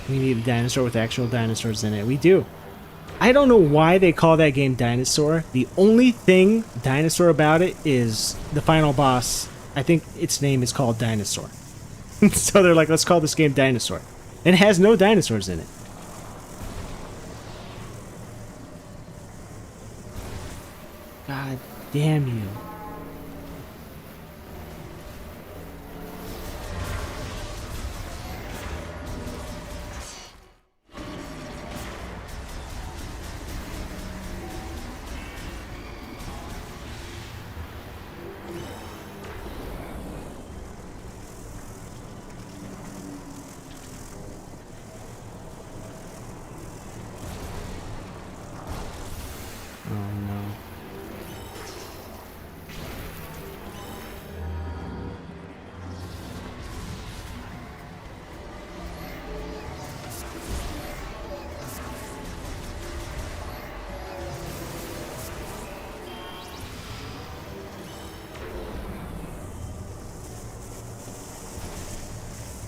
We need a dinosaur with actual dinosaurs in it. We do. I don't know why they call that game Dinosaur. The only thing dinosaur about it is the final boss. I think its name is called Dinosaur. So they're like, let's call this game Dinosaur. And it has no dinosaurs in it. God damn you.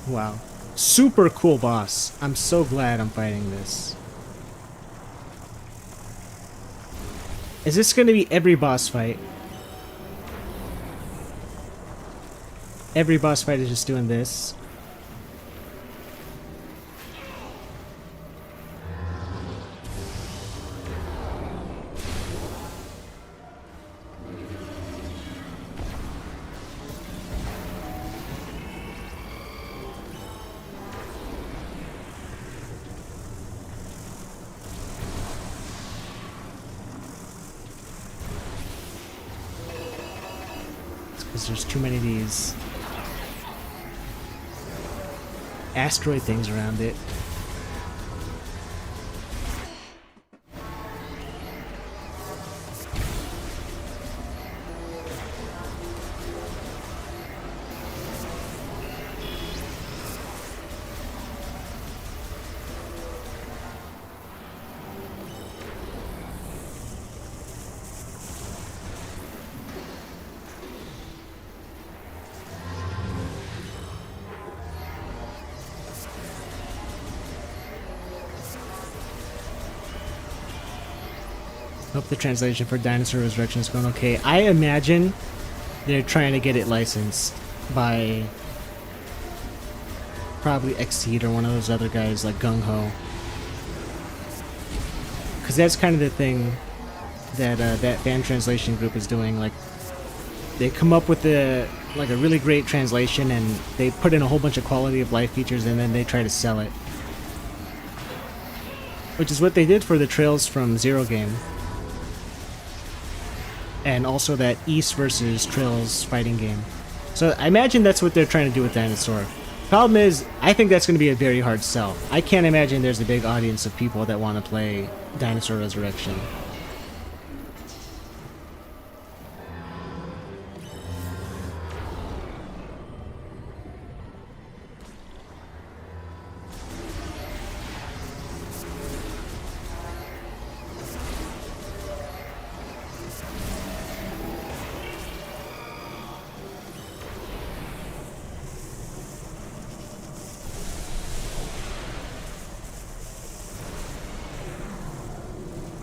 Wow. Super cool boss. I'm so glad I'm fighting this. Is this going to be every boss fight? Every boss fight is just doing this. Because there's too many of these asteroid things around it. Hope the translation for Dinosaur Resurrection is going okay. I imagine they're trying to get it licensed by probably Exceed or one of those other guys like Gung Ho. Because that's kind of the thing that that fan translation group is doing. Like, they come up with a really great translation and they put in a whole bunch of quality of life features and then they try to sell it. Which is what they did for the Trails from Zero game. And also that East versus Trails fighting game. So I imagine that's what they're trying to do with Dinosaur. Problem is, I think that's going to be a very hard sell. I can't imagine there's a big audience of people that want to play Dinosaur Resurrection.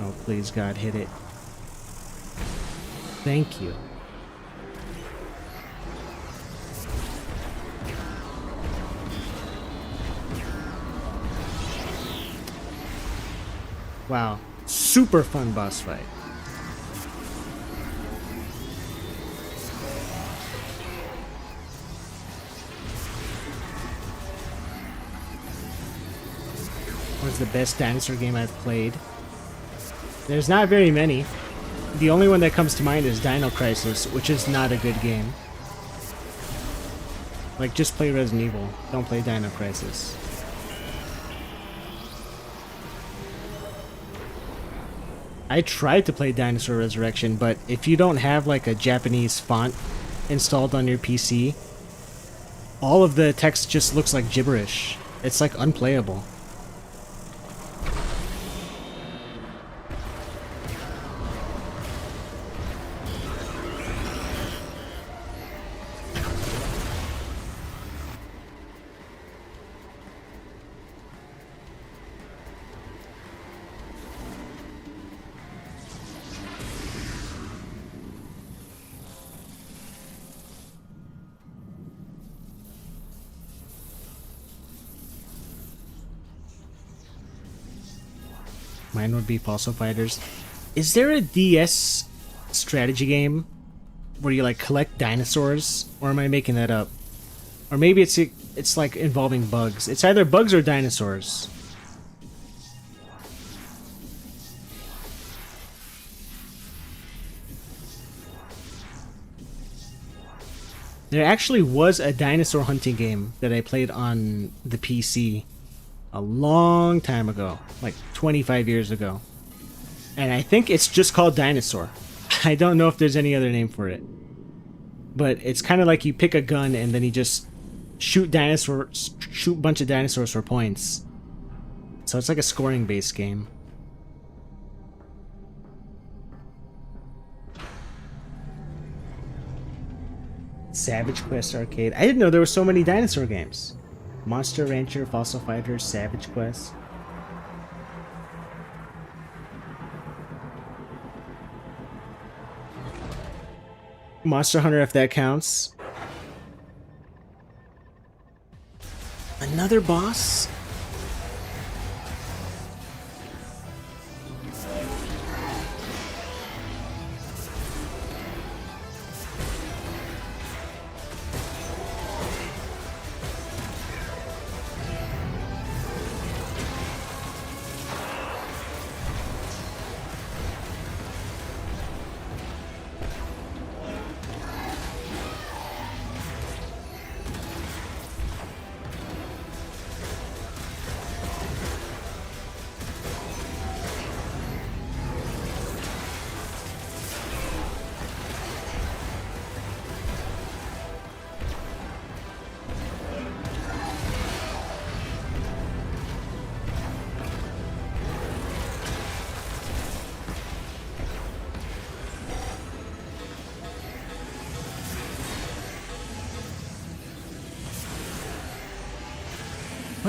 Oh, please, God, hit it. Thank you. Wow. Super fun boss fight. What's the best dinosaur game I've played? There's not very many. The only one that comes to mind is Dino Crisis, which is not a good game. Like, just play Resident Evil. Don't play Dino Crisis. I tried to play Dinosaur Resurrection, but if you don't have like a Japanese font installed on your PC, all of the text just looks like gibberish. It's like unplayable. Mine would be Fossil Fighters. Is there a DS strategy game where you like collect dinosaurs? Or am I making that up? Or maybe it's like involving bugs. It's either bugs or dinosaurs. There actually was a dinosaur hunting game that I played on the PC a long time ago, like 25 years ago. And I think it's just called Dinosaur. I don't know if there's any other name for it. But it's kind of like you pick a gun and then you just shoot a bunch of dinosaurs for points. So it's like a scoring based game. Savage Quest Arcade. I didn't know there were so many dinosaur games. Monster Rancher, Fossil Fighters, Savage Quest. Monster Hunter, if that counts. Another boss?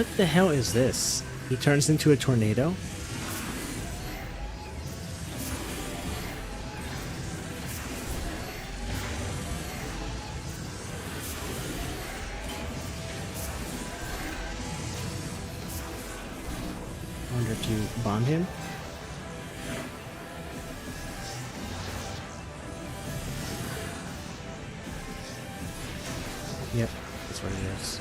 What the hell is this? He turns into a tornado? I wonder if you bomb him? Yep, that's what it is.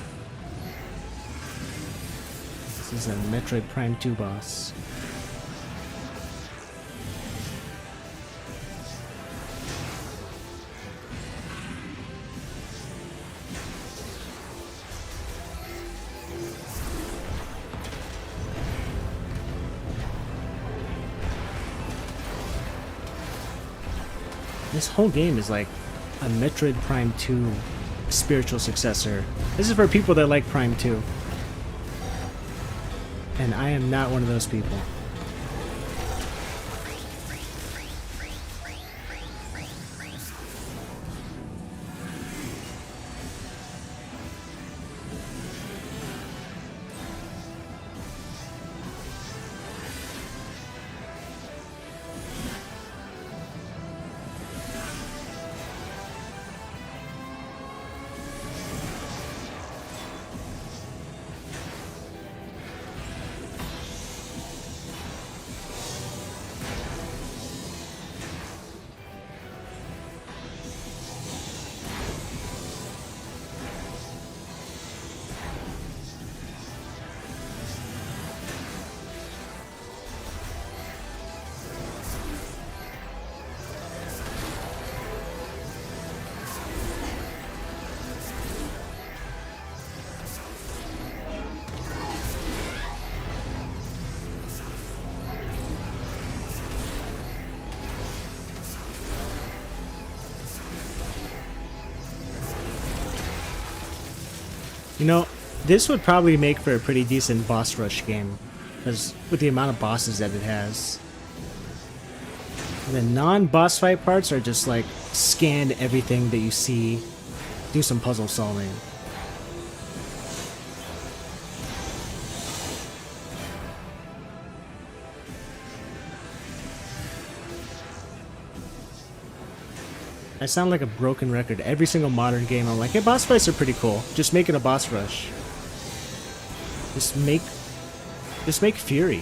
This is a Metroid Prime 2 boss. This whole game is like a Metroid Prime 2 spiritual successor. This is for people that like Prime 2. And I am not one of those people. You know, this would probably make for a pretty decent boss rush game, because with the amount of bosses that it has. The non-boss fight parts are just like scan everything that you see, do some puzzle solving. I sound like a broken record. Every single modern game, I'm like, hey, boss fights are pretty cool. Just make it a boss rush. Just make Fury.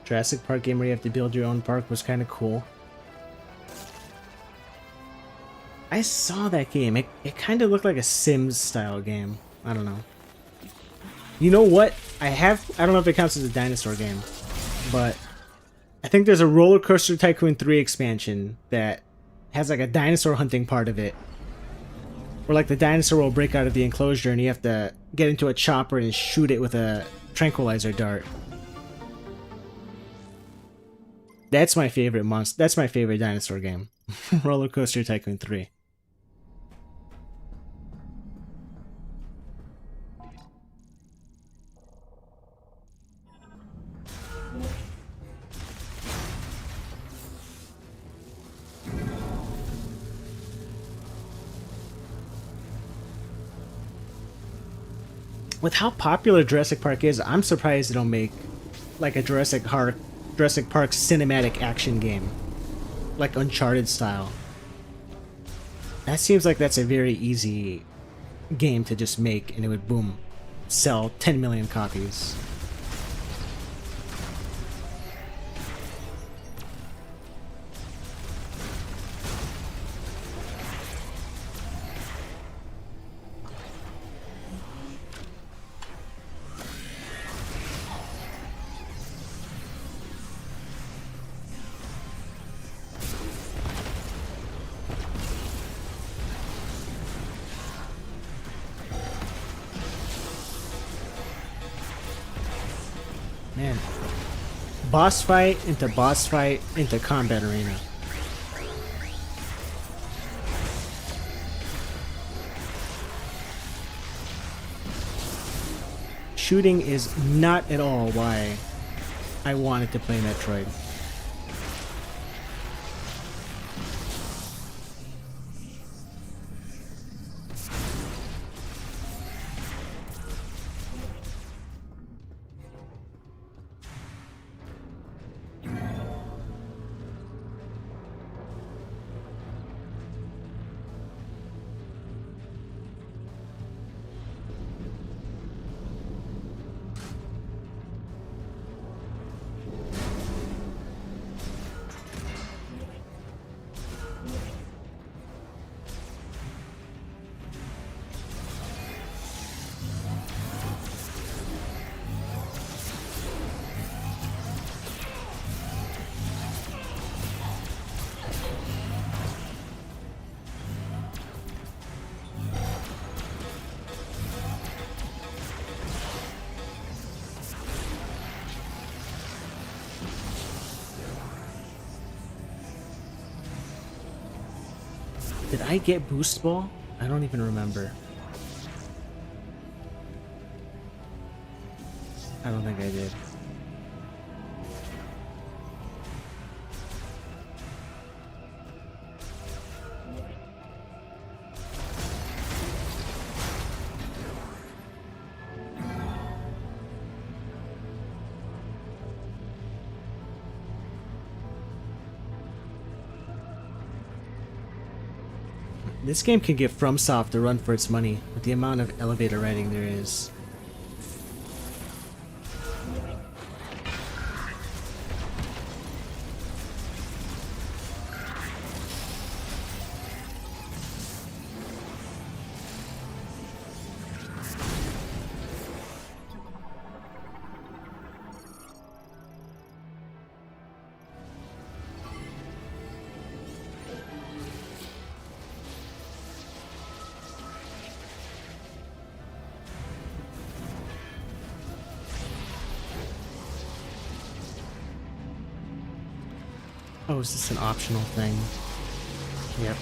Jurassic Park game where you have to build your own park was kind of cool. I saw that game. It kind of looked like a Sims style game. I don't know. You know what? I don't know if it counts as a dinosaur game, but I think there's a Roller Coaster Tycoon 3 expansion that has like a dinosaur hunting part of it. Where like the dinosaur will break out of the enclosure and you have to get into a chopper and shoot it with a tranquilizer dart. That's my favorite monster. That's my favorite dinosaur game. Roller Coaster Tycoon 3. With how popular Jurassic Park is, I'm surprised they don't make like a Jurassic Park cinematic action game, like Uncharted style. That seems like that's a very easy game to just make, and it would boom, sell 10 million copies. Man. Boss fight into boss fight into combat arena. Shooting is not at all why I wanted to play Metroid. Did I get Boost Ball? I don't even remember. I don't think I did. This game can give FromSoft a run for its money with the amount of elevator riding there is. Oh, is this an optional thing? Yep.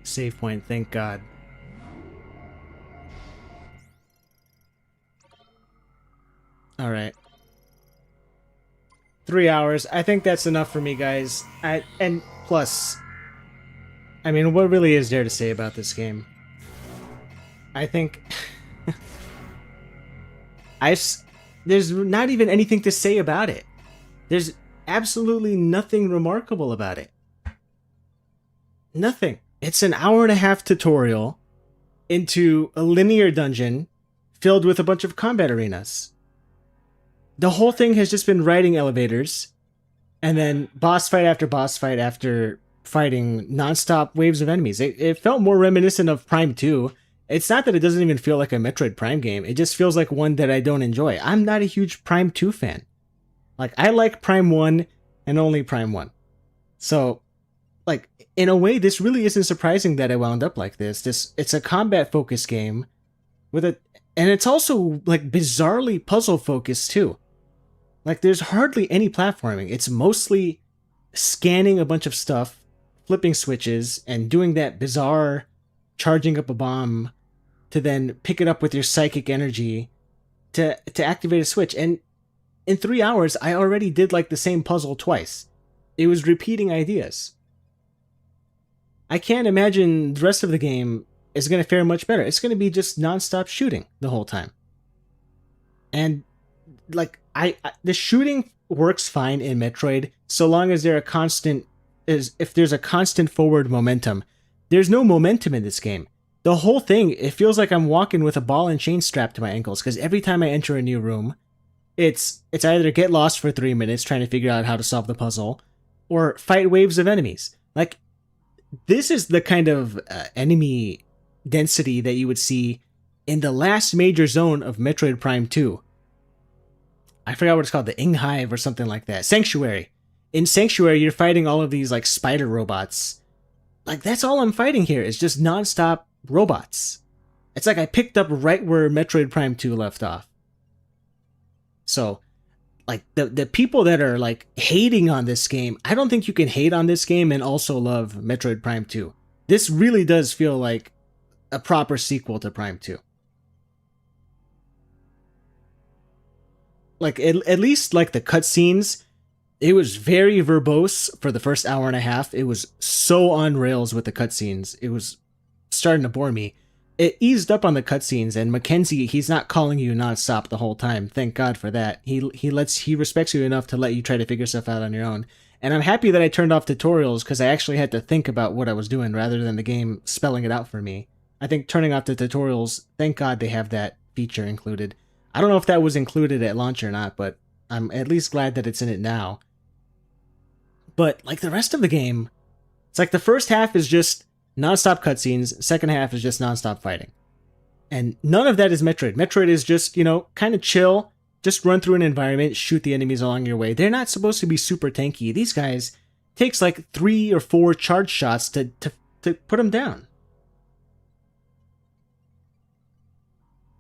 Save point, thank God. Alright. 3 hours. I think that's enough for me, guys. And plus, I mean, what really is there to say about this game? I think... there's not even anything to say about it. There's absolutely nothing remarkable about it. Nothing. It's an hour-and-a-half tutorial into a linear dungeon filled with a bunch of combat arenas. The whole thing has just been riding elevators, and then boss fight after fighting non-stop waves of enemies. It felt more reminiscent of Prime 2. It's not that it doesn't even feel like a Metroid Prime game. It just feels like one that I don't enjoy. I'm not a huge Prime 2 fan. Like, I like Prime 1 and only Prime 1. So, like, in a way, this really isn't surprising that I wound up like this. It's a combat-focused game with and it's also, like, bizarrely puzzle-focused, too. Like, there's hardly any platforming. It's mostly scanning a bunch of stuff, flipping switches, and doing that bizarre charging up a bomb to then pick it up with your psychic energy to activate a switch. And in 3 hours, I already did, like, the same puzzle twice. It was repeating ideas. I can't imagine the rest of the game is going to fare much better. It's going to be just non-stop shooting the whole time. And, like, the shooting works fine in Metroid so long as if there's a constant forward momentum. There's no momentum in this game. The whole thing, it feels like I'm walking with a ball and chain strapped to my ankles, because every time I enter a new room, it's either get lost for 3 minutes trying to figure out how to solve the puzzle, or fight waves of enemies. Like, this is the kind of enemy density that you would see in the last major zone of Metroid Prime 2. I forgot what it's called, the Ing Hive or something like that. Sanctuary. In Sanctuary, you're fighting all of these like spider robots. Like, that's all I'm fighting here, is just non-stop robots. It's like I picked up right where Metroid Prime 2 left off. So, like, the people that are like hating on this game, I don't think you can hate on this game and also love Metroid Prime 2. This really does feel like a proper sequel to Prime 2. Like, at least like the cutscenes, it was very verbose for the first hour and a half. It was so on rails with the cutscenes. It was starting to bore me. It eased up on the cutscenes, and Mackenzie, he's not calling you nonstop the whole time. Thank God for that. He respects you enough to let you try to figure stuff out on your own. And I'm happy that I turned off tutorials, because I actually had to think about what I was doing rather than the game spelling it out for me. I think turning off the tutorials, thank God they have that feature included. I don't know if that was included at launch or not, but I'm at least glad that it's in it now. But like the rest of the game, it's like the first half is just non-stop cutscenes, second half is just non-stop fighting. And none of that is Metroid. Metroid is just, kind of chill, just run through an environment, shoot the enemies along your way. They're not supposed to be super tanky. These guys takes like 3 or 4 charge shots to put them down.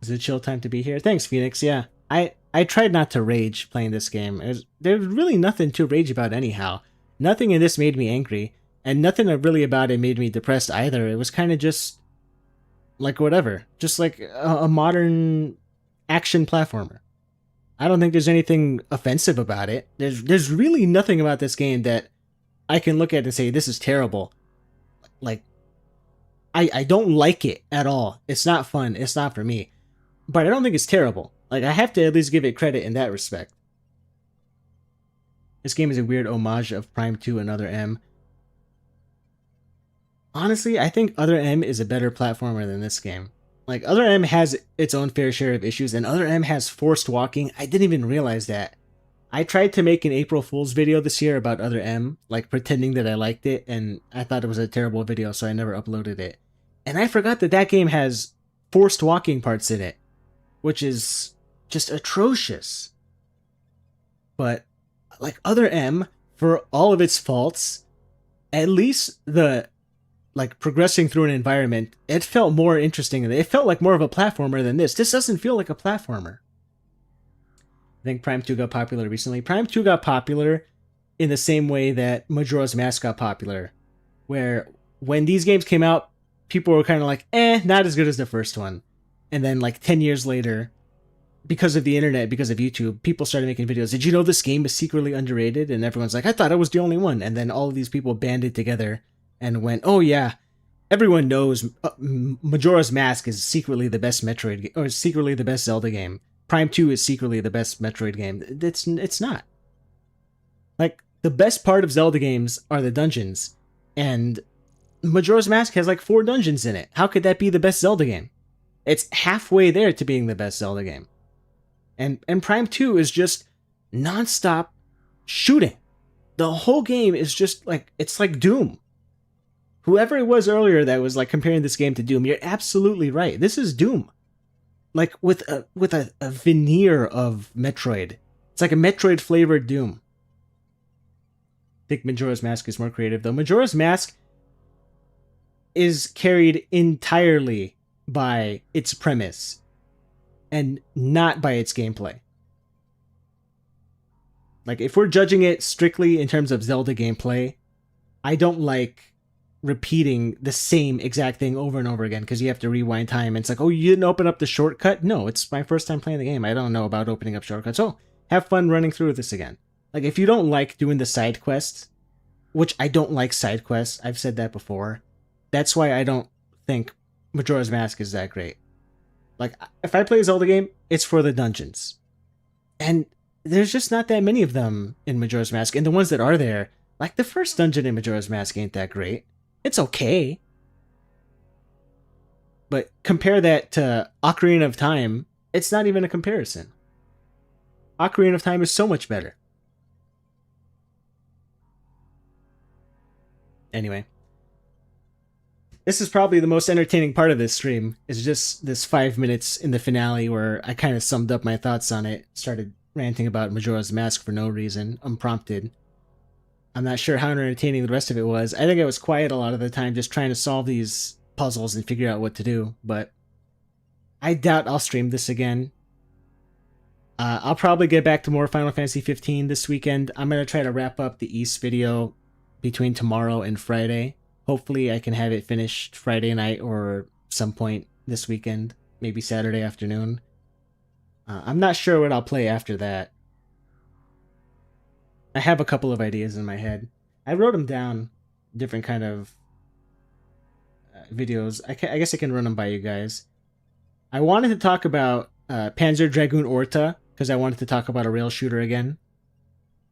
Is it a chill time to be here? Thanks, Phoenix. Yeah, I tried not to rage playing this game. There's really nothing to rage about anyhow. Nothing in this made me angry, and nothing really about it made me depressed either. It was kind of just like whatever. Just like a modern action platformer. I don't think there's anything offensive about it. There's really nothing about this game that I can look at and say, this is terrible. Like, I don't like it at all. It's not fun. It's not for me. But I don't think it's terrible. Like, I have to at least give it credit in that respect. This game is a weird homage of Prime 2 and Other M. Honestly, I think Other M is a better platformer than this game. Like, Other M has its own fair share of issues, and Other M has forced walking. I didn't even realize that. I tried to make an April Fool's video this year about Other M, like pretending that I liked it, and I thought it was a terrible video, so I never uploaded it. And I forgot that that game has forced walking parts in it, which is just atrocious. But, like, Other M, for all of its faults, at least the, like, progressing through an environment, it felt more interesting. It felt like more of a platformer than this. This doesn't feel like a platformer. I think Prime 2 got popular recently. Prime 2 got popular in the same way that Majora's Mask got popular, where when these games came out, people were kind of like, not as good as the first one. And then, like, 10 years later, because of the internet, because of YouTube, people started making videos. Did you know this game is secretly underrated? And everyone's like, I thought I was the only one. And then all of these people banded together and went, oh yeah, everyone knows Majora's Mask is secretly the best Metroid, or secretly the best Zelda game. Prime 2 is secretly the best Metroid game. It's not. Like, the best part of Zelda games are the dungeons. And Majora's Mask has like 4 dungeons in it. How could that be the best Zelda game? It's halfway there to being the best Zelda game. And Prime 2 is just non-stop shooting. The whole game is just like, it's like Doom. Whoever it was earlier that was like comparing this game to Doom, you're absolutely right. This is Doom. Like with a veneer of Metroid. It's like a Metroid flavored Doom. I think Majora's Mask is more creative though. Majora's Mask is carried entirely by its premise and not by its gameplay. Like, if we're judging it strictly in terms of Zelda gameplay, I don't like repeating the same exact thing over and over again because you have to rewind time. And it's like, oh, you didn't open up the shortcut? No, it's my first time playing the game. I don't know about opening up shortcuts. Oh, have fun running through this again. Like, if you don't like doing the side quests, which I don't like side quests, I've said that before. That's why I don't think Majora's Mask is that great. Like, if I play a Zelda game, it's for the dungeons. And there's just not that many of them in Majora's Mask, and the ones that are there, like the first dungeon in Majora's Mask ain't that great. It's okay. But compare that to Ocarina of Time, it's not even a comparison. Ocarina of Time is so much better. Anyway. This is probably the most entertaining part of this stream, is just this 5 minutes in the finale where I kind of summed up my thoughts on it, started ranting about Majora's Mask for no reason, unprompted. I'm not sure how entertaining the rest of it was. I think I was quiet a lot of the time just trying to solve these puzzles and figure out what to do, but I doubt I'll stream this again. I'll probably get back to more Final Fantasy 15 this weekend. I'm going to try to wrap up the East video between tomorrow and Friday. Hopefully I can have it finished Friday night or some point this weekend, maybe Saturday afternoon. I'm not sure what I'll play after that. I have a couple of ideas in my head. I wrote them down, different kind of videos. I guess I can run them by you guys. I wanted to talk about Panzer Dragoon Orta, because I wanted to talk about a rail shooter again.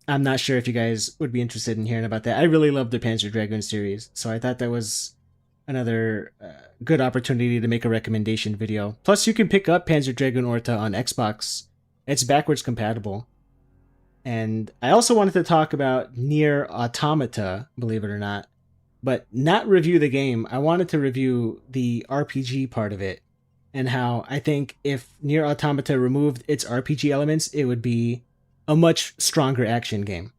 I'm not sure if you guys would be interested in hearing about that. I really love the Panzer Dragoon series, so I thought that was another good opportunity to make a recommendation video. Plus, you can pick up Panzer Dragoon Orta on Xbox. It's backwards compatible. And I also wanted to talk about Nier Automata, believe it or not, but not review the game. I wanted to review the RPG part of it, and how I think if Nier Automata removed its RPG elements, it would be a much stronger action game.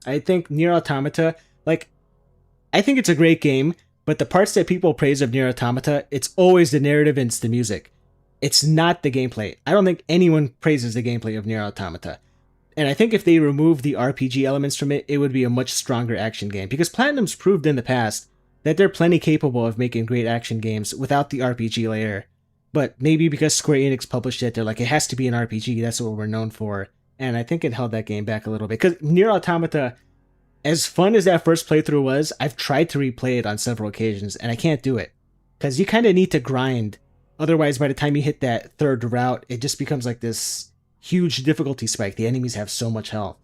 I think Nier Automata, I think it's a great game, but the parts that people praise of Nier Automata, it's always the narrative and it's the music. It's not the gameplay. I don't think anyone praises the gameplay of Nier Automata. And I think if they remove the RPG elements from it, it would be a much stronger action game. Because Platinum's proved in the past that they're plenty capable of making great action games without the RPG layer. But maybe because Square Enix published it, they're like, it has to be an RPG, that's what we're known for. And I think it held that game back a little bit. Because Nier Automata, as fun as that first playthrough was, I've tried to replay it on several occasions, and I can't do it. Because you kind of need to grind. Otherwise, by the time you hit that third route, it just becomes like this huge difficulty spike. The enemies have so much health.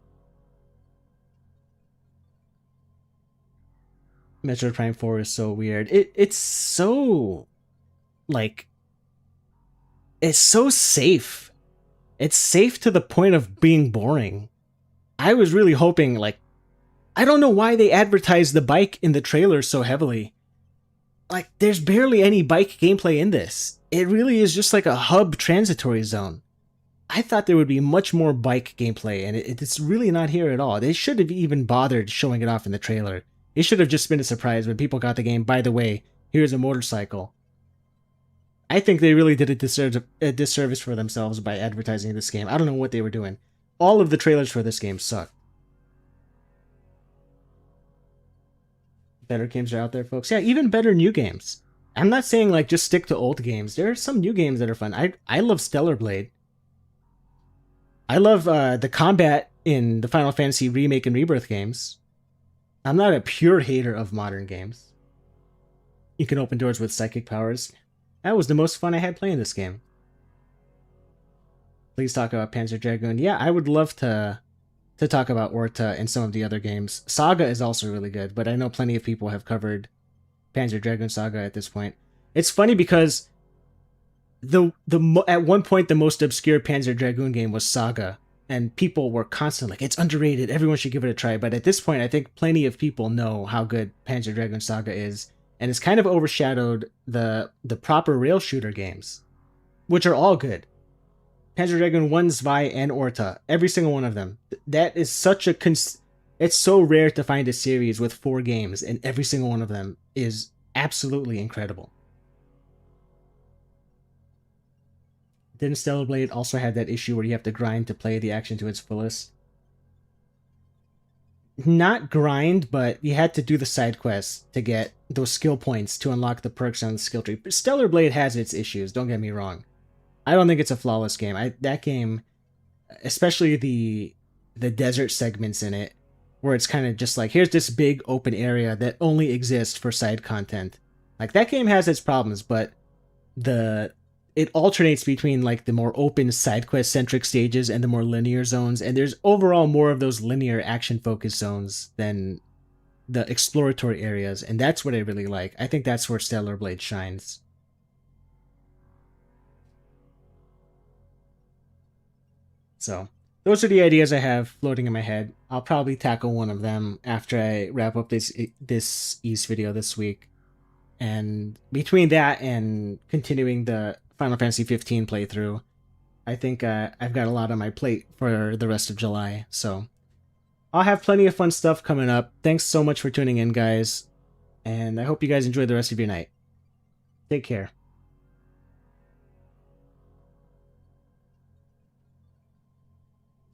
Metroid Prime 4 is so weird. It's so... it's so safe. It's safe to the point of being boring. I was really hoping, I don't know why they advertised the bike in the trailer so heavily. There's barely any bike gameplay in this. It really is just like a hub transitory zone. I thought there would be much more bike gameplay, and it's really not here at all. They should have even bothered showing it off in the trailer. It should have just been a surprise when people got the game. By the way, here's a motorcycle. I think they really did a disservice for themselves by advertising this game. I don't know what they were doing. All of the trailers for this game suck. Better games are out there, folks. Yeah, even better new games. I'm not saying just stick to old games. There are some new games that are fun. I love Stellar Blade. I love the combat in the Final Fantasy Remake and Rebirth games. I'm not a pure hater of modern games. You can open doors with psychic powers. That was the most fun I had playing this game. Please talk about Panzer Dragoon. Yeah, I would love to talk about Orta and some of the other games. Saga is also really good, but I know plenty of people have covered Panzer Dragoon Saga at this point. It's funny because at one point the most obscure Panzer Dragoon game was Saga, and people were constantly like, it's underrated, everyone should give it a try. But at this point, I think plenty of people know how good Panzer Dragoon Saga is, and it's kind of overshadowed the proper rail shooter games, which are all good. Panzer Dragoon 1, Zwei, and Orta, every single one of them. That is such a... it's so rare to find a series with 4 games, and every single one of them is absolutely incredible. Didn't Stellar Blade also have that issue where you have to grind to play the action to its fullest? Not grind, but you had to do the side quests to get those skill points to unlock the perks on the skill tree. Stellar Blade has its issues, don't get me wrong. I don't think it's a flawless game. That game, especially the desert segments in it, where it's kind of just here's this big open area that only exists for side content. That game has its problems, but it alternates between like the more open side quest centric stages and the more linear zones, and there's overall more of those linear action focused zones than the exploratory areas, and that's what I really like. I think that's where Stellar Blade shines. So those are the ideas I have floating in my head. I'll probably tackle one of them after I wrap up this East video this week. And between that and continuing the Final Fantasy 15 playthrough, I think I've got a lot on my plate for the rest of July. So I'll have plenty of fun stuff coming up. Thanks so much for tuning in, guys. And I hope you guys enjoy the rest of your night. Take care.